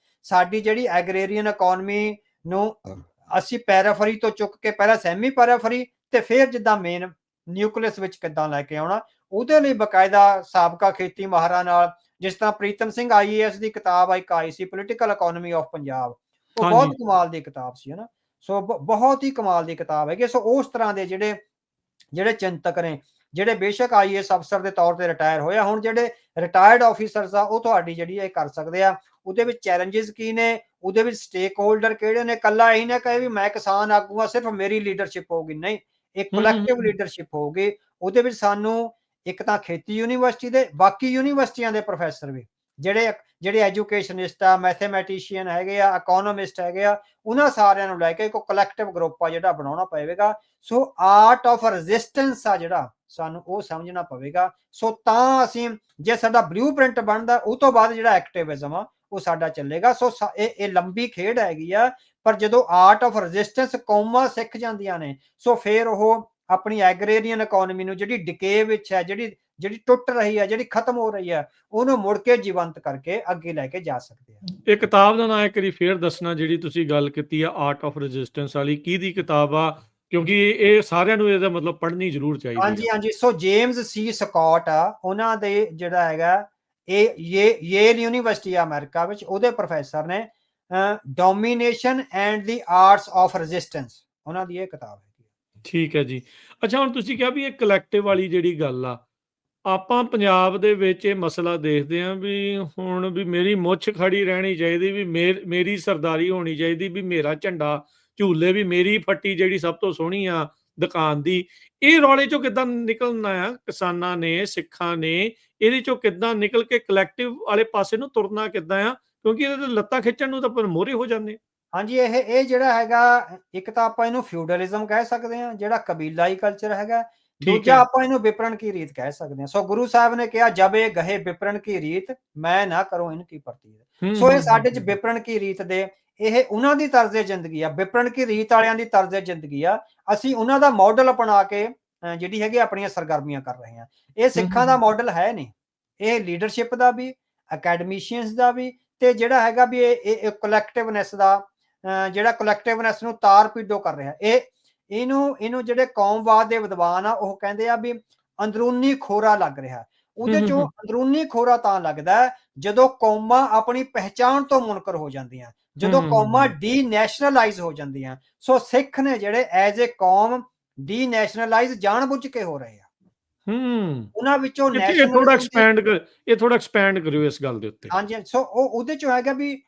ਸਾਡੀ ਜਿਹੜੀ ਐਗਰੇਰੀਅਨ ਇਕੋਨਮੀ ਨੂੰ ਅਸੀਂ ਪੈਰਾਫਰੀ ਤੋਂ ਚੁੱਕ ਕੇ ਪਹਿਲਾਂ ਸੈਮੀ ਪੈਰਾਫਰੀ ਤੇ ਫਿਰ ਜਿੱਦਾਂ ਮੇਨ ਨਿਊਕਲੀਅਸ ਵਿੱਚ ਕਿੱਦਾਂ ਲੈ ਕੇ ਆਉਣਾ, ਉਹਦੇ ਲਈ ਬਕਾਇਦਾ ਸਾਬਕਾ ਖੇਤੀ ਮਾਹਰਾਂ ਨਾਲ, ਜਿਸ ਤਰ੍ਹਾਂ ਪ੍ਰੀਤਮ ਸਿੰਘ IAS ਦੀ ਕਿਤਾਬ ਇੱਕ ਆਈ ਸੀ ਪੋਲੀਟੀਕਲ ਇਕੋਨਮੀ ਆਫ ਪੰਜਾਬ, ਉਹ ਬਹੁਤ ਹਾਂਜੀ ਕਮਾਲ ਦੀ ਕਿਤਾਬ ਸੀ ਹਨਾ। ਸੋ ਬਹੁਤ ਹੀ ਕਮਾਲ ਦੀ ਕਿਤਾਬ ਹੈਗੀ। ਸੋ ਉਸ ਤਰ੍ਹਾਂ ਦੇ ਜਿਹੜੇ ਜਿਹੜੇ ਚਿੰਤਕ ਨੇ, ਜਿਹੜੇ ਬੇਸ਼ੱਕ IAS ਅਫਸਰ ਦੇ ਤੌਰ ਤੇ ਰਿਟਾਇਰ ਹੋਇਆ, ਹੁਣ ਜਿਹੜੇ ਰਿਟਾਇਰਡ ਆਫੀਸਰਸ ਆ ਉਹ ਤੁਹਾਡੀ ਜਿਹੜੀ ਇਹ ਕਰ ਸਕਦੇ ਆ। ਉਹਦੇ ਵਿੱਚ ਚੈਲੰਜਸ ਕੀ ਨੇ, ਉਹਦੇ ਵਿੱਚ ਸਟੇਕ ਹੋਲਡਰ ਕਿਹੜੇ ਨੇ, ਕੱਲਾ ਇਹੀ ਨਾ ਕਹੇ ਵੀ ਮੈਂ ਕਿਸਾਨ ਆਗੂ ਆ ਸਿਰਫ ਮੇਰੀ ਲੀਡਰਸ਼ਿਪ ਹੋਊਗੀ, ਨਹੀਂ, ਇੱਕ ਹੂੰ ਹੂੰ ਕਲੈਕਟਿਵ ਲੀਡਰਸ਼ਿਪ ਹੋਊਗੀ। ਉਹਦੇ ਵਿੱਚ ਸਾਨੂੰ ਇੱਕ ਤਾਂ ਖੇਤੀ ਯੂਨੀਵਰਸਿਟੀ ਦੇ, ਬਾਕੀ ਯੂਨੀਵਰਸਿਟੀਆਂ ਦੇ ਪ੍ਰੋਫੈਸਰ ਵੀ ਜਿਹੜੇ ਜਿਹੜੇ ਐਜੂਕੇਸ਼ਨਿਸਟ ਆ, ਮੈਥੇਮੈਟੀਸ਼ੀਅਨ ਹੈਗੇ ਆ, ਇਕੋਨੋਮਿਸਟ ਹੈਗੇ ਆ, ਉਹਨਾਂ ਸਾਰਿਆਂ ਨੂੰ ਲੈ ਕੇ ਇੱਕ ਕਲੈਕਟਿਵ ਗਰੁੱਪ ਆ ਜਿਹੜਾ ਬਣਾਉਣਾ ਪਵੇਗਾ। ਸੋ ਆਰਟ ਆਫ ਰੈਜ਼ਿਸਟੈਂਸ ਆ ਜਿਹੜਾ ਸਾਨੂੰ ਉਹ ਸਮਝਣਾ ਪਵੇਗਾ। ਸੋ ਤਾਂ ਅਸੀਂ ਜੇ ਸਾਡਾ ਬਲੂ ਪ੍ਰਿੰਟ ਬਣਦਾ, ਉਹ ਤੋਂ ਬਾਅਦ ਜਿਹੜਾ ਐਕਟਿਵਿਜ਼ਮ ਆ ਉਹ ਸਾਡਾ ਚੱਲੇਗਾ। ਸੋ ਇਹ ਲੰਬੀ ਖੇਡ ਹੈਗੀ ਆ, ਪਰ ਜਦੋਂ ਆਰਟ ਆਫ ਰੈਜ਼ਿਸਟੈਂਸ ਕੌਮਾਂ ਸਿੱਖ ਜਾਂਦੀਆਂ ਨੇ, ਸੋ ਫਿਰ ਉਹ ਆਪਣੀ ਐਗਰੇਰੀਅਨ ਇਕੋਨਮੀ ਨੂੰ ਜਿਹੜੀ ਡਿਕੇ ਵਿੱਚ ਹੈ, ਜਿਹੜੀ ਟੁੱਟ ਰਹੀ ਹੈ, ਜਿਹੜੀ ਖਤਮ ਹੋ ਰਹੀ ਹੈ, ਉਹਨੂੰ ਮੁੜ ਕੇ ਜੀਵੰਤ ਕਰਕੇ ਅੱਗੇ ਲੈ ਕੇ ਜਾ ਸਕਦੇ ਆ। ਇਹ ਕਿਤਾਬ ਦਾ ਨਾਂ ਇੱਕ ਵਾਰੀ ਫੇਰ ਦੱਸਣਾ ਜਿਹੜੀ ਤੁਸੀਂ ਗੱਲ ਕੀਤੀ ਆ ਆਰਟ ਆਫ ਰੈਜ਼ਿਸਟੈਂਸ ਵਾਲੀ, ਕਿਹਦੀ ਕਿਤਾਬ ਆ? ਕਿਉਂਕਿ ਇਹ ਸਾਰਿਆਂ ਨੂੰ ਇਹਦਾ ਮਤਲਬ ਪੜ੍ਹਨੀ ਜ਼ਰੂਰ ਚਾਹੀਦੀ ਆ। ਹਾਂਜੀ ਹਾਂਜੀ। ਸੋ ਜੇਮਸ ਸੀ ਸਕਾਟ ਆ, ਉਹਨਾਂ ਦੇ ਜਿਹੜਾ ਹੈਗਾ ਇਹ ਯੇਲ ਯੂਨੀਵਰਸਿਟੀ ਆ ਅਮਰੀਕਾ ਵਿੱਚ, ਉਹਦੇ ਪ੍ਰੋਫੈਸਰ ਨੇ, domination and the arts of resistance, ਉਹਨਾਂ ਦੀ ਇਹ ਕਿਤਾਬ ਹੈ। ਠੀਕ ਹੈ ਜੀ। ਅੱਛਾ, ਹੁਣ ਤੁਸੀਂ ਕਿਹਾ ਵੀ ਇਹ ਕਲੈਕਟਿਵ ਵਾਲੀ ਜਿਹੜੀ ਗੱਲ ਆ, ਆਪਾਂ ਪੰਜਾਬ ਦੇ ਵਿੱਚ ਇਹ ਮਸਲਾ ਦੇਖਦੇ ਹਾਂ ਵੀ ਹੁਣ ਵੀ ਮੇਰੀ ਮੁੱਛ ਖੜੀ ਰਹਿਣੀ ਚਾਹੀਦੀ, ਵੀ ਮੇਰੀ ਸਰਦਾਰੀ ਹੋਣੀ ਚਾਹੀਦੀ, ਵੀ ਮੇਰਾ ਝੰਡਾ ਝੂਲੇ, ਵੀ ਮੇਰੀ ਫੱਟੀ ਜਿਹੜੀ ਸਭ ਤੋਂ ਸੋਹਣੀ ਆ ਦੁਕਾਨ ਦੀ। ਇਹ ਰੌਲੇ ਚੋਂ ਕਿੱਦਾਂ ਨਿਕਲਣਾ ਆ ਕਿਸਾਨਾਂ ਨੇ, ਸਿੱਖਾਂ ਨੇ? ਇਹਦੇ ਚੋਂ ਕਿੱਦਾਂ ਨਿਕਲ ਕੇ ਕਲੈਕਟਿਵ ਵਾਲੇ ਪਾਸੇ ਨੂੰ ਤੁਰਨਾ ਕਿੱਦਾਂ ਆ? ਕਿਉਂਕਿ ਇਹਦੇ ਤੇ ਲੱਤਾਂ ਖਿੱਚਣ ਨੂੰ ਤਾਂ ਆਪਾਂ ਮੋਹਰੇ ਹੋ ਜਾਂਦੇ। ਹਾਂਜੀ, ਇਹ ਜਿਹੜਾ ਹੈਗਾ, ਇੱਕ ਤਾਂ ਆਪਾਂ ਇਹਨੂੰ ਫਿਊਡਲਿਜ਼ਮ ਕਹਿ ਸਕਦੇ ਹਾਂ, ਜਿਹੜਾ ਕਬੀਲਾਈ ਕਲਚਰ ਹੈਗਾ। ਠੀਕ ਦੂਜਾ ਹੈ। ਆਪਾਂ ਇਹਨੂੰ ਵਿਪਰਨ ਕੀ ਰੀਤ ਕਹਿ ਸਕਦੇ ਹਾਂ। ਸੋ ਗੁਰੂ ਸਾਹਿਬ ਨੇ ਕਿਹਾ, ਜਬ ਇਹ ਗਹੇ ਵਿਪਰਨ ਕੀ ਰੀਤ, ਮੈਂ ਨਾ ਕਰੂੰ ਇਨ ਕੀ ਪ੍ਰਤੀਤ। ਸੋ ਇਹ ਸਾਡੇ ਚ ਵਿਪਰਨ ਕੀ ਰੀਤ ਦੇ, ਇਹ ਉਹਨਾਂ ਦੀ ਤਰਜ਼ੇ ਜ਼ਿੰਦਗੀ ਆ, ਵਿਪਰਨ ਕੀ ਰੀਤ ਵਾਲਿਆਂ ਦੀ ਤਰਜ਼ੇ ਜ਼ਿੰਦਗੀ ਆ। ਅਸੀਂ ਉਹਨਾਂ ਦਾ ਮਾਡਲ ਅਪਣਾ ਕੇ ਜਿਹੜੀ ਹੈਗੀ ਆਪਣੀਆਂ ਸਰਗਰਮੀਆਂ ਕਰ ਰਹੇ ਹਾਂ। ਇਹ ਸਿੱਖਾਂ ਦਾ ਮਾਡਲ ਹੈ ਨਹੀਂ, ਇਹ ਲੀਡਰਸ਼ਿਪ ਦਾ ਵੀ, ਅਕੈਡਮੀਸ਼ੀਅਨਸ ਦਾ ਵੀ, ਤੇ ਜਿਹੜਾ ਹੈਗਾ ਵੀ ਇਹ ਕਲੈਕਟਿਵਨੈਸ ਦਾ, ਜਿਹੜਾ ਕਲੈਕਟਿਵਨੈਸ ਨੂੰ ਤਾਰ ਪੀਡੋ ਕਰ ਰਿਹਾ। ਇਹਨੂੰ ਜਿਹੜੇ ਕੌਮਵਾਦ ਦੇ ਵਿਦਵਾਨ ਆ ਉਹ ਕਹਿੰਦੇ ਆ ਵੀ ਅੰਦਰੂਨੀ ਖੋਰਾ ਲੱਗ ਰਿਹਾ। ਉਹਦੇ ਚੋਂ ਅੰਦਰੂਨੀ ਖੋਰਾ ਤਾਂ ਲੱਗਦਾ ਜਦੋਂ ਕੌਮਾਂ ਆਪਣੀ ਪਹਿਚਾਣ ਤੋਂ ਮੁਨਕਰ ਹੋ ਜਾਂਦੀਆਂ, ਜਦੋਂ ਕੌਮਾਂ ਡੀ-ਨੈਸ਼ਨਲਾਈਜ਼ ਹੋ ਜਾਂਦੀਆਂ। ਸੋ ਸਿੱਖ ਨੇ ਜਿਹੜੇ ਐਜ਼ ਏ ਕੌਮ ਡੀ-ਨੈਸ਼ਨਲਾਈਜ਼ ਜਾਣਬੁੱਝ ਕੇ ਹੋ ਰਹੇ ਆ। ਉਹਨਾਂ ਵਿੱਚੋਂ ਇਹ ਥੋੜਾ ਐਕਸਪੈਂਡ ਕਰਿਓ ਇਸ ਗੱਲ ਦੇ ਉੱਤੇ। ਹਾਂਜੀ, ਸੋ ਉਹਦੇ ਚੋਂ ਹੈਗਾ ਵੀ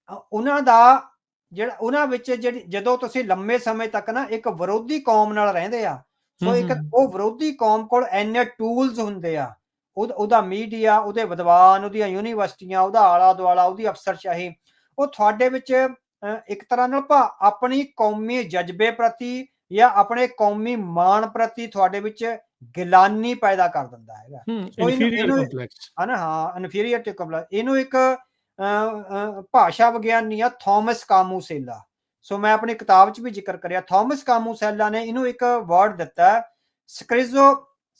ਉਹਨਾਂ ਦਾ ਜਿਹੜਾ, ਉਹਨਾਂ ਵਿੱਚ ਜਿਹੜੀ ਜਦੋਂ ਤੁਸੀਂ ਲੰਮੇ ਸਮੇਂ ਤੱਕ ਨਾ ਇੱਕ ਵਿਰੋਧੀ ਕੌਮ ਨਾਲ ਰਹਿੰਦੇ ਆ, ਸੋ ਇੱਕ ਉਹ ਵਿਰੋਧੀ ਕੌਮ ਕੋਲ ਇੰਨੇ ਟੂਲਸ ਹੁੰਦੇ ਆ, ਉਹਦਾ ਮੀਡੀਆ, ਉਹਦੇ ਵਿਦਵਾਨ, ਉਹਦੀਆਂ ਯੂਨੀਵਰਸਿਟੀਆਂ, ਉਹਦਾ ਆਲਾ ਦੁਆਲਾ, ਉਹਦੀ ਅਫਸਰਸ਼ਾਹੀ, ਉਹ ਤੁਹਾਡੇ ਵਿੱਚ ਇੱਕ ਤਰ੍ਹਾਂ ਨਾਲ ਆਪਣੀ ਕੌਮੀ ਜਜ਼ਬੇ ਪ੍ਰਤੀ ਜਾਂ ਆਪਣੇ ਕੌਮੀ ਮਾਣ ਪ੍ਰਤੀ ਤੁਹਾਡੇ ਵਿੱਚ ਗਿਲਾਨੀ ਪੈਦਾ ਕਰ ਦਿੰਦਾ ਹੈਗਾ। ਇਨਫੀਰੀਅਰ ਕੰਪਲੈਕਸ ਹਨਾ, ਹਾਂ, ਇਨਫੀਰੀਅਰ ਕੰਪਲੈਕਸ। ਇਹਨੂੰ ਇੱਕ ਭਾਸ਼ਾ ਵਿਗਿਆਨੀ ਆ ਥਾਮਸ ਕਾਮੂਸੇਲਾ, ਸੋ ਮੈਂ ਆਪਣੀ ਕਿਤਾਬ 'ਚ ਵੀ ਜ਼ਿਕਰ ਕਰਿਆ। ਥਾਮਸ ਕਾਮੂਸੇਲਾ ਨੇ ਇਹਨੂੰ ਇੱਕ ਵਰਡ ਦਿੱਤਾ,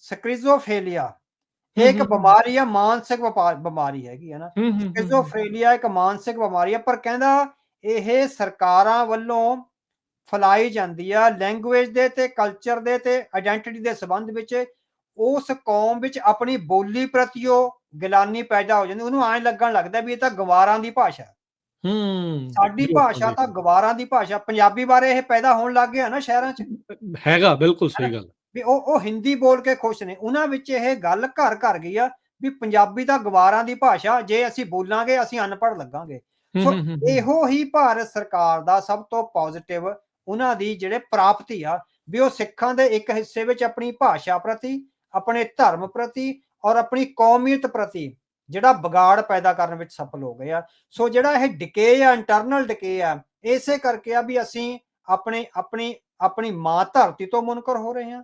ਸਕਿਜ਼ੋਫਰੇਨੀਆ। ਇਹ ਇੱਕ ਬਿਮਾਰੀ ਆ, ਮਾਨਸਿਕ ਬਿਮਾਰੀ ਹੈਗੀ ਹੈ ਨਾ। ਸਕਿਜ਼ੋਫਰੇਨੀਆ ਇੱਕ ਮਾਨਸਿਕ ਬਿਮਾਰੀ ਆ, ਪਰ ਕਹਿੰਦਾ ਇਹ ਸਰਕਾਰਾਂ ਵੱਲੋਂ ਫੈਲਾਈ ਜਾਂਦੀ ਆ ਲੈਂਗੁਏਜ ਦੇ ਤੇ ਕਲਚਰ ਦੇ ਤੇ ਆਇਡੈਂਟੀਟੀ ਦੇ ਸੰਬੰਧ ਵਿੱਚ। ਉਸ ਕੌਮ ਵਿੱਚ ਆਪਣੀ ਬੋਲੀ ਪ੍ਰਤੀ ਉਹ ਗਿਲਾਨੀ ਪੈਦਾ ਹੋ ਜਾਂਦੀ, ਉਹਨੂੰ ਐਂ ਲੱਗਣ ਲੱਗਦਾ ਵੀ ਇਹ ਤਾਂ ਗਵਾਰਾਂ ਦੀ ਭਾਸ਼ਾ, ਸਾਡੀ ਭਾਸ਼ਾ ਤਾਂ ਗਵਾਰਾਂ ਦੀ ਭਾਸ਼ਾ। ਪੰਜਾਬੀ ਬਾਰੇ ਇਹ ਪੈਦਾ ਹੋਣ ਲੱਗ ਗਿਆ ਨਾ ਸ਼ਹਿਰਾਂ 'ਚ, ਹੈਗਾ, ਬਿਲਕੁਲ ਸਹੀ ਗੱਲ। ਵੀ ਉਹ ਹਿੰਦੀ ਬੋਲ ਕੇ ਖੁਸ਼ ਨੇ। ਉਹਨਾਂ ਵਿੱਚ ਇਹ ਗੱਲ ਘਰ ਘਰ ਗਈ ਆ ਵੀ ਪੰਜਾਬੀ ਤਾਂ ਗਵਾਰਾਂ ਦੀ ਭਾਸ਼ਾ, ਜੇ ਅਸੀਂ ਬੋਲਾਂਗੇ ਅਸੀਂ ਅਨਪੜ੍ਹ ਲੱਗਾਂਗੇ। ਸੋ ਇਹੋ ਹੀ ਭਾਰਤ ਸਰਕਾਰ ਦਾ ਸਭ ਤੋਂ ਪੋਜ਼ਿਟਿਵ ਉਹਨਾਂ ਦੀ ਜਿਹੜੇ ਪ੍ਰਾਪਤੀ ਆ, ਵੀ ਉਹ ਸਿੱਖਾਂ ਦੇ ਇੱਕ ਹਿੱਸੇ ਵਿੱਚ ਆਪਣੀ ਭਾਸ਼ਾ ਪ੍ਰਤੀ, ਆਪਣੇ ਧਰਮ ਪ੍ਰਤੀ ਔਰ ਆਪਣੀ ਕੌਮੀਅਤ ਪ੍ਰਤੀ ਜਿਹੜਾ ਵਿਗਾੜ ਪੈਦਾ ਕਰਨ ਵਿੱਚ ਸਫਲ ਹੋ ਗਏ ਆ। ਸੋ ਜਿਹੜਾ ਇਹ ਡਿਕੇ ਆ, ਇੰਟਰਨਲ ਡਿਕੇ ਆ, ਇਸੇ ਕਰਕੇ ਆ ਵੀ ਅਸੀਂ ਆਪਣੀ ਮਾਂ ਧਰਤੀ ਤੋਂ ਮੁਨਕਰ ਹੋ ਰਹੇ ਹਾਂ,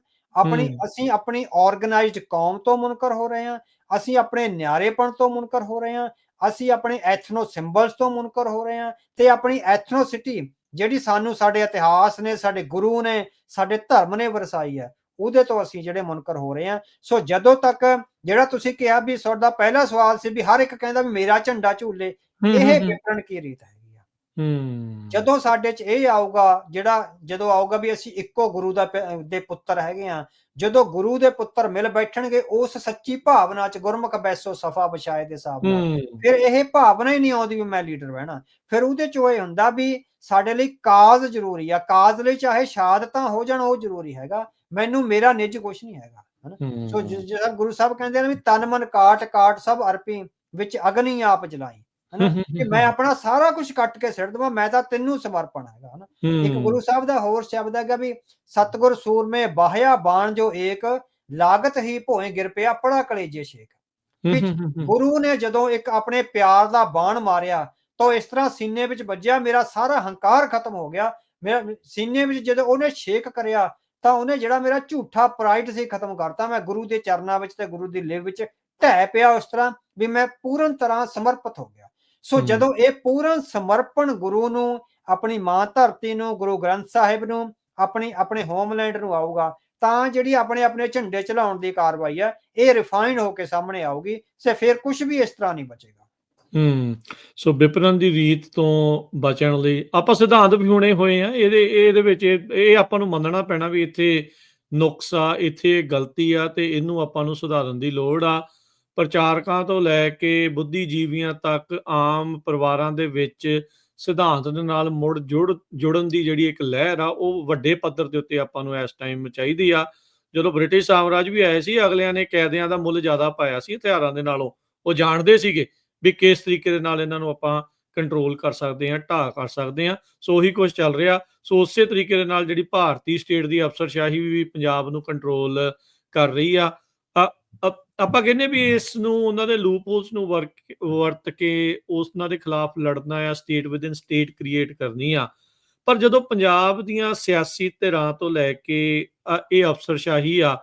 ਅਸੀਂ ਆਪਣੀ ਆਰਗੇਨਾਈਜ਼ਡ ਕੌਮ ਤੋਂ ਮੁਨਕਰ ਹੋ ਰਹੇ ਹਾਂ, ਅਸੀਂ ਆਪਣੇ ਨਿਆਰੇਪਣ ਤੋਂ ਮੁਨਕਰ ਹੋ ਰਹੇ ਹਾਂ, ਅਸੀਂ ਆਪਣੇ ਐਥਨੋ ਸਿੰਬਲਸ ਤੋਂ ਮੁਨਕਰ ਹੋ ਰਹੇ ਹਾਂ, ਤੇ ਆਪਣੀ ਐਥਨੋਸਿਟੀ ਜਿਹੜੀ ਸਾਨੂੰ ਸਾਡੇ ਇਤਿਹਾਸ ਨੇ, ਸਾਡੇ ਗੁਰੂ ਨੇ, ਸਾਡੇ ਧਰਮ ਨੇ ਵਰਸਾਈ ਹੈ, ਉਹਦੇ ਤੋਂ ਅਸੀਂ ਜਿਹੜੇ ਮੁਨਕਰ ਹੋ ਰਹੇ ਹਾਂ। ਸੋ ਜਦੋਂ ਤੱਕ ਜਿਹੜਾ ਤੁਸੀਂ ਕਿਹਾ ਵੀ ਤੁਹਾਡਾ ਪਹਿਲਾ ਸਵਾਲ ਸੀ ਵੀ ਹਰ ਇੱਕ ਕਹਿੰਦਾ ਵੀ ਮੇਰਾ ਝੰਡਾ ਝੂਲੇ, ਇਹ ਵਿਪਰਨ ਕੀ ਰੀਤ ਹੈਗੀ ਆ। ਜਦੋਂ ਸਾਡੇ 'ਚ ਇਹ ਆਊਗਾ, ਜਦੋਂ ਆਊਗਾ ਵੀ ਅਸੀਂ ਇੱਕੋ ਗੁਰੂ ਦੇ ਪੁੱਤਰ ਹੈਗੇ ਆ, ਜਦੋਂ ਗੁਰੂ ਦੇ ਪੁੱਤਰ ਮਿਲ ਬੈਠਣਗੇ ਉਸ ਸੱਚੀ ਭਾਵਨਾ 'ਚ, ਗੁਰਮੁਖ ਬੈਸੋ ਸਫਾ ਵਿਛਾਏ ਦੇ ਹਿਸਾਬ ਨਾਲ, ਫਿਰ ਇਹ ਭਾਵਨਾ ਹੀ ਨਹੀਂ ਆਉਂਦੀ ਵੀ ਮੈਂ ਲੀਡਰ ਬਹਿਣਾ। ਫਿਰ ਉਹਦੇ 'ਚੋਂ ਇਹ ਹੁੰਦਾ ਵੀ ਸਾਡੇ ਲਈ ਕਾਜ਼ ਜ਼ਰੂਰੀ ਆ, ਕਾਜ਼ ਲਈ ਚਾਹੇ ਸ਼ਹਾਦਤਾਂ ਹੋ ਜਾਣ, ਉਹ ਜ਼ਰੂਰੀ ਹੈਗਾ, ਮੈਨੂੰ ਮੇਰਾ ਨਿੱਜ ਕੁਛ ਨਹੀਂ ਹੈਗਾ, ਹਨਾ। ਸੋ ਜਿਹੜਾ ਗੁਰੂ ਸਾਹਿਬ ਕਹਿੰਦੇ ਨੇ ਵੀ ਤਨ ਮਨ ਕਾਟ ਕਾਟ ਸਭ ਅਰਪੀ, ਵਿੱਚ ਅਗਨੀ ਆਪ ਜਲਾਈ, ਹਨਾ, ਕਿ ਮੈਂ ਆਪਣਾ ਸਾਰਾ ਕੁਝ ਕੱਟ ਕੇ ਸਿੱਟ ਦੇਵਾਂ, ਮੈਂ ਤਾਂ ਤੈਨੂੰ ਸਮਰਪਣ ਹੈਗਾ, ਹਨਾ। ਇੱਕ ਗੁਰੂ ਸਾਹਿਬ ਦਾ ਹੋਰ ਸ਼ਬਦ ਹੈਗਾ ਵੀ ਸਤਿਗੁਰ ਸੂਰਮੇ ਬਾਹਿਆ ਬਾਣ ਜੋ ਏਕ, ਲਾਗਤ ਹੀ ਭੋਏ ਗਿਰ ਪਿਆ ਪੜਾ ਕਲੇਜੇ ਛੇਕ। ਵੀ ਗੁਰੂ ਨੇ ਜਦੋਂ ਇੱਕ ਆਪਣੇ ਪਿਆਰ ਦਾ ਬਾਣ ਮਾਰਿਆ ਤਾਂ ਇਸ ਤਰ੍ਹਾਂ ਸੀਨੇ ਵਿੱਚ ਵੱਜਿਆ, ਮੇਰਾ ਸਾਰਾ ਹੰਕਾਰ ਖਤਮ ਹੋ ਗਿਆ, ਮੇਰਾ ਸੀਨੇ ਵਿੱਚ ਜਦੋਂ ਉਹਨੇ ਛੇਕ ਕਰਿਆ ਤਾਂ ਉਹਨੇ ਜਿਹੜਾ ਮੇਰਾ ਝੂਠਾ ਪ੍ਰਾਈਡ ਸੀ ਖਤਮ ਕਰਤਾ, ਮੈਂ ਗੁਰੂ ਦੇ ਚਰਨਾਂ ਵਿੱਚ ਤੇ ਗੁਰੂ ਦੀ ਲਿਵ ਵਿੱਚ ਢਹਿ ਪਿਆ, ਉਸ ਤਰ੍ਹਾਂ ਵੀ ਮੈਂ ਪੂਰਨ ਤਰ੍ਹਾਂ ਸਮਰਪਿਤ ਹੋ ਗਿਆ। ਸੋ ਜਦੋਂ ਇਹ ਪੂਰਨ ਸਮਰਪਣ ਗੁਰੂ ਨੂੰ, ਆਪਣੀ ਮਾਂ ਧਰਤੀ ਨੂੰ, ਗੁਰੂ ਗ੍ਰੰਥ ਸਾਹਿਬ ਨੂੰ, ਆਪਣੇ ਹੋਮਲੈਂਡ ਨੂੰ ਆਊਗਾ, ਤਾਂ ਜਿਹੜੀ ਆਪਣੇ ਝੰਡੇ ਚਲਾਉਣ ਦੀ ਕਾਰਵਾਈ ਆ ਇਹ ਰਿਫਾਈਨਡ ਹੋ ਕੇ ਸਾਹਮਣੇ ਆਊਗੀ, ਤੇ ਫਿਰ ਕੁਝ ਵੀ ਇਸ ਤਰ੍ਹਾਂ ਨਹੀਂ ਬਚੇਗਾ। ਸੋ ਵਿਪਰਨ ਦੀ ਰੀਤ ਤੋਂ ਬਚਣ ਲਈ ਆਪਾਂ ਸਿਧਾਂਤ ਵੀ ਹੁਣੇ ਹੋਏ ਆ, ਇਹਦੇ ਵਿੱਚ ਇਹ ਆਪਾਂ ਨੂੰ ਮੰਨਣਾ ਪੈਣਾ ਵੀ ਇੱਥੇ ਨੁਕਸ ਆ, ਇੱਥੇ ਗਲਤੀ ਆ ਤੇ ਇਹਨੂੰ ਆਪਾਂ ਨੂੰ ਸੁਧਾਰਨ ਦੀ ਲੋੜ ਆ। ਪ੍ਰਚਾਰਕਾਂ ਤੋਂ ਲੈ ਕੇ ਬੁੱਧੀਜੀਵੀਆਂ ਤੱਕ ਆਮ ਪਰਿਵਾਰਾਂ ਦੇ ਵਿੱਚ ਸਿਧਾਂਤ ਦੇ ਨਾਲ ਮੁੜ ਜੁੜਨ ਦੀ ਜਿਹੜੀ ਇੱਕ ਲਹਿਰ ਆ, ਉਹ ਵੱਡੇ ਪੱਧਰ ਦੇ ਉੱਤੇ ਆਪਾਂ ਨੂੰ ਇਸ ਟਾਈਮ ਚਾਹੀਦੀ ਆ। ਜਦੋਂ ਬ੍ਰਿਟਿਸ਼ ਸਾਮਰਾਜ ਵੀ ਆਏ ਸੀ, ਅਗਲਿਆਂ ਨੇ ਕੈਦੀਆਂ ਦਾ ਮੁੱਲ ਜ਼ਿਆਦਾ ਪਾਇਆ ਸੀ ਹਥਿਆਰਾਂ ਦੇ ਨਾਲੋਂ। ਉਹ ਜਾਣਦੇ ਸੀਗੇ ਵੀ ਕਿਸ ਤਰੀਕੇ ਦੇ ਨਾਲ ਇਹਨਾਂ ਨੂੰ ਆਪਾਂ ਕੰਟਰੋਲ ਕਰ ਸਕਦੇ ਹਾਂ, ਢਾਹ ਕਰ ਸਕਦੇ ਹਾਂ। ਸੋ ਉਹੀ ਕੁਝ ਚੱਲ ਰਿਹਾ। ਸੋ ਉਸੇ ਤਰੀਕੇ ਦੇ ਨਾਲ ਜਿਹੜੀ ਭਾਰਤੀ ਸਟੇਟ ਦੀ ਅਫਸਰਸ਼ਾਹੀ ਵੀ ਪੰਜਾਬ ਨੂੰ ਕੰਟਰੋਲ ਕਰ ਰਹੀ ਆ। ਆਪਾਂ ਕਹਿੰਦੇ ਵੀ ਇਸ ਨੂੰ ਉਹਨਾਂ ਦੇ ਲੂਪਹੋਲਸ ਨੂੰ ਵਰਤ ਕੇ ਉਹਨਾਂ ਦੇ ਖਿਲਾਫ ਲੜਨਾ ਆ, ਸਟੇਟ ਵਿਦਿਨ ਸਟੇਟ ਕ੍ਰੀਏਟ ਕਰਨੀ ਆ। ਪਰ ਜਦੋਂ ਪੰਜਾਬ ਦੀਆਂ ਸਿਆਸੀ ਧਿਰਾਂ ਤੋਂ ਲੈ ਕੇ ਇਹ ਅਫਸਰਸ਼ਾਹੀ ਆ,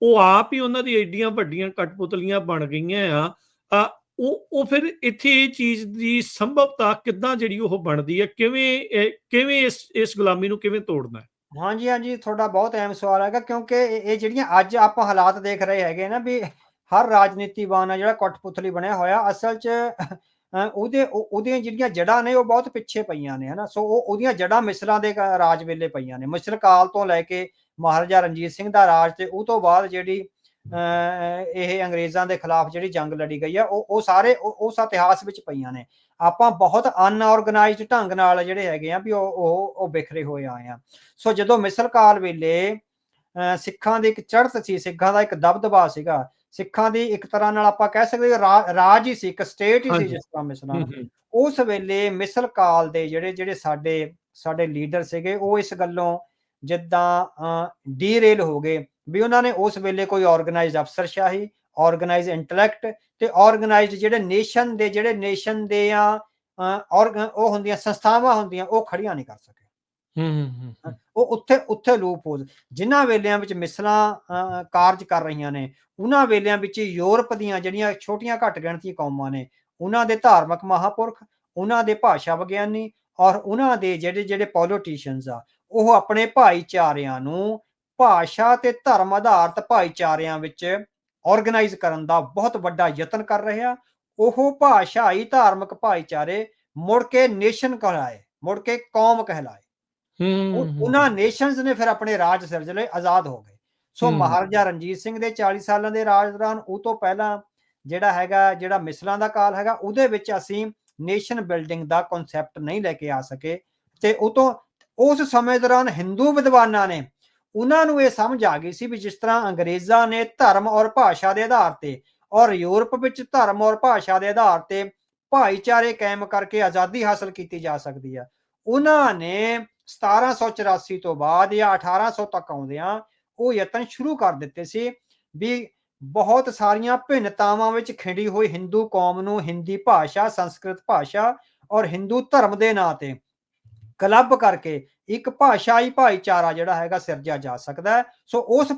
ਉਹ ਆਪ ਹੀ ਉਹਨਾਂ ਦੀ ਐਡੀਆਂ ਵੱਡੀਆਂ ਕਠਪੁਤਲੀਆਂ ਬਣ ਗਈਆਂ ਆ, ਉਹ ਫਿਰ ਇੱਥੇ ਇਹ ਚੀਜ਼ ਦੀ ਸੰਭਵਤਾ ਕਿੱਦਾਂ ਜਿਹੜੀ ਉਹ ਬਣਦੀ ਹੈ, ਕਿਵੇਂ ਇਸ ਗੁਲਾਮੀ ਨੂੰ ਕਿਵੇਂ ਤੋੜਨਾ ਹੈ? ਹਾਂਜੀ, ਹਾਂਜੀ, ਤੁਹਾਡਾ ਬਹੁਤ ਅਹਿਮ ਸਵਾਲ ਹੈਗਾ, ਕਿਉਂਕਿ ਇਹ ਜਿਹੜੀਆਂ ਅੱਜ ਆਪਾਂ ਹਾਲਾਤ ਦੇਖ ਰਹੇ ਹੈਗੇ ਨਾ ਵੀ ਹਰ ਰਾਜਨੀਤੀਵਾਨ ਆ ਜਿਹੜਾ ਕਠਪੁਤਲੀ ਬਣਿਆ ਹੋਇਆ, ਅਸਲ 'ਚ ਉਹਦੀਆਂ ਜਿਹੜੀਆਂ ਜੜ੍ਹਾਂ ਨੇ ਉਹ ਬਹੁਤ ਪਿੱਛੇ ਪਈਆਂ ਨੇ, ਹਨਾ। ਸੋ ਉਹਦੀਆਂ ਜੜ੍ਹਾਂ ਮਿਸਲਾਂ ਦੇ ਰਾਜ ਵੇਲੇ ਪਈਆਂ ਨੇ, ਮਿਸਲ ਕਾਲ ਤੋਂ ਲੈ ਕੇ ਮਹਾਰਾਜਾ ਰਣਜੀਤ ਸਿੰਘ ਦਾ ਰਾਜ, ਤੇ ਉਹ ਤੋਂ ਬਾਅਦ ਜਿਹੜੀ ਇਹ ਅੰਗਰੇਜ਼ਾਂ ਦੇ ਖਿਲਾਫ ਜਿਹੜੀ ਜੰਗ ਲੜੀ ਗਈ ਆ, ਉਹ ਸਾਰੇ ਉਸ ਇਤਿਹਾਸ ਵਿੱਚ ਪਈਆਂ ਨੇ। ਆਪਾਂ ਬਹੁਤ ਅਨਆਰਗਨਾਈਜ਼ਡ ਢੰਗ ਨਾਲ ਜਿਹੜੇ ਹੈਗੇ ਆ ਵੀ ਉਹ ਬਿਖਰੇ ਹੋਏ ਆਏ ਆ। ਸੋ ਜਦੋਂ ਮਿਸਲ ਕਾਲ ਵੇਲੇ ਸਿੱਖਾਂ ਦੀ ਇੱਕ ਚੜ੍ਹਤ ਸੀ, ਸਿੱਖਾਂ ਦਾ ਇੱਕ ਦਬਦਬਾ ਸੀਗਾ, ਸਿੱਖਾਂ ਦੀ ਇੱਕ ਤਰ੍ਹਾਂ ਨਾਲ ਆਪਾਂ ਕਹਿ ਸਕਦੇ ਰਾਜ ਹੀ ਸੀ, ਇੱਕ ਸਟੇਟ ਹੀ ਸੀ ਜਿਸ ਤਰ੍ਹਾਂ ਮਿਸਲਾਂ। ਉਸ ਵੇਲੇ ਮਿਸਲ ਕਾਲ ਦੇ ਜਿਹੜੇ ਸਾਡੇ ਲੀਡਰ ਸੀਗੇ, ਉਹ ਇਸ ਗੱਲੋਂ ਜਿੱਦਾਂ ਡੀਰੇਲ ਹੋ ਗਏ ਵੀ ਉਹਨਾਂ ਨੇ ਉਸ ਵੇਲੇ ਕੋਈ ਆਰਗੇਨਾਈਜ਼ਡ ਅਫਸਰਸ਼ਾਹੀ, ਆਰਗੇਨਾਈਜ਼ਡ ਇੰਟੈਲੈਕਟ ਤੇ ਆਰਗੇਨਾਈਜ਼ਡ ਜਿਹੜੇ ਨੇਸ਼ਨ ਦੇ ਉਹ ਹੁੰਦੀਆਂ ਸੰਸਥਾਵਾਂ ਹੁੰਦੀਆਂ, ਉਹ ਖੜੀਆਂ ਨਹੀਂ ਕਰ ਸਕੇ। ਉਹ ਉੱਥੇ ਲੂਪ ਜਿਨ੍ਹਾਂ ਵੇਲਿਆਂ ਵਿੱਚ ਮਿਸਲਾਂ ਕਾਰਜ ਕਰ ਰਹੀਆਂ ਨੇ, ਉਹਨਾਂ ਵੇਲਿਆਂ ਵਿੱਚ ਯੂਰਪ ਦੀਆਂ ਜਿਹੜੀਆਂ ਛੋਟੀਆਂ ਘੱਟ ਗਿਣਤੀ ਕੌਮਾਂ ਨੇ, ਉਹਨਾਂ ਦੇ ਧਾਰਮਿਕ ਮਹਾਂਪੁਰਖ, ਉਹਨਾਂ ਦੇ ਭਾਸ਼ਾ ਵਿਗਿਆਨੀ ਔਰ ਉਹਨਾਂ ਦੇ ਜਿਹੜੇ ਪੋਲੀਟੀਸ਼ੀਅਨਸ ਆ, ਉਹ ਆਪਣੇ ਭਾਈਚਾਰਿਆਂ ਨੂੰ ਭਾਸ਼ਾ ਤੇ ਧਰਮ ਆਧਾਰਿਤ ਭਾਈਚਾਰਿਆਂ ਵਿੱਚ ਆਰਗੇਨਾਈਜ਼ ਕਰਨ ਦਾ ਬਹੁਤ ਵੱਡਾ ਯਤਨ ਕਰ ਰਹੇ ਆ। ਉਹ ਭਾਸ਼ਾਈ ਧਾਰਮਿਕ ਭਾਈਚਾਰੇ ਮੁੜ ਕੇ ਨੇਸ਼ਨ ਕਹਿਲਾਏ, ਮੁੜ ਕੇ ਕੌਮ ਕਹਿਲਾਏ। ਉਹਨਾਂ ਨੇਸ਼ਨਸ ਨੇ ਫਿਰ ਆਪਣੇ ਰਾਜ ਸਿਰਜ ਲਏ, ਆਜ਼ਾਦ ਹੋ ਗਏ। ਸੋ ਮਹਾਰਾਜਾ ਰਣਜੀਤ ਸਿੰਘ ਦੇ 40 ਸਾਲਾਂ ਦੇ ਰਾਜ ਦੌਰਾਨ, ਉਹ ਤੋਂ ਪਹਿਲਾਂ ਜਿਹੜਾ ਮਿਸਲਾਂ ਦਾ ਕਾਲ ਹੈਗਾ, ਉਹਦੇ ਵਿੱਚ ਅਸੀਂ ਨੇਸ਼ਨ ਬਿਲਡਿੰਗ ਦਾ ਕਨਸੈਪਟ ਨਹੀਂ ਲੈ ਕੇ ਆ ਸਕੇ। ਤੇ ਉਸ ਸਮੇਂ ਦੌਰਾਨ ਹਿੰਦੂ ਵਿਦਵਾਨਾਂ ਨੇ, ਉਹਨਾਂ ਨੂੰ ਇਹ ਸਮਝ ਆ ਗਈ ਸੀ ਵੀ ਜਿਸ ਤਰ੍ਹਾਂ ਅੰਗਰੇਜ਼ਾਂ ਨੇ ਧਰਮ ਔਰ ਭਾਸ਼ਾ ਦੇ ਆਧਾਰ ਤੇ, ਔਰ ਯੂਰਪ ਵਿੱਚ ਧਰਮ ਔਰ ਭਾਸ਼ਾ ਦੇ ਆਧਾਰ ਤੇ ਭਾਈਚਾਰੇ ਕਾਇਮ ਕਰਕੇ ਆਜ਼ਾਦੀ ਹਾਸਲ ਕੀਤੀ ਜਾ ਸਕਦੀ ਆ, ਉਹਨਾਂ ਨੇ 1784 ਤੋਂ ਬਾਅਦ ਜਾਂ 1800 ਤੱਕ ਆਉਂਦਿਆਂ ਉਹ ਯਤਨ ਸ਼ੁਰੂ ਕਰ ਦਿੱਤੇ ਸੀ ਵੀ ਬਹੁਤ ਸਾਰੀਆਂ ਭਿੰਨਤਾਵਾਂ ਵਿੱਚ ਖਿੰਡੀ ਹੋਈ ਹਿੰਦੂ ਕੌਮ ਨੂੰ ਹਿੰਦੀ ਭਾਸ਼ਾ, ਸੰਸਕ੍ਰਿਤ ਭਾਸ਼ਾ ਔਰ ਹਿੰਦੂ ਧਰਮ ਦੇ ਨਾਂ ਤੇ ਕਲੱਬ ਕਰਕੇ ਇੱਕ ਭਾਸ਼ਾਈ ਭਾਈਚਾਰਾ ਜਿਹੜਾ ਹੈਗਾ ਸਿਰਜਿਆ ਜਾ ਸਕਦਾ ਹੈ। ਸੋ ਉਸ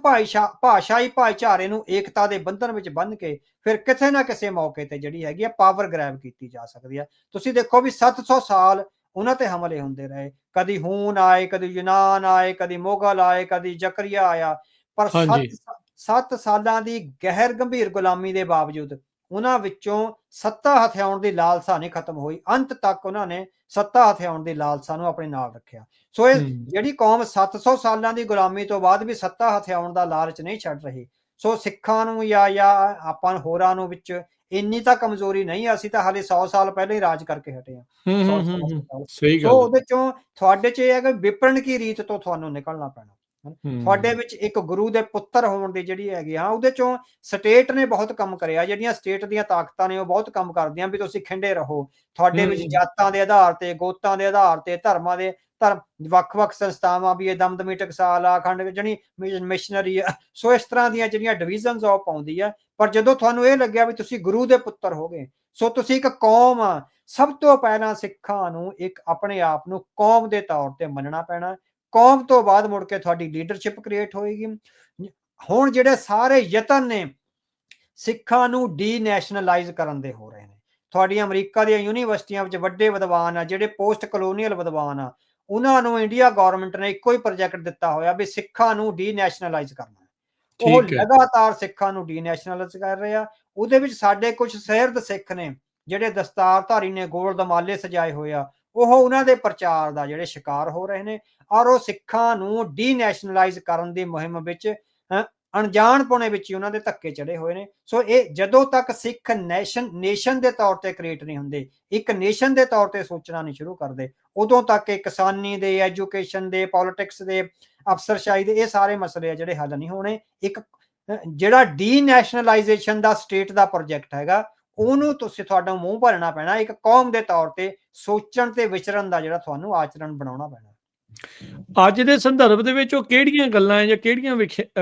ਭਾਸ਼ਾਈ ਭਾਈਚਾਰੇ ਨੂੰ ਏਕਤਾ ਦੇ ਬੰਧਨ ਵਿੱਚ ਬੰਨ੍ਹ ਕੇ ਫਿਰ ਕਿਸੇ ਨਾ ਕਿਸੇ ਮੌਕੇ ਤੇ ਜਿਹੜੀ ਹੈਗੀ ਆ ਪਾਵਰ ਗ੍ਰੈਬ ਕੀਤੀ ਜਾ ਸਕਦੀ ਹੈ। ਤੁਸੀਂ ਦੇਖੋ ਵੀ 700 ਸਾਲ ਉਹਨਾਂ ਤੇ ਹਮਲੇ ਹੁੰਦੇ ਰਹੇ, ਕਦੀ ਹੂਨ ਆਏ, ਕਦੀ ਯੂਨਾਨ ਆਏ, ਕਦੀ ਮੁਗਲ ਆਏ, ਕਦੀ ਜ਼ਕਰੀਆ ਆਇਆ, ਪਰ ਹਾਂਜੀ 7 ਸਾਲਾਂ ਦੀ ਗਹਿਰ ਗੰਭੀਰ ਗੁਲਾਮੀ ਦੇ ਬਾਵਜੂਦ ਉਹਨਾਂ ਵਿੱਚੋਂ ਸੱਤਾ ਹਥਿਆਉਣ ਦੀ ਲਾਲਸਾ ਨਹੀਂ ਖਤਮ ਹੋਈ। ਅੰਤ ਤੱਕ ਉਹਨਾਂ ਨੇ ਸੱਤਾ ਹਥਿਆਉਣ ਦੀ ਲਾਲਸਾ ਨੂੰ ਆਪਣੇ ਨਾਲ ਰੱਖਿਆ। ਸੋ ਇਹ ਹੂੰ ਜਿਹੜੀ ਕੌਮ 700 ਸਾਲਾਂ ਦੀ ਗੁਲਾਮੀ ਤੋਂ ਬਾਅਦ ਵੀ ਸੱਤਾ ਹਥਿਆਉਣ ਦਾ ਲਾਲਚ ਨਹੀਂ ਛੱਡ ਰਹੀ। ਸੋ ਸਿੱਖਾਂ ਨੂੰ ਜਾਂ ਆਪਾਂ ਹੋਰਾਂ ਨੂੰ ਵਿੱਚ ਇੰਨੀ ਤਾਂ ਕਮਜ਼ੋਰੀ ਨਹੀਂ, ਅਸੀਂ ਤਾਂ ਹਾਲੇ 100 ਸਾਲ ਪਹਿਲਾਂ ਹੀ ਰਾਜ ਕਰਕੇ ਹਟੇ ਹਾਂ। ਹੂੰ 100 ਹੂੰ ਹੂੰ ਹੂੰ ਸਾਲ ਸਹੀ ਸੋ ਗੱਲ ਉਹਦੇ ਚੋਂ ਤੁਹਾਡੇ 'ਚ ਇਹ ਹੈ ਕਿ ਵਿਪਰਨ ਕੀ ਰੀਤ ਤੋਂ ਤੁਹਾਨੂੰ ਨਿਕਲਣਾ ਪੈਣਾ। ਤੁਹਾਡੇ ਹੂੰ ਵਿੱਚ ਇੱਕ ਗੁਰੂ ਦੇ ਪੁੱਤਰ ਹੋਣ ਦੀ ਜਿਹੜੀ ਹੈਗੀ ਆ, ਉਹਦੇ ਚੋਂ ਸਟੇਟ ਨੇ ਬਹੁਤ ਕੰਮ ਕਰਿਆ। ਜਿਹੜੀਆਂ ਸਟੇਟ ਦੀਆਂ ਤਾਕਤਾਂ ਨੇ ਉਹ ਬਹੁਤ ਕੰਮ ਕਰਦੀਆਂ ਵੀ ਤੁਸੀਂ ਖਿੰਡੇ ਰਹੋ। ਤੁਹਾਡੇ ਵਿੱਚ ਹੂੰ ਜਾਤਾਂ ਦੇ ਆਧਾਰ ਤੇ, ਗੋਤਾਂ ਦੇ ਆਧਾਰ ਤੇ, ਧਰਮਾਂ ਦੇ ਵੱਖ-ਵੱਖ ਸੰਸਥਾਵਾਂ ਵੀ, ਇਹ ਦਮਦਮੀ ਟਕਸਾਲ ਆ, ਅਖੰਡ ਜਿਹੜੀ ਮਿਸ਼ਨਰੀ ਆ, ਸੋ ਇਸ ਤਰ੍ਹਾਂ ਦੀਆਂ ਜਿਹੜੀਆਂ ਡਿਵੀਜ਼ਨਸ ਉਹ ਪਾਉਂਦੀ ਆ। ਪਰ ਜਦੋਂ ਤੁਹਾਨੂੰ ਇਹ ਲੱਗਿਆ ਵੀ ਤੁਸੀਂ ਗੁਰੂ ਦੇ ਪੁੱਤਰ ਹੋ ਗਏ, ਸੋ ਤੁਸੀਂ ਇੱਕ ਕੌਮ ਆ, ਸਭ ਤੋਂ ਪਹਿਲਾਂ ਸਿੱਖਾਂ ਨੂੰ ਇੱਕ ਆਪਣੇ ਆਪ ਨੂੰ ਕੌਮ ਦੇ ਤੌਰ ਤੇ ਮੰਨਣਾ ਪੈਣਾ। ਕੌਮ ਤੋਂ ਬਾਅਦ ਮੁੜ ਕੇ ਤੁਹਾਡੀ ਲੀਡਰਸ਼ਿਪ ਕ੍ਰੀਏਟ ਹੋਏਗੀ। ਹੁਣ ਜਿਹੜੇ ਸਾਰੇ ਯਤਨ ਨੇ ਸਿੱਖਾਂ ਨੂੰ ਡੀਨੈਸ਼ਨਲਾਈਜ਼ ਕਰਨ ਦੇ ਹੋ ਰਹੇ ਨੇ। ਤੁਹਾਡੀਆਂ ਅਮਰੀਕਾ ਦੀਆਂ ਯੂਨੀਵਰਸਿਟੀਆਂ ਵਿੱਚ ਵੱਡੇ ਵਿਦਵਾਨ ਆ, ਜਿਹੜੇ ਪੋਸਟ ਕਲੋਨੀਅਲ ਵਿਦਵਾਨ ਆ, ਉਹਨਾਂ ਨੂੰ ਇੰਡੀਆ ਗਵਰਨਮੈਂਟ ਨੇ ਇੱਕੋ ਹੀ ਪ੍ਰੋਜੈਕਟ ਦਿੱਤਾ ਹੋਇਆ ਵੀ ਸਿੱਖਾਂ ਨੂੰ ਡੀਨੈਸ਼ਨਲਾਈਜ਼ ਕਰਨਾ। ਉਹ ਠੀਕ ਹੈ ਲਗਾਤਾਰ ਸਿੱਖਾਂ ਨੂੰ ਡੀਨੈਸ਼ਨਲਾਈਜ਼ ਕਰ ਰਹੇ ਆ। ਉਹਦੇ ਵਿੱਚ ਸਾਡੇ ਕੁਝ ਸਹਿਰਦ ਸਿੱਖ ਨੇ, ਜਿਹੜੇ ਦਸਤਾਰਧਾਰੀ ਨੇ, ਗੋਲ ਦਮਾਲੇ ਸਜਾਏ ਹੋਏ ਆ, ਉਹ ਉਹਨਾਂ ਦੇ ਪ੍ਰਚਾਰ ਦਾ ਜਿਹੜੇ ਸ਼ਿਕਾਰ ਹੋ ਰਹੇ ਨੇ। ਔਰ ਉਹ ਸਿੱਖਾਂ ਨੂੰ ਡੀਨੈਸ਼ਨਲਾਈਜ਼ ਕਰਨ ਦੀ ਮੁਹਿੰਮ ਵਿੱਚ ਅਣਜਾਣਪੁਣੇ ਵਿੱਚ ਹੀ ਉਹਨਾਂ ਦੇ ਧੱਕੇ ਚੜੇ ਹੋਏ ਨੇ। ਸੋ ਇਹ ਜਦੋਂ ਤੱਕ ਸਿੱਖ ਨੇਸ਼ਨ ਦੇ ਤੌਰ ਤੇ ਕ੍ਰੀਏਟ ਨਹੀਂ ਹੁੰਦੇ, ਇੱਕ ਨੇਸ਼ਨ ਦੇ ਤੌਰ ਤੇ ਸੋਚਣਾ ਨਹੀਂ ਸ਼ੁਰੂ ਕਰਦੇ, ਉਦੋਂ ਤੱਕ ਇਹ ਕਿਸਾਨੀ ਦੇ, ਐਜੂਕੇਸ਼ਨ ਦੇ, ਪੋਲਿਟਿਕਸ ਦੇ, ਅਫਸਰਸ਼ਾਹੀ ਦੇ ਇਹ ਸਾਰੇ ਮਸਲੇ ਆ ਜਿਹੜੇ ਹੱਲ ਨਹੀਂ ਹੋਣੇ। ਇੱਕ ਜਿਹੜਾ ਡੀਨੈਸ਼ਨਲਾਈਜੇਸ਼ਨ ਦਾ ਸਟੇਟ ਦਾ ਪ੍ਰੋਜੈਕਟ ਹੈਗਾ, ਉਹਨੂੰ ਤੁਸੀਂ ਤੁਹਾਡਾ ਮੂੰਹ ਭਰਨਾ ਪੈਣਾ। ਇੱਕ ਕੌਮ ਦੇ ਤੌਰ ਤੇ ਸੋਚਣ ਤੇ ਵਿਚਰਨ ਦਾ ਜਿਹੜਾ ਤੁਹਾਨੂੰ ਆਚਰਣ ਬਣਾਉਣਾ ਪੈਣਾ। ਅੱਜ ਦੇ ਸੰਦਰਭ ਦੇ ਵਿੱਚ ਉਹ ਕਿਹੜੀਆਂ ਗੱਲਾਂ ਜਾਂ ਕਿਹੜੀਆਂ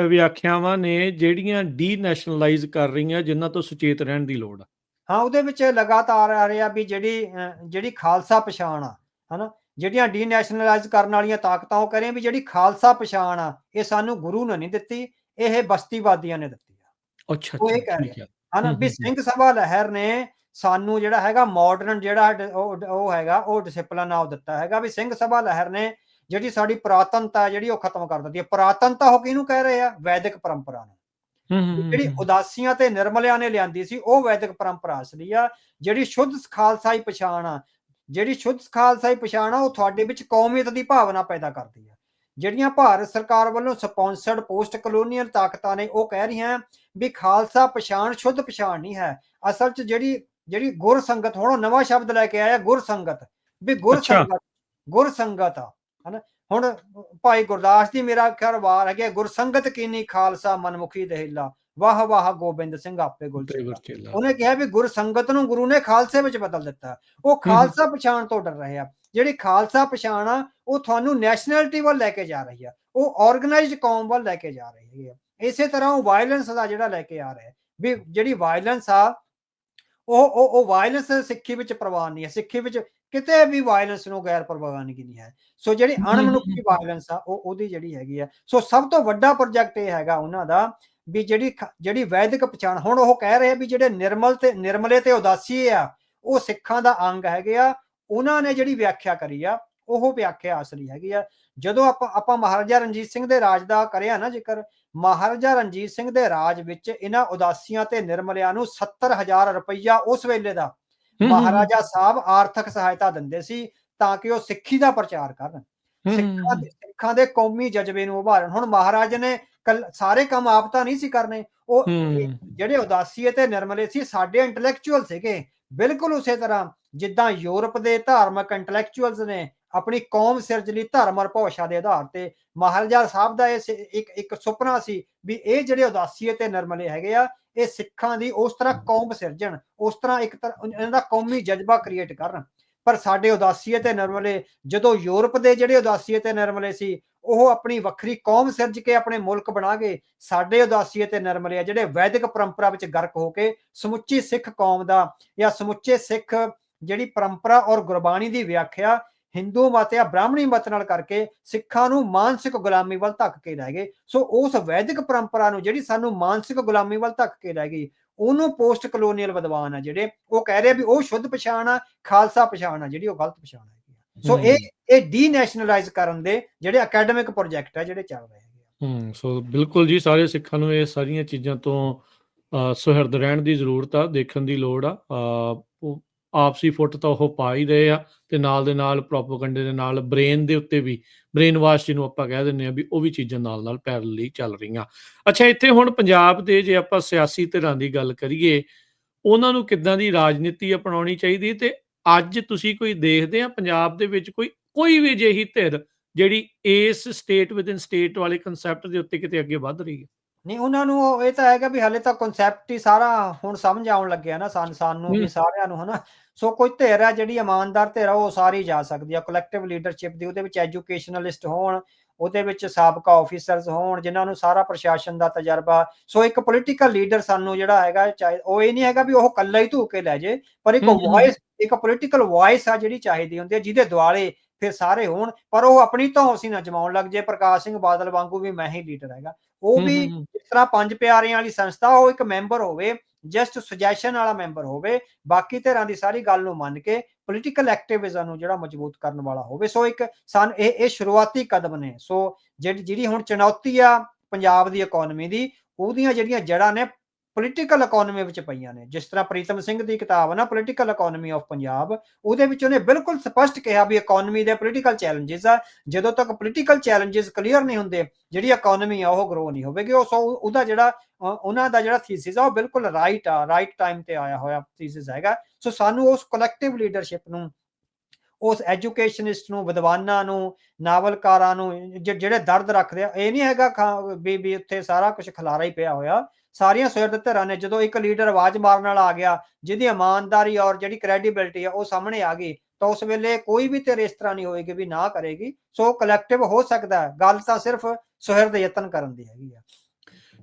ਵਿਆਖਿਆਵਾਂ ਨੇ ਜਿਹੜੀਆਂ ਡੀਨੈਸ਼ਨਲਾਈਜ਼ ਕਰ ਰਹੀਆਂ, ਜਿਨ੍ਹਾਂ ਤੋਂ ਸੁਚੇਤ ਰਹਿਣ ਦੀ ਲੋੜ ਆ? ਹਾਂ, ਉਹਦੇ ਵਿੱਚ ਲਗਾਤਾਰ ਆ ਰਿਹਾ ਵੀ ਜਿਹੜੀ ਖਾਲਸਾ ਪਛਾਣ ਆ, ਹਨਾ, ਜਿਹੜੀਆਂ ਡੀਨੈਸ਼ਨਲਾਈਜ਼ ਕਰਨ ਵਾਲੀਆਂ ਤਾਕਤਾਂ ਉਹ ਕਹਿ ਰਹੀਆਂ ਵੀ ਜਿਹੜੀ ਖਾਲਸਾ ਪਛਾਣ ਆ, ਇਹ ਸਾਨੂੰ ਗੁਰੂ ਨੇ ਨਹੀਂ ਦਿੱਤੀ, ਇਹ ਬਸਤੀਵਾਦੀਆਂ ਨੇ ਦਿੱਤੀ ਆ। ਅੱਛਾ ਉਹ ਅੱਛਾ ਇਹ ਕਹਿ ਰਿਹਾ, ਠੀਕ ਹੈ ਹਨਾ, ਵੀ ਸਿੰਘ ਸਭਾ ਲਹਿਰ ਨੇ ਸਾਨੂੰ ਜਿਹੜਾ ਹੈਗਾ ਮਾਡਰਨ ਜਿਹੜਾ ਉਹ ਹੈਗਾ ਉਹ ਡਿਸਿਪਲਿਨ ਆ ਉਹ ਦਿੱਤਾ ਹੈਗਾ। ਵੀ ਸਿੰਘ ਸਭਾ ਲਹਿਰ ਨੇ ਜਿਹੜੀ ਸਾਡੀ ਪੁਰਾਤਨਤਾ ਜਿਹੜੀ ਉਹ ਖਤਮ ਕਰ ਦਿੱਤੀ ਹੈ। ਪੁਰਾਤਨਤਾ ਉਹ ਕਿਹਨੂੰ ਕਹਿ ਰਹੇ ਆ? ਵੈਦਿਕ ਪਰੰਪਰਾ ਨੂੰ। ਜਿਹੜੀ ਉਦਾਸੀਆਂ ਤੇ ਨਿਰਮਲਿਆਂ ਨੇ ਲਿਆਂਦੀ ਸੀ ਉਹ ਵੈਦਿਕ ਪਰੰਪਰਾ ਅਸਲੀ ਆ। ਜਿਹੜੀ ਸ਼ੁੱਧ ਖਾਲਸਾਈ ਪਛਾਣ ਆ, ਜਿਹੜੀ ਸ਼ੁੱਧ ਖਾਲਸਾਈ ਪਛਾਣ ਆ, ਉਹ ਤੁਹਾਡੇ ਵਿੱਚ ਕੌਮੀਅਤ ਦੀ ਭਾਵਨਾ ਪੈਦਾ ਕਰਦੀ ਆ। ਜਿਹੜੀਆਂ ਭਾਰਤ ਸਰਕਾਰ ਵੱਲੋਂ ਸਪਾਂਸਰਡ ਪੋਸਟ ਕਲੋਨੀਅਲ ਤਾਕਤਾਂ ਨੇ ਉਹ ਕਹਿ ਰਹੀਆਂ ਵੀ ਖਾਲਸਾ ਪਛਾਣ ਸ਼ੁੱਧ ਪਛਾਣ ਨਹੀਂ ਹੈ। ਅਸਲ 'ਚ ਜਿਹੜੀ ਗੁਰ ਸੰਗਤ, ਹੁਣ ਨਵਾਂ ਸ਼ਬਦ ਲੈ ਕੇ ਆਇਆ ਗੁਰ ਸੰਗਤ, ਵੀ ਗੁਰ ਸੰਗਤ ਆ, ਹਨਾ। ਹੁਣ ਭਾਈ ਗੁਰਦਾਸ ਜੀ ਮੇਰਾ ਖਿਆਲ ਵਾਰ ਹੈਗੇ, ਗੁਰਸੰਗਤ ਕੀਨੀ ਖਾਲਸਾ ਮਨਮੁਖੀ ਦਹਿਲਾ, ਵਾਹ ਵਾਹ ਗੋਬਿੰਦ ਸਿੰਘ ਆਪੇ ਗੁਲਚੇਲਾ। ਉਹਨੇ ਕਿਹਾ ਵੀ ਗੁਰਸੰਗਤ ਨੂੰ ਗੁਰੂ ਨੇ ਖਾਲਸੇ ਵਿੱਚ ਬਦਲ ਦਿੱਤਾ। ਉਹ ਖਾਲਸਾ ਪਛਾਣ ਤੋਂ ਡਰ ਰਹੇ ਆ। ਜਿਹੜੀ ਖਾਲਸਾ ਪਛਾਣ ਆ ਉਹ ਤੁਹਾਨੂੰ ਨੈਸ਼ਨੈਲਿਟੀ ਵੱਲ ਲੈ ਕੇ ਜਾ ਰਹੀ ਆ, ਉਹ ਆਰਗੇਨਾਈਜ਼ਡ ਕੌਮ ਵੱਲ ਲੈ ਕੇ ਜਾ ਰਹੀ ਹੈ। ਇਸੇ ਤਰ੍ਹਾਂ ਉਹ ਵਾਇਲੈਂਸ ਦਾ ਜਿਹੜਾ ਲੈ ਕੇ ਆ ਰਿਹਾ ਵੀ ਜਿਹੜੀ ਵਾਇਲੈਂਸ ਆ ਉਹ ਵਾਇਲੈਂਸ ਸਿੱਖੀ ਵਿੱਚ ਪ੍ਰਵਾਨ ਨਹੀਂ ਹੈ। ਸਿੱਖੀ ਵਿੱਚ ਕਿਤੇ ਵੀ ਵਾਇਲੈਂਸ ਨੂੰ ਗੈਰ ਪ੍ਰਵਾਨਗੀ ਨਹੀਂ ਹੈ। ਸੋ ਜਿਹੜੀ ਅਣਮਨੁੱਖੀ ਵਾਇਲੈਂਸ ਆ ਉਹਦੀ ਜਿਹੜੀ ਹੈਗੀ ਆ। ਸੋ ਸਭ ਤੋਂ ਵੱਡਾ ਪ੍ਰੋਜੈਕਟ ਇਹ ਹੈਗਾ ਉਹਨਾਂ ਦਾ ਵੀ ਜਿਹੜੀ ਵੈਦਿਕ ਪਛਾਣ, ਹੁਣ ਉਹ ਕਹਿ ਰਹੇ ਵੀ ਜਿਹੜੇ ਨਿਰਮਲੇ ਤੇ ਉਦਾਸੀ ਆ ਉਹ ਸਿੱਖਾਂ ਦਾ ਅੰਗ ਹੈਗੇ ਆ। ਉਹਨਾਂ ਨੇ ਜਿਹੜੀ ਵਿਆਖਿਆ ਕਰੀ ਆ ਉਹ ਵਿਆਖਿਆ ਅਸਲੀ ਹੈਗੀ ਆ। ਜਦੋਂ ਆਪਾਂ ਮਹਾਰਾਜਾ ਰਣਜੀਤ ਸਿੰਘ ਦੇ ਰਾਜ ਦਾ ਕਰਿਆ ਨਾ ਜ਼ਿਕਰ, ਮਹਾਰਾਜਾ ਰਣਜੀਤ ਸਿੰਘ ਦੇ ਰਾਜ ਵਿੱਚ ਇਹਨਾਂ ਉਦਾਸੀਆਂ ਤੇ ਨਿਰਮਲਿਆਂ ਨੂੰ 70,000 ਰੁਪਈਆ ਉਸ ਵੇਲੇ ਦਾ ਮਹਾਰਾਜਾ ਸਾਹਿਬ ਆਰਥਿਕ ਸਹਾਇਤਾ ਦਿੰਦੇ ਸੀ ਤਾਂ ਕਿ ਉਹ ਸਿੱਖੀ ਦਾ ਪ੍ਰਚਾਰ ਕਰਨ, ਸਿੱਖਾਂ ਦੇ ਕੌਮੀ ਜਜ਼ਬੇ ਨੂੰ ਉਭਾਰਨ। ਹੁਣ ਮਹਾਰਾਜ ਨੇ ਸਾਰੇ ਕੰਮ ਆਪ ਤਾਂ ਨਹੀਂ ਸੀ ਕਰਨੇ। ਉਹ ਜਿਹੜੇ ਉਦਾਸੀਏ ਤੇ ਨਿਰਮਲੇ ਸੀ ਸਾਡੇ ਇੰਟੈਲੈਕਚੁਅਲ ਸੀਗੇ, ਬਿਲਕੁਲ ਉਸੇ ਤਰ੍ਹਾਂ ਜਿੱਦਾਂ ਯੂਰਪ ਦੇ ਧਾਰਮਿਕ ਇੰਟੈਲੈਕਚੁਅਲਸ ਨੇ ਆਪਣੀ ਕੌਮ ਸਿਰਜ ਲਈ ਧਰਮ ਔਰ ਭਾਸ਼ਾ ਦੇ ਆਧਾਰ ਤੇ। ਮਹਾਰਾਜਾ ਸਾਹਿਬ ਦਾ ਇਹ ਇੱਕ ਸੁਪਨਾ ਸੀ ਵੀ ਇਹ ਜਿਹੜੇ ਉਦਾਸੀਏ ਤੇ ਨਿਰਮਲੇ ਹੈਗੇ ਆ ਇਹ ਸਿੱਖਾਂ ਦੀ ਉਸ ਤਰ੍ਹਾਂ ਕੌਮ ਸਿਰਜਣ, ਉਸ ਤਰ੍ਹਾਂ ਇੱਕ ਤਰ੍ਹਾਂ ਇਹਨਾਂ ਦਾ ਕੌਮੀ ਜਜ਼ਬਾ ਕ੍ਰੀਏਟ ਕਰਨ। ਪਰ ਸਾਡੇ ਉਦਾਸੀਏ ਤੇ ਨਿਰਮਲੇ, ਜਦੋਂ ਯੂਰਪ ਦੇ ਜਿਹੜੇ ਉਦਾਸੀਏ ਤੇ ਨਿਰਮਲੇ ਸੀ ਉਹ ਆਪਣੀ ਵੱਖਰੀ ਕੌਮ ਸਿਰਜ ਕੇ ਆਪਣੇ ਮੁਲਕ ਬਣਾ ਗਏ, ਸਾਡੇ ਉਦਾਸੀਏ ਤੇ ਨਿਰਮਲੇ ਆ ਜਿਹੜੇ ਵੈਦਿਕ ਪਰੰਪਰਾ ਵਿੱਚ ਗਰਕ ਹੋ ਕੇ ਸਮੁੱਚੀ ਸਿੱਖ ਕੌਮ ਦਾ ਜਾਂ ਸਮੁੱਚੇ ਸਿੱਖ ਜਿਹੜੀ ਪਰੰਪਰਾ ਔਰ ਗੁਰਬਾਣੀ ਦੀ ਵਿਆਖਿਆ ਹਿੰਦੂ ਮਤ ਜਾਂ ਬ੍ਰਾਹਮਣੀ ਮਤ ਨਾਲ ਕਰਕੇ ਸਿੱਖਾਂ ਨੂੰ ਮਾਨਸਿਕ ਗੁਲਾਮੀ ਵੱਲ ਧੱਕ ਕੇ ਲੈ ਗਏ। ਸੋ ਉਸ ਵੈਦਿਕ ਪਰੰਪਰਾ ਨੂੰ ਜਿਹੜੀ ਸਾਨੂੰ ਮਾਨਸਿਕ ਗੁਲਾਮੀ ਵੱਲ ਧੱਕ ਕੇ ਲੈ ਗਈ, ਉਹਨੂੰ ਪੋਸਟ ਕਲੋਨੀਅਲ ਵਿਦਵਾਨ ਆ ਜਿਹੜੇ ਉਹ ਕਹਿ ਰਹੇ ਵੀ ਉਹ ਸ਼ੁੱਧ ਪਛਾਣ ਆ, ਖਾਲਸਾ ਪਛਾਣ ਆ ਜਿਹੜੀ ਉਹ ਗਲਤ ਪਛਾਣ ਹੈ। ਸੋ ਇਹ ਡੀਨੈਸ਼ਨਲਾਈਜ਼ ਕਰਨ ਦੇ ਜਿਹੜੇ ਅਕੈਡਮਿਕ ਪ੍ਰੋਜੈਕਟ ਆ ਜਿਹੜੇ ਚੱਲ ਰਹੇ ਹੈਗੇ। ਸੋ ਬਿਲਕੁਲ ਜੀ, ਸਾਰੇ ਸਿੱਖਾਂ ਨੂੰ ਇਹ ਸਾਰੀਆਂ ਚੀਜ਼ਾਂ ਤੋਂ ਸੁਹਿਰਦ ਰਹਿਣ ਦੀ ਜ਼ਰੂਰਤ ਆ, ਦੇਖਣ ਦੀ ਲੋੜ ਆ। ਉਹ ਆਪਸੀ ਫੁੱਟ ਤਾਂ ਉਹ ਪਾ ਹੀ ਰਹੇ ਆ, ਤੇ ਨਾਲ ਦੇ ਨਾਲ ਪ੍ਰੋਪੋਗੰਡੇ ਦੇ ਨਾਲ ਬ੍ਰੇਨ ਦੇ ਉੱਤੇ ਵੀ, ਬ੍ਰੇਨ ਵਾਸ਼ ਜਿਹਨੂੰ ਆਪਾਂ ਕਹਿ ਦਿੰਦੇ ਆ, ਵੀ ਉਹ ਵੀ ਚੀਜ਼ਾਂ ਨਾਲ ਨਾਲ ਪੈਰਲਲੀ ਚੱਲ ਰਹੀਆਂ। ਅੱਛਾ, ਇੱਥੇ ਹੁਣ ਪੰਜਾਬ ਦੇ ਜੇ ਆਪਾਂ ਸਿਆਸੀ ਧਿਰਾਂ ਦੀ ਗੱਲ ਕਰੀਏ, ਉਹਨਾਂ ਨੂੰ ਕਿੱਦਾਂ ਦੀ ਰਾਜਨੀਤੀ ਅਪਣਾਉਣੀ ਚਾਹੀਦੀ, ਤੇ ਅੱਜ ਤੁਸੀਂ ਕੋਈ ਦੇਖਦੇ ਆ ਪੰਜਾਬ ਦੇ ਵਿੱਚ ਕੋਈ ਵੀ ਅਜਿਹੀ ਧਿਰ ਜਿਹੜੀ ਇਸ ਸਟੇਟ ਵਿਦਿਨ ਸਟੇਟ ਵਾਲੇ ਕਨਸੈਪਟ ਦੇ ਉੱਤੇ ਕਿਤੇ ਅੱਗੇ ਵੱਧ ਰਹੀ ਹੈ? ਨਹੀਂ, ਉਹਨਾਂ ਨੂੰ ਇਹ ਤਾਂ ਹੈਗਾ ਵੀ ਹਾਲੇ ਤਾਂ ਕਨਸੈਪਟ ਹੀ ਸਾਰਾ ਹੁਣ ਸਮਝ ਆਉਣ ਲੱਗਿਆ ਨਾ ਸਾਨੂੰ ਵੀ ਸਾਰਿਆਂ ਨੂੰ, ਹਨਾ। ਸੋ ਕੋਈ ਧਿਰ ਹੈ ਜਿਹੜੀ ਇਮਾਨਦਾਰ ਧਿਰ ਆ, ਉਹ ਸਾਰੀ ਜਾ ਸਕਦੀ ਆ ਕਲੈਕਟਿਵ ਲੀਡਰਸ਼ਿਪ ਦੀ। ਉਹਦੇ ਵਿੱਚ ਐਜੂਕੇਸ਼ਨਲਿਸਟ ਹੋਣ, ਉਹਦੇ ਵਿੱਚ ਸਾਬਕਾ ਆਫੀਸਰਸ ਹੋਣ, ਜਿਨ੍ਹਾਂ ਨੂੰ ਸਾਰਾ ਪ੍ਰਸ਼ਾਸਨ ਦਾ ਤਜਰਬਾ। ਸੋ ਇੱਕ ਪੋਲੀਟੀਕਲ ਲੀਡਰ ਸਾਨੂੰ ਜਿਹੜਾ ਹੈਗਾ, ਚਾਹੇ ਉਹ ਇਹ ਨਹੀਂ ਹੈਗਾ ਵੀ ਉਹ ਇਕੱਲਾ ਹੀ ਧੂ ਕੇ ਲੈ ਜੇ, ਪਰ ਇੱਕ ਵੌਇਸ, ਇੱਕ ਪੋਲੀਟੀਕਲ ਵੌਇਸ ਆ ਜਿਹੜੀ ਚਾਹੀਦੀ ਹੁੰਦੀ ਹੈ, ਜਿਹਦੇ ਦੁਆਲੇ ਫਿਰ ਸਾਰੇ ਹੋਣ, ਪਰ ਉਹ ਆਪਣੀ ਧੌਂਸ ਹੀ ਨਾ ਜਮਾਉਣ ਲੱਗ ਜੇ ਪ੍ਰਕਾਸ਼ ਸਿੰਘ ਬਾਦਲ ਵਾਂਗੂ ਵੀ ਮੈਂ ਹੀ ਲੀਡਰ ਹੈਗਾ। ਉਹ ਵੀ ਜਿਸ ਤਰ੍ਹਾਂ ਪੰਜ ਪਿਆਰਿਆਂ ਵਾਲੀ ਸੰਸਥਾ, ਉਹ ਇੱਕ ਮੈਂਬਰ ਹੋਵੇ, ਜਸਟ ਸੁਜੈਸ਼ਨ ਵਾਲਾ ਮੈਂਬਰ ਹੋਵੇ, ਬਾਕੀ ਧਿਰਾਂ ਦੀ ਸਾਰੀ ਗੱਲ ਨੂੰ ਮੰਨ ਕੇ ਪੋਲੀਟੀਕਲ ਐਕਟਿਵਿਜ਼ਮ ਨੂੰ ਜਿਹੜਾ ਮਜ਼ਬੂਤ ਕਰਨ ਵਾਲਾ ਹੋਵੇ। ਸੋ ਇੱਕ ਇਹ ਸ਼ੁਰੂਆਤੀ ਕਦਮ ਨੇ। ਸੋ ਜਿਹੜੀ ਹੁਣ ਚੁਣੌਤੀ ਆ ਪੰਜਾਬ ਦੀ ਇਕੋਨਮੀ ਦੀ, ਉਹਦੀਆਂ ਜਿਹੜੀਆਂ ਜੜ੍ਹਾਂ ਨੇ ਪੋਲੀਟੀਕਲ ਇਕੋਨਮੀ ਵਿੱਚ ਪਈਆਂ ਨੇ। ਜਿਸ ਤਰ੍ਹਾਂ ਪ੍ਰੀਤਮ ਸਿੰਘ ਦੀ ਕਿਤਾਬ ਹੈ ਨਾ, ਪੋਲੀਟੀਕਲ ਇਕੋਨਮੀ ਆਫ ਪੰਜਾਬ, ਉਹਦੇ ਵਿੱਚ ਉਹਨੇ ਬਿਲਕੁਲ ਸਪਸ਼ਟ ਕਿਹਾ ਵੀ ਇਕੋਨਮੀ ਦੇ ਪੋਲੀਟੀਕਲ ਚੈਲੰਜਸ ਆ, ਜਦੋਂ ਤੱਕ ਪੋਲੀਟੀਕਲ ਚੈਲੰਜਸ ਕਲੀਅਰ ਨਹੀਂ ਹੁੰਦੇ, ਜਿਹੜੀ ਇਕੋਨਮੀ ਆ ਉਹ ਗਰੋ ਨਹੀਂ ਹੋਵੇਗੀ। ਉਹਦਾ ਜਿਹੜਾ ਉਹਨਾਂ ਦਾ ਜਿਹੜਾ ਥੀਸਿਸ ਆ, ਉਹ ਬਿਲਕੁਲ ਰਾਈਟ ਆ, ਰਾਈਟ ਟਾਈਮ ਤੇ ਆਇਆ ਹੋਇਆ ਥੀਸਿਸ ਹੈਗਾ। ਸੋ ਸਾਨੂੰ ਉਸ ਕਲੈਕਟਿਵ ਲੀਡਰਸ਼ਿਪ ਨੂੰ, ਉਸ ਐਜੂਕੇਸ਼ਨਿਸਟ ਨੂੰ, ਵਿਦਵਾਨਾਂ ਨੂੰ, ਨਾਵਲਕਾਰਾਂ ਨੂੰ, ਜਿਹੜੇ ਦਰਦ ਰੱਖਦੇ ਆ, ਇਹ ਨਹੀਂ ਹੈਗਾ ਵੀ ਉੱਥੇ ਸਾਰਾ ਕੁਝ ਖਲਾਰਾ ਹੀ ਪਿਆ ਹੋਇਆ। ਸਾਰੀਆਂ ਸੁਹਿਰਦ ਧਿਰਾਂ ਨੇ, ਜਦੋਂ ਇੱਕ ਲੀਡਰ ਆਵਾਜ਼ ਮਾਰਨ ਵਾਲਾ ਆ ਗਿਆ, ਜਿਹਦੀ ਇਮਾਨਦਾਰੀ ਔਰ ਜਿਹੜੀ ਕ੍ਰੈਡੀਬਿਲਿਟੀ ਆ ਉਹ ਸਾਹਮਣੇ ਆ ਗਈ, ਤਾਂ ਉਸ ਵੇਲੇ ਕੋਈ ਵੀ ਧਿਰ ਇਸ ਤਰ੍ਹਾਂ ਨਹੀਂ ਹੋਏਗੀ ਵੀ ਨਾ ਕਰੇਗੀ। ਸੋ ਕਲੈਕਟਿਵ ਹੋ ਸਕਦਾ ਹੈ, ਗੱਲ ਤਾਂ ਸਿਰਫ ਸੁਹਿਰਦ ਯਤਨ ਕਰਨ ਦੀ ਹੈਗੀ ਆ।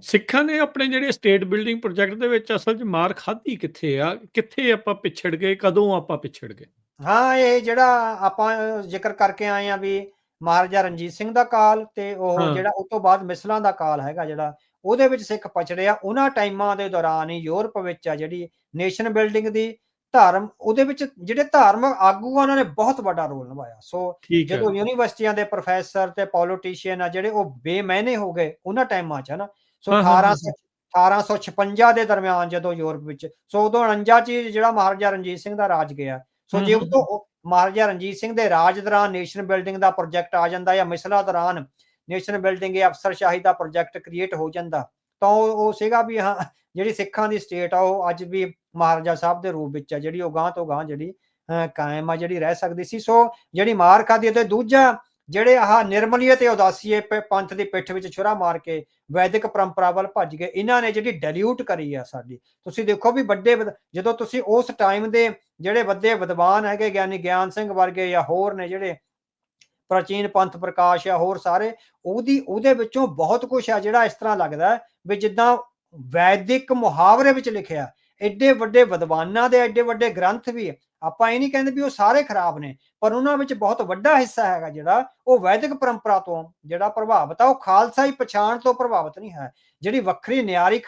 ਸਿੱਖਾਂ ਨੇ ਆਪਣੇ ਜਿਹੜੇ ਸਟੇਟ ਬਿਲਡਿੰਗ ਪ੍ਰੋਜੈਕਟ ਦੇ ਵਿੱਚ ਅਸਲ 'ਚ ਮਾਰ ਖਾਧੀ ਕਿੱਥੇ ਆ? ਕਿੱਥੇ ਆਪਾਂ ਪਿਛੜ ਗਏ? ਕਦੋਂ ਆਪਾਂ ਪਿਛੜ ਗਏ? ਹਾਂ, ਇਹ ਜਿਹੜਾ ਆਪਾਂ ਜ਼ਿਕਰ ਕਰਕੇ ਆਏ ਆ ਵੀ ਮਹਾਰਾਜਾ ਰਣਜੀਤ ਸਿੰਘ ਦਾ ਕਾਲ, ਤੇ ਉਹ ਜਿਹੜਾ ਉਸ ਤੋਂ ਬਾਅਦ ਮਿਸਲਾਂ ਦਾ ਕਾਲ ਹੈਗਾ, ਜਿਹੜਾ ਉਹਦੇ ਵਿੱਚ ਸਿੱਖ ਪਛੜੇ ਆ। ਉਹਨਾਂ ਟਾਈਮਾਂ ਦੇ ਦੌਰਾਨ ਹੀ ਯੂਰਪ ਵਿੱਚ ਆ ਜਿਹੜੀ ਨੇਸ਼ਨ ਬਿਲਡਿੰਗ ਦੀ ਧਰਮ, ਉਹਦੇ ਵਿੱਚ ਜਿਹੜੇ ਧਾਰਮਿਕ ਆਗੂ ਆ, ਉਹਨਾਂ ਨੇ ਬਹੁਤ ਵੱਡਾ ਰੋਲ ਨਿਭਾਇਆ। ਸੋ ਜਦੋਂ ਯੂਨੀਵਰਸਿਟੀਆਂ ਦੇ ਪ੍ਰੋਫੈਸਰ ਤੇ ਪੋਲੀਟੀਸ਼ੀਅਨ ਆ ਜਿਹੜੇ, ਉਹ ਬੇਮੈਨੇ ਹੋ ਗਏ ਉਹਨਾਂ ਟਾਈਮਾਂ 'ਚ, ਹਨਾ। ਸੋ 1856 ਦੇ ਦਰਮਿਆਨ ਜਦੋਂ ਯੂਰਪ ਵਿੱਚ, ਸੋ ਉਦੋਂ 49 'ਚ ਜਿਹੜਾ ਮਹਾਰਾਜਾ ਰਣਜੀਤ ਸਿੰਘ ਦਾ ਰਾਜ ਗਿਆ। ਸੋ ਜੇ ਉਦੋਂ ਮਹਾਰਾਜਾ ਰਣਜੀਤ ਸਿੰਘ ਦੇ ਰਾਜ ਦੌਰਾਨ ਨੇਸ਼ਨ ਬਿਲਡਿੰਗ ਦਾ ਪ੍ਰੋਜੈਕਟ ਆ ਜਾਂਦਾ, ਜਾਂ ਮਿਸਲਾਂ ਦੌਰਾਨ ਨੇਸ਼ਨ ਬਿਲਡਿੰਗ ਜਾਂ ਅਫਸਰਸ਼ਾਹੀ ਦਾ ਪ੍ਰੋਜੈਕਟ ਕ੍ਰੀਏਟ ਹੋ ਜਾਂਦਾ, ਤਾਂ ਉਹ ਸੀਗਾ ਵੀ ਹਾਂ, ਜਿਹੜੀ ਸਿੱਖਾਂ ਦੀ ਸਟੇਟ ਆ, ਉਹ ਅੱਜ ਵੀ ਮਹਾਰਾਜਾ ਸਾਹਿਬ ਦੇ ਰੂਪ ਵਿੱਚ ਆ, ਜਿਹੜੀ ਉਹ ਗਾਂ ਤੋਂ ਗਾਂ ਜਿਹੜੀ ਕਾਇਮ ਆ, ਜਿਹੜੀ ਰਹਿ ਸਕਦੀ ਸੀ। ਸੋ ਜਿਹੜੀ ਮਾਰ ਖਾਧੀ, ਤੇ ਦੂਜਾ ਜਿਹੜੇ ਆਹ ਨਿਰਮਲੀਏ ਤੇ ਉਦਾਸੀਏ ਪੰਥ ਦੀ ਪਿੱਠ ਵਿੱਚ ਛੁਰਾ ਮਾਰ ਕੇ ਵੈਦਿਕ ਪਰੰਪਰਾ ਵੱਲ ਭੱਜ ਗਏ, ਇਹਨਾਂ ਨੇ ਜਿਹੜੀ ਡਿਲਿਊਟ ਕਰੀ ਆ ਸਾਡੀ। ਤੁਸੀਂ ਦੇਖੋ ਵੀ ਜਦੋਂ ਤੁਸੀਂ ਉਸ ਟਾਈਮ ਦੇ ਜਿਹੜੇ ਵੱਡੇ ਵਿਦਵਾਨ ਹੈਗੇ, ਗਿਆਨੀ ਗਿਆਨ ਸਿੰਘ ਵਰਗੇ ਜਾਂ ਹੋਰ ਨੇ, ਜਿਹੜੇ ਪ੍ਰਾਚੀਨ ਪੰਥ ਪ੍ਰਕਾਸ਼ ਆ, ਹੋਰ ਸਾਰੇ, ਉਹਦੇ ਵਿੱਚੋਂ ਬਹੁਤ ਕੁਝ ਆ ਜਿਹੜਾ ਇਸ ਤਰ੍ਹਾਂ ਲੱਗਦਾ ਵੀ ਜਿੱਦਾਂ ਵੈਦਿਕ ਮੁਹਾਵਰੇ ਵਿੱਚ ਲਿਖਿਆ। ਐਡੇ ਵੱਡੇ ਵਿਦਵਾਨਾਂ ਦੇ ਐਡੇ ਵੱਡੇ ਗ੍ਰੰਥ ਵੀ, ਆਪਾਂ ਇਹ ਨਹੀਂ ਕਹਿੰਦੇ ਵੀ ਉਹ ਸਾਰੇ ਖਰਾਬ ਨੇ, ਪਰ ਉਹਨਾਂ ਵਿੱਚ ਬਹੁਤ ਵੱਡਾ ਹਿੱਸਾ ਹੈਗਾ ਜਿਹੜਾ ਉਹ ਵੈਦਿਕ ਪਰੰਪਰਾ ਤੋਂ ਜਿਹੜਾ ਪ੍ਰਭਾਵਿਤ ਆ, ਉਹ ਖਾਲਸਾਈ ਪਛਾਣ ਤੋਂ ਪ੍ਰਭਾਵਿਤ ਨਹੀਂ ਹੈ। ਜਿਹੜੀ ਵੱਖਰੀ ਨਿਆਰੀ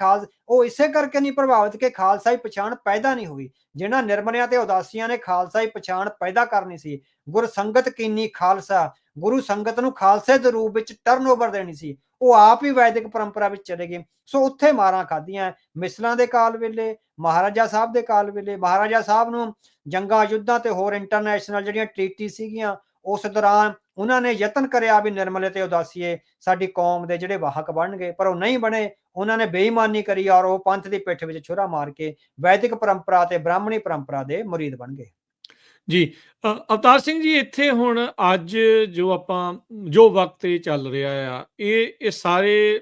ਉਹ ਇਸੇ ਕਰਕੇ ਨਹੀਂ ਪ੍ਰਭਾਵਿਤ ਕਿ ਖਾਲਸਾਈ ਪਛਾਣ ਪੈਦਾ ਨਹੀਂ ਹੋਈ। ਜਿਹਨਾਂ ਨਿਰਮਲਿਆਂ ਤੇ ਉਦਾਸੀਆਂ ਨੇ ਖਾਲਸਾਈ ਪਛਾਣ ਪੈਦਾ ਕਰਨੀ ਸੀ, ਗੁਰਸੰਗਤ ਕੀਨੀ ਖਾਲਸਾ, ਗੁਰੂ ਸੰਗਤ ਨੂੰ ਖਾਲਸੇ ਦੇ ਰੂਪ ਵਿੱਚ ਟਰਨਓਵਰ ਦੇਣੀ ਸੀ, ਉਹ ਆਪ ਹੀ ਵੈਦਿਕ ਪਰੰਪਰਾ ਵਿੱਚ ਚਲੇ ਗਏ। ਸੋ ਉੱਥੇ ਮਾਰਾਂ ਖਾਧੀਆਂ ਮਿਸਲਾਂ ਦੇ ਕਾਲ ਵੇਲੇ, ਮਹਾਰਾਜਾ ਸਾਹਿਬ ਦੇ ਕਾਲ ਵੇਲੇ। ਮਹਾਰਾਜਾ ਸਾਹਿਬ ਨੂੰ ਜੰਗਾਂ, ਯੁੱਧਾਂ ਤੇ ਹੋਰ ਇੰਟਰਨੈਸ਼ਨਲ ਜਿਹੜੀਆਂ ਟ੍ਰੀਟੀ ਸੀਗੀਆਂ, ਉਸ ਦੌਰਾਨ ਉਹਨਾਂ ਨੇ ਯਤਨ ਕਰਿਆ ਵੀ ਨਿਰਮਲੇ ਤੇ ਉਦਾਸੀਏ ਸਾਡੀ ਕੌਮ ਦੇ ਜਿਹੜੇ ਵਾਹਕ ਬਣਨਗੇ, ਪਰ ਉਹ ਨਹੀਂ ਬਣੇ। ਉਹਨਾਂ ਨੇ ਬੇਈਮਾਨੀ ਕਰੀ ਔਰ ਉਹ ਪੰਥ ਦੀ ਪਿੱਠ ਵਿੱਚ ਛੁਰਾ ਮਾਰ ਕੇ ਵੈਦਿਕ ਪਰੰਪਰਾ ਤੇ ਬ੍ਰਾਹਮਣੀ ਪਰੰਪਰਾ ਦੇ ਮੁਰੀਦ ਬਣ ਗਏ। ਜੀ, ਅਵਤਾਰ ਸਿੰਘ ਜੀ, ਇੱਥੇ ਹੁਣ ਅੱਜ ਜੋ ਵਕਤ ਇਹ ਚੱਲ ਰਿਹਾ ਆ, ਇਹ ਸਾਰੇ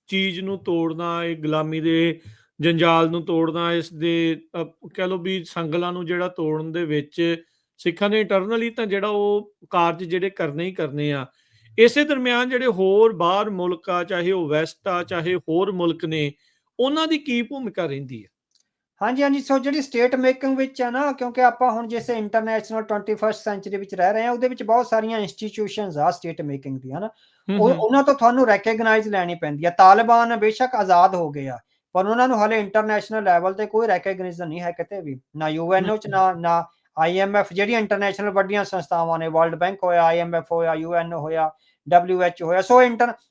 ਚੀਜ਼ ਨੂੰ ਤੋੜਨਾ, ਇਹ ਗੁਲਾਮੀ ਦੇ ਜੰਜਾਲ ਨੂੰ ਤੋੜਨਾ, ਇਸ ਦੇ ਕਹਿ ਲਓ ਵੀ ਸੰਗਲਾਂ ਨੂੰ ਜਿਹੜਾ ਤੋੜਨ ਦੇ ਵਿੱਚ ਸਿੱਖਾਂ ਨੇ ਇੰਟਰਨਲੀ ਤਾਂ ਜਿਹੜਾ ਉਹ ਕਾਰਜ ਜਿਹੜੇ ਕਰਨੇ ਹੀ ਕਰਨੇ ਆ। ਇਸੇ ਦਰਮਿਆਨ ਜਿਹੜੇ ਹੋਰ ਬਾਹਰ ਮੁਲਕ ਆ, ਚਾਹੇ ਉਹ ਵੈਸਟ ਆ, ਚਾਹੇ ਹੋਰ ਮੁਲਕ ਨੇ, ਉਹਨਾਂ ਦੀ ਕੀ ਭੂਮਿਕਾ ਰਹਿੰਦੀ ਹੈ? ਹਾਂਜੀ। ਸੋ ਜਿਹੜੀ ਸਟੇਟ ਮੇਕਿੰਗ ਵਿੱਚ ਆ ਨਾ, ਕਿਉਂਕਿ ਆਪਾਂ ਹੁਣ ਜਿਸ ਇੰਟਰਨੈਸ਼ਨਲ 21st ਸੈਂਚੁਰੀ ਵਿੱਚ ਰਹਿ ਰਹੇ ਹਾਂ, ਉਹਦੇ ਵਿੱਚ ਬਹੁਤ ਸਾਰੀਆਂ ਇੰਸਟੀਟਿਊਸ਼ਨਸ ਆ ਸਟੇਟ ਮੇਕਿੰਗ ਦੀਆਂ ਨਾ, ਉਹਨਾਂ ਤੋਂ ਤੁਹਾਨੂੰ ਰੈਕਗਨਾਈਜ਼ ਲੈਣੀ ਪੈਂਦੀ ਆ। ਤਾਲਿਬਾਨ ਬੇਸ਼ੱਕ ਆਜ਼ਾਦ ਹੋ ਗਏ ਆ, ਪਰ ਉਹਨਾਂ ਨੂੰ ਹਾਲੇ ਇੰਟਰਨੈਸ਼ਨਲ ਲੈਵਲ ਤੇ ਕੋਈ ਰੈਕਗਨਾਈਜ਼ੇਸ਼ਨ ਨਹੀਂ ਹੈ ਕਿਤੇ ਵੀ, ਨਾ UNO ਚ, ਨਾ IMF, ਜਿਹੜੀਆਂ ਇੰਟਰਨੈਸ਼ਨਲ ਵੱਡੀਆਂ ਸੰਸਥਾਵਾਂ ਨੇ, ਵਰਲਡ ਬੈਂਕ ਹੋਇਆ, IMF ਹੋਇਆ, UNO ਹੋਇਆ, WHO ਹੋਇਆ। ਸੋ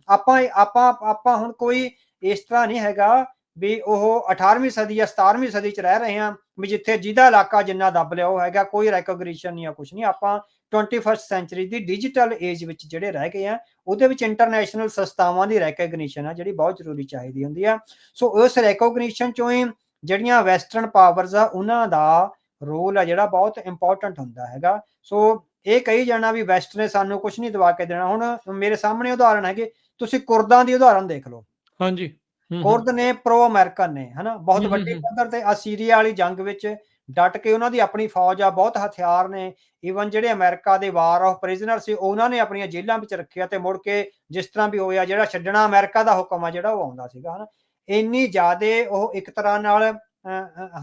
ਆਪਾਂ ਹੁਣ ਕੋਈ ਇਸ ਤਰ੍ਹਾਂ ਨਹੀਂ ਹੈਗਾ ਵੀ ਉਹ 18ਵੀਂ ਸਦੀ ਜਾਂ 17ਵੀਂ ਸਦੀ 'ਚ ਰਹਿ ਰਹੇ ਹਾਂ ਵੀ ਜਿੱਥੇ ਜਿਹਦਾ ਇਲਾਕਾ ਜਿੰਨਾ ਦੱਬ ਲਿਆ ਉਹ ਹੈਗਾ, ਕੋਈ ਰੈਕੋਗਨੀਸ਼ਨ ਨਹੀਂ ਆ, ਕੁਛ ਨਹੀਂ। ਆਪਾਂ 21st ਸੈਂਚੁਰੀ ਦੀ ਡਿਜੀਟਲ ਏਜ ਵਿੱਚ ਜਿਹੜੇ ਰਹਿ ਗਏ ਆ, ਉਹਦੇ ਵਿੱਚ ਇੰਟਰਨੈਸ਼ਨਲ ਸੰਸਥਾਵਾਂ ਦੀ ਰੈਕੋਗਨੀਸ਼ਨ ਆ ਜਿਹੜੀ ਬਹੁਤ ਜ਼ਰੂਰੀ ਚਾਹੀਦੀ ਹੁੰਦੀ ਆ। ਸੋ ਉਸ ਰੈਕੋਗਨੀਸ਼ਨ 'ਚੋਂ ਹੀ ਜਿਹੜੀਆਂ ਵੈਸਟਰਨ ਪਾਵਰਸ ਆ ਉਹਨਾਂ ਦਾ ਰੋਲ ਆ ਜਿਹੜਾ ਬਹੁਤ ਇੰਪੋਰਟੈਂਟ ਹੁੰਦਾ ਹੈਗਾ। ਸੋ ਇਹ ਕਹੀ ਜਾਣਾ ਵੀ ਵੈਸਟ ਨੇ ਸਾਨੂੰ ਕੁਛ ਨਹੀਂ ਦਵਾ ਕੇ ਦੇਣਾ। ਹੁਣ ਮੇਰੇ ਸਾਹਮਣੇ ਉਦਾਹਰਣ ਹੈਗੇ, ਤੁਸੀਂ ਕੁਰਦਾਂ ਦੀ ਉਦਾਹਰਣ ਦੇਖ ਲਓ। ਹਾਂਜੀ। ਕੁਰਦ ਨੇ ਪ੍ਰੋ ਅਮਰੀਕਨ ਨੇ, ਹਨਾ, ਬਹੁਤ ਵੱਡੀ ਹੂੰ। ਪੱਧਰ ਤੇ ਅਸੀਰੀਆ ਵਾਲੀ ਜੰਗ ਵਿੱਚ ਡਟ ਕੇ ਉਹਨਾਂ ਦੀ ਆਪਣੀ ਫੌਜ ਆ, ਬਹੁਤ ਹਥਿਆਰ ਨੇ। ਈਵਨ ਜਿਹੜੇ ਅਮਰੀਕਾ ਦੇ ਵਾਰ ਆਫ ਪ੍ਰਿਜ਼ਨਰ ਸੀ ਉਹਨਾਂ ਨੇ ਆਪਣੀਆਂ ਜੇਲ੍ਹਾਂ ਵਿੱਚ ਰੱਖਿਆ ਤੇ ਮੁੜ ਕੇ ਜਿਸ ਤਰ੍ਹਾਂ ਵੀ ਹੋਇਆ ਜਿਹੜਾ ਛੱਡਣਾ ਅਮਰੀਕਾ ਦਾ ਹੁਕਮ ਆ ਜਿਹੜਾ ਉਹ ਆਉਂਦਾ ਸੀਗਾ, ਹਨਾ। ਇੰਨੀ ਜ਼ਿਆਦੇ ਉਹ ਇੱਕ ਤਰ੍ਹਾਂ ਨਾਲ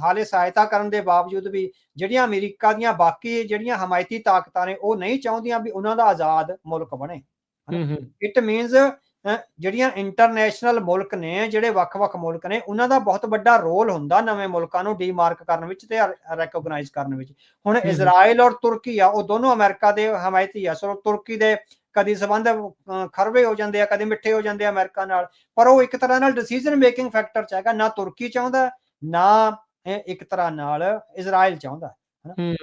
ਹਾਲੇ ਸਹਾਇਤਾ ਕਰਨ ਦੇ ਬਾਵਜੂਦ ਵੀ ਜਿਹੜੀਆਂ ਅਮਰੀਕਾ ਦੀਆਂ ਬਾਕੀ ਜਿਹੜੀਆਂ ਹਮਾਇਤੀ ਤਾਕਤਾਂ ਨੇ ਉਹ ਨਹੀਂ ਚਾਹੁੰਦੀਆਂ ਵੀ ਉਹਨਾਂ ਦਾ ਆਜ਼ਾਦ ਮੁਲਕ ਬਣੇ। ਇਟ ਮੀਨਸ ਜਿਹੜੀਆਂ ਇੰਟਰਨੈਸ਼ਨਲ ਮੁਲਕ ਨੇ, ਜਿਹੜੇ ਵੱਖ-ਵੱਖ ਮੁਲਕ ਨੇ, ਉਹਨਾਂ ਦਾ ਬਹੁਤ ਵੱਡਾ ਰੋਲ ਹੁੰਦਾ ਨਵੇਂ ਮੁਲਕਾਂ ਨੂੰ ਡੀਮਾਰਕ ਕਰਨ ਵਿੱਚ ਤੇ ਰੈਕੋਗਨਾਈਜ਼ ਕਰਨ ਵਿੱਚ। ਹੁਣ ਇਜ਼ਰਾਈਲ ਔਰ ਤੁਰਕੀ ਆ, ਉਹ ਦੋਨੋਂ ਅਮਰੀਕਾ ਦੇ ਹਮਾਇਤੀ ਆ। ਸੋ ਤੁਰਕੀ ਦੇ ਕਦੀ ਸੰਬੰਧ ਖਰਵੇ ਹੋ ਜਾਂਦੇ ਆ, ਕਦੇ ਮਿੱਠੇ ਹੋ ਜਾਂਦੇ ਆ ਅਮਰੀਕਾ ਨਾਲ, ਪਰ ਉਹ ਇੱਕ ਤਰ੍ਹਾਂ ਨਾਲ ਡਿਸੀਜਨ ਮੇਕਿੰਗ ਫੈਕਟਰ 'ਚ ਹੈਗਾ। ਨਾ ਤੁਰਕੀ ਚਾਹੁੰਦਾ, ਨਾ ਇੱਕ ਤਰ੍ਹਾਂ ਨਾਲ ਇਜ਼ਰਾਈਲ ਚਾਹੁੰਦਾ, ਹਨਾ।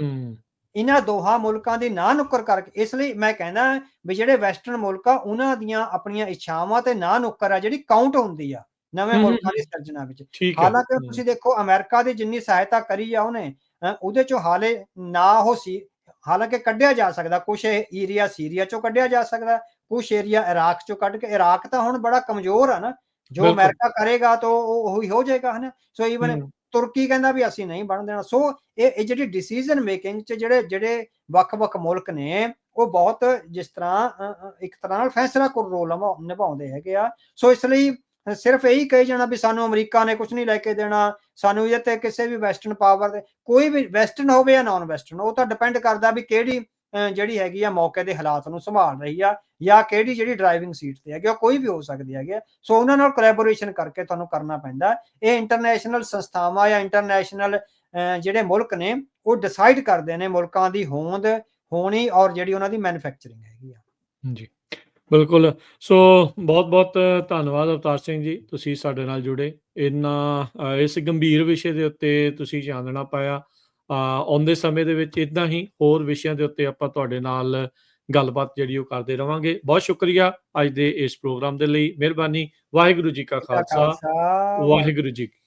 ਇਹਨਾਂ ਦੋਹਾਂ ਮੁਲਕਾਂ ਦੀ ਨਾ ਨੁੱਕਰ ਕਰਕੇ, ਇਸ ਲਈ ਮੈਂ ਕਹਿੰਦਾ ਵੀ ਜਿਹੜੇ ਵੈਸਟਰਨ ਮੁਲਕ ਆ ਉਹਨਾਂ ਦੀਆਂ ਆਪਣੀਆਂ ਇੱਛਾਵਾਂ ਤੇ ਨਾ ਨੁੱਕਰ ਆ ਜਿਹੜੀ ਕਾਊਂਟ ਹੁੰਦੀ ਆ ਨਵੇਂ ਮੁਲਕਾਂ ਦੀ ਸਿਰਜਣਾ ਵਿੱਚ। ਹਾਲਾਂਕਿ ਤੁਸੀਂ ਦੇਖੋ ਅਮਰੀਕਾ ਦੀ ਜਿੰਨੀ ਸਹਾਇਤਾ ਕਰੀ ਆ ਉਹਨੇ, ਉਹਦੇ ਚੋਂ ਹਾਲੇ ਨਾ ਉਹ ਸੀ, ਹਾਲਾਂਕਿ ਕੱਢਿਆ ਜਾ ਸਕਦਾ ਕੁਛ ਏਰੀਆ ਸੀਰੀਆ ਚੋਂ ਕੱਢਿਆ ਜਾ ਸਕਦਾ, ਕੁਛ ਏਰੀਆ ਇਰਾਕ ਚੋਂ ਕੱਢ ਕੇ। ਇਰਾਕ ਤਾਂ ਹੁਣ ਬੜਾ ਕਮਜ਼ੋਰ ਆ ਨਾ, ਜੋ ਅਮਰੀਕਾ ਕਰੇਗਾ ਤਾਂ ਉਹ ਉਹੀ ਹੋ ਜਾਏਗਾ, ਹਨਾ। ਸੋ ਈਵਨ ਤੁਰਕੀ ਕਹਿੰਦਾ ਵੀ ਅਸੀਂ ਨਹੀਂ ਬਣ ਦੇਣਾ। ਸੋ ਇਹ ਜਿਹੜੀ ਡਿਸੀਜਨ ਮੇਕਿੰਗ 'ਚ ਜਿਹੜੇ ਵੱਖ-ਵੱਖ ਮੁਲਕ ਨੇ ਉਹ ਬਹੁਤ ਜਿਸ ਤਰ੍ਹਾਂ ਇੱਕ ਤਰ੍ਹਾਂ ਨਾਲ ਫੈਸਲਾਕੁਨ ਰੋਲ ਨਿਭਾਉਂਦੇ ਹੈਗੇ ਆ। ਸੋ ਇਸ ਲਈ ਸਿਰਫ ਇਹੀ ਕਹੀ ਜਾਣਾ ਵੀ ਸਾਨੂੰ ਅਮਰੀਕਾ ਨੇ ਕੁਛ ਨਹੀਂ ਲੈ ਕੇ ਦੇਣਾ, ਸਾਨੂੰ ਇਹਦੇ ਤੇ ਕਿਸੇ ਵੀ ਵੈਸਟਰਨ ਪਾਵਰ ਦੇ, ਕੋਈ ਵੀ ਵੈਸਟਰਨ ਹੋਵੇ ਜਾਂ ਨਾਨ ਵੈਸਟਰਨ, ਉਹ ਤਾਂ ਡਿਪੈਂਡ ਕਰਦਾ ਵੀ ਕਿਹੜੀ ਜਿਹੜੀ ਹੈਗੀ ਆ ਮੌਕੇ ਦੇ ਹਾਲਾਤ ਨੂੰ ਸੰਭਾਲ ਰਹੀ ਆ ਜਾਂ ਕਿਹੜੀ ਜਿਹੜੀ ਡਰਾਈਵਿੰਗ ਸੀਟ ਤੇ ਹੈਗੀ, ਉਹ ਕੋਈ ਵੀ ਹੋ ਸਕਦੀ ਹੈਗੀ ਆ। ਸੋ ਉਹਨਾਂ ਨਾਲ ਕੋਲੈਬੋਰੇਸ਼ਨ ਕਰਕੇ ਤੁਹਾਨੂੰ ਕਰਨਾ ਪੈਂਦਾ। ਇਹ ਇੰਟਰਨੈਸ਼ਨਲ ਸੰਸਥਾਵਾਂ ਜਾਂ ਇੰਟਰਨੈਸ਼ਨਲ ਜਿਹੜੇ ਮੁਲਕ ਨੇ ਉਹ ਡਿਸਾਈਡ ਕਰਦੇ ਨੇ ਮੁਲਕਾਂ ਦੀ ਹੋਂਦ ਹੋਣੀ ਔਰ ਜਿਹੜੀ ਉਹਨਾਂ ਦੀ ਮੈਨੂਫੈਕਚਰਿੰਗ ਹੈਗੀ ਆ। ਜੀ, ਬਿਲਕੁਲ। ਸੋ ਬਹੁਤ-ਬਹੁਤ ਧੰਨਵਾਦ ਅਵਤਾਰ ਸਿੰਘ ਜੀ, ਤੁਸੀਂ ਸਾਡੇ ਨਾਲ ਜੁੜੇ, ਇਸ ਗੰਭੀਰ ਵਿਸ਼ੇ ਦੇ ਉੱਤੇ ਤੁਸੀਂ ਚਾਨਣਾ ਪਾਇਆ। ਆਉਂਦੇ ਸਮੇਂ ਦੇ ਵਿੱਚ ਇੱਦਾਂ ਹੀ ਹੋਰ ਵਿਸ਼ਿਆਂ ਦੇ ਉੱਤੇ ਆਪਾਂ ਤੁਹਾਡੇ ਨਾਲ ਗੱਲਬਾਤ ਜਿਹੜੀ ਉਹ ਕਰਦੇ ਰਵਾਂਗੇ। ਬਹੁਤ ਸ਼ੁਕਰੀਆ ਅੱਜ ਦੇ ਇਸ ਪ੍ਰੋਗਰਾਮ ਦੇ ਲਈ। ਮਿਹਰਬਾਨੀ। ਵਾਹਿਗੁਰੂ ਜੀ ਕਾ ਖਾਲਸਾ, ਵਾਹਿਗੁਰੂ ਜੀ ਕੀ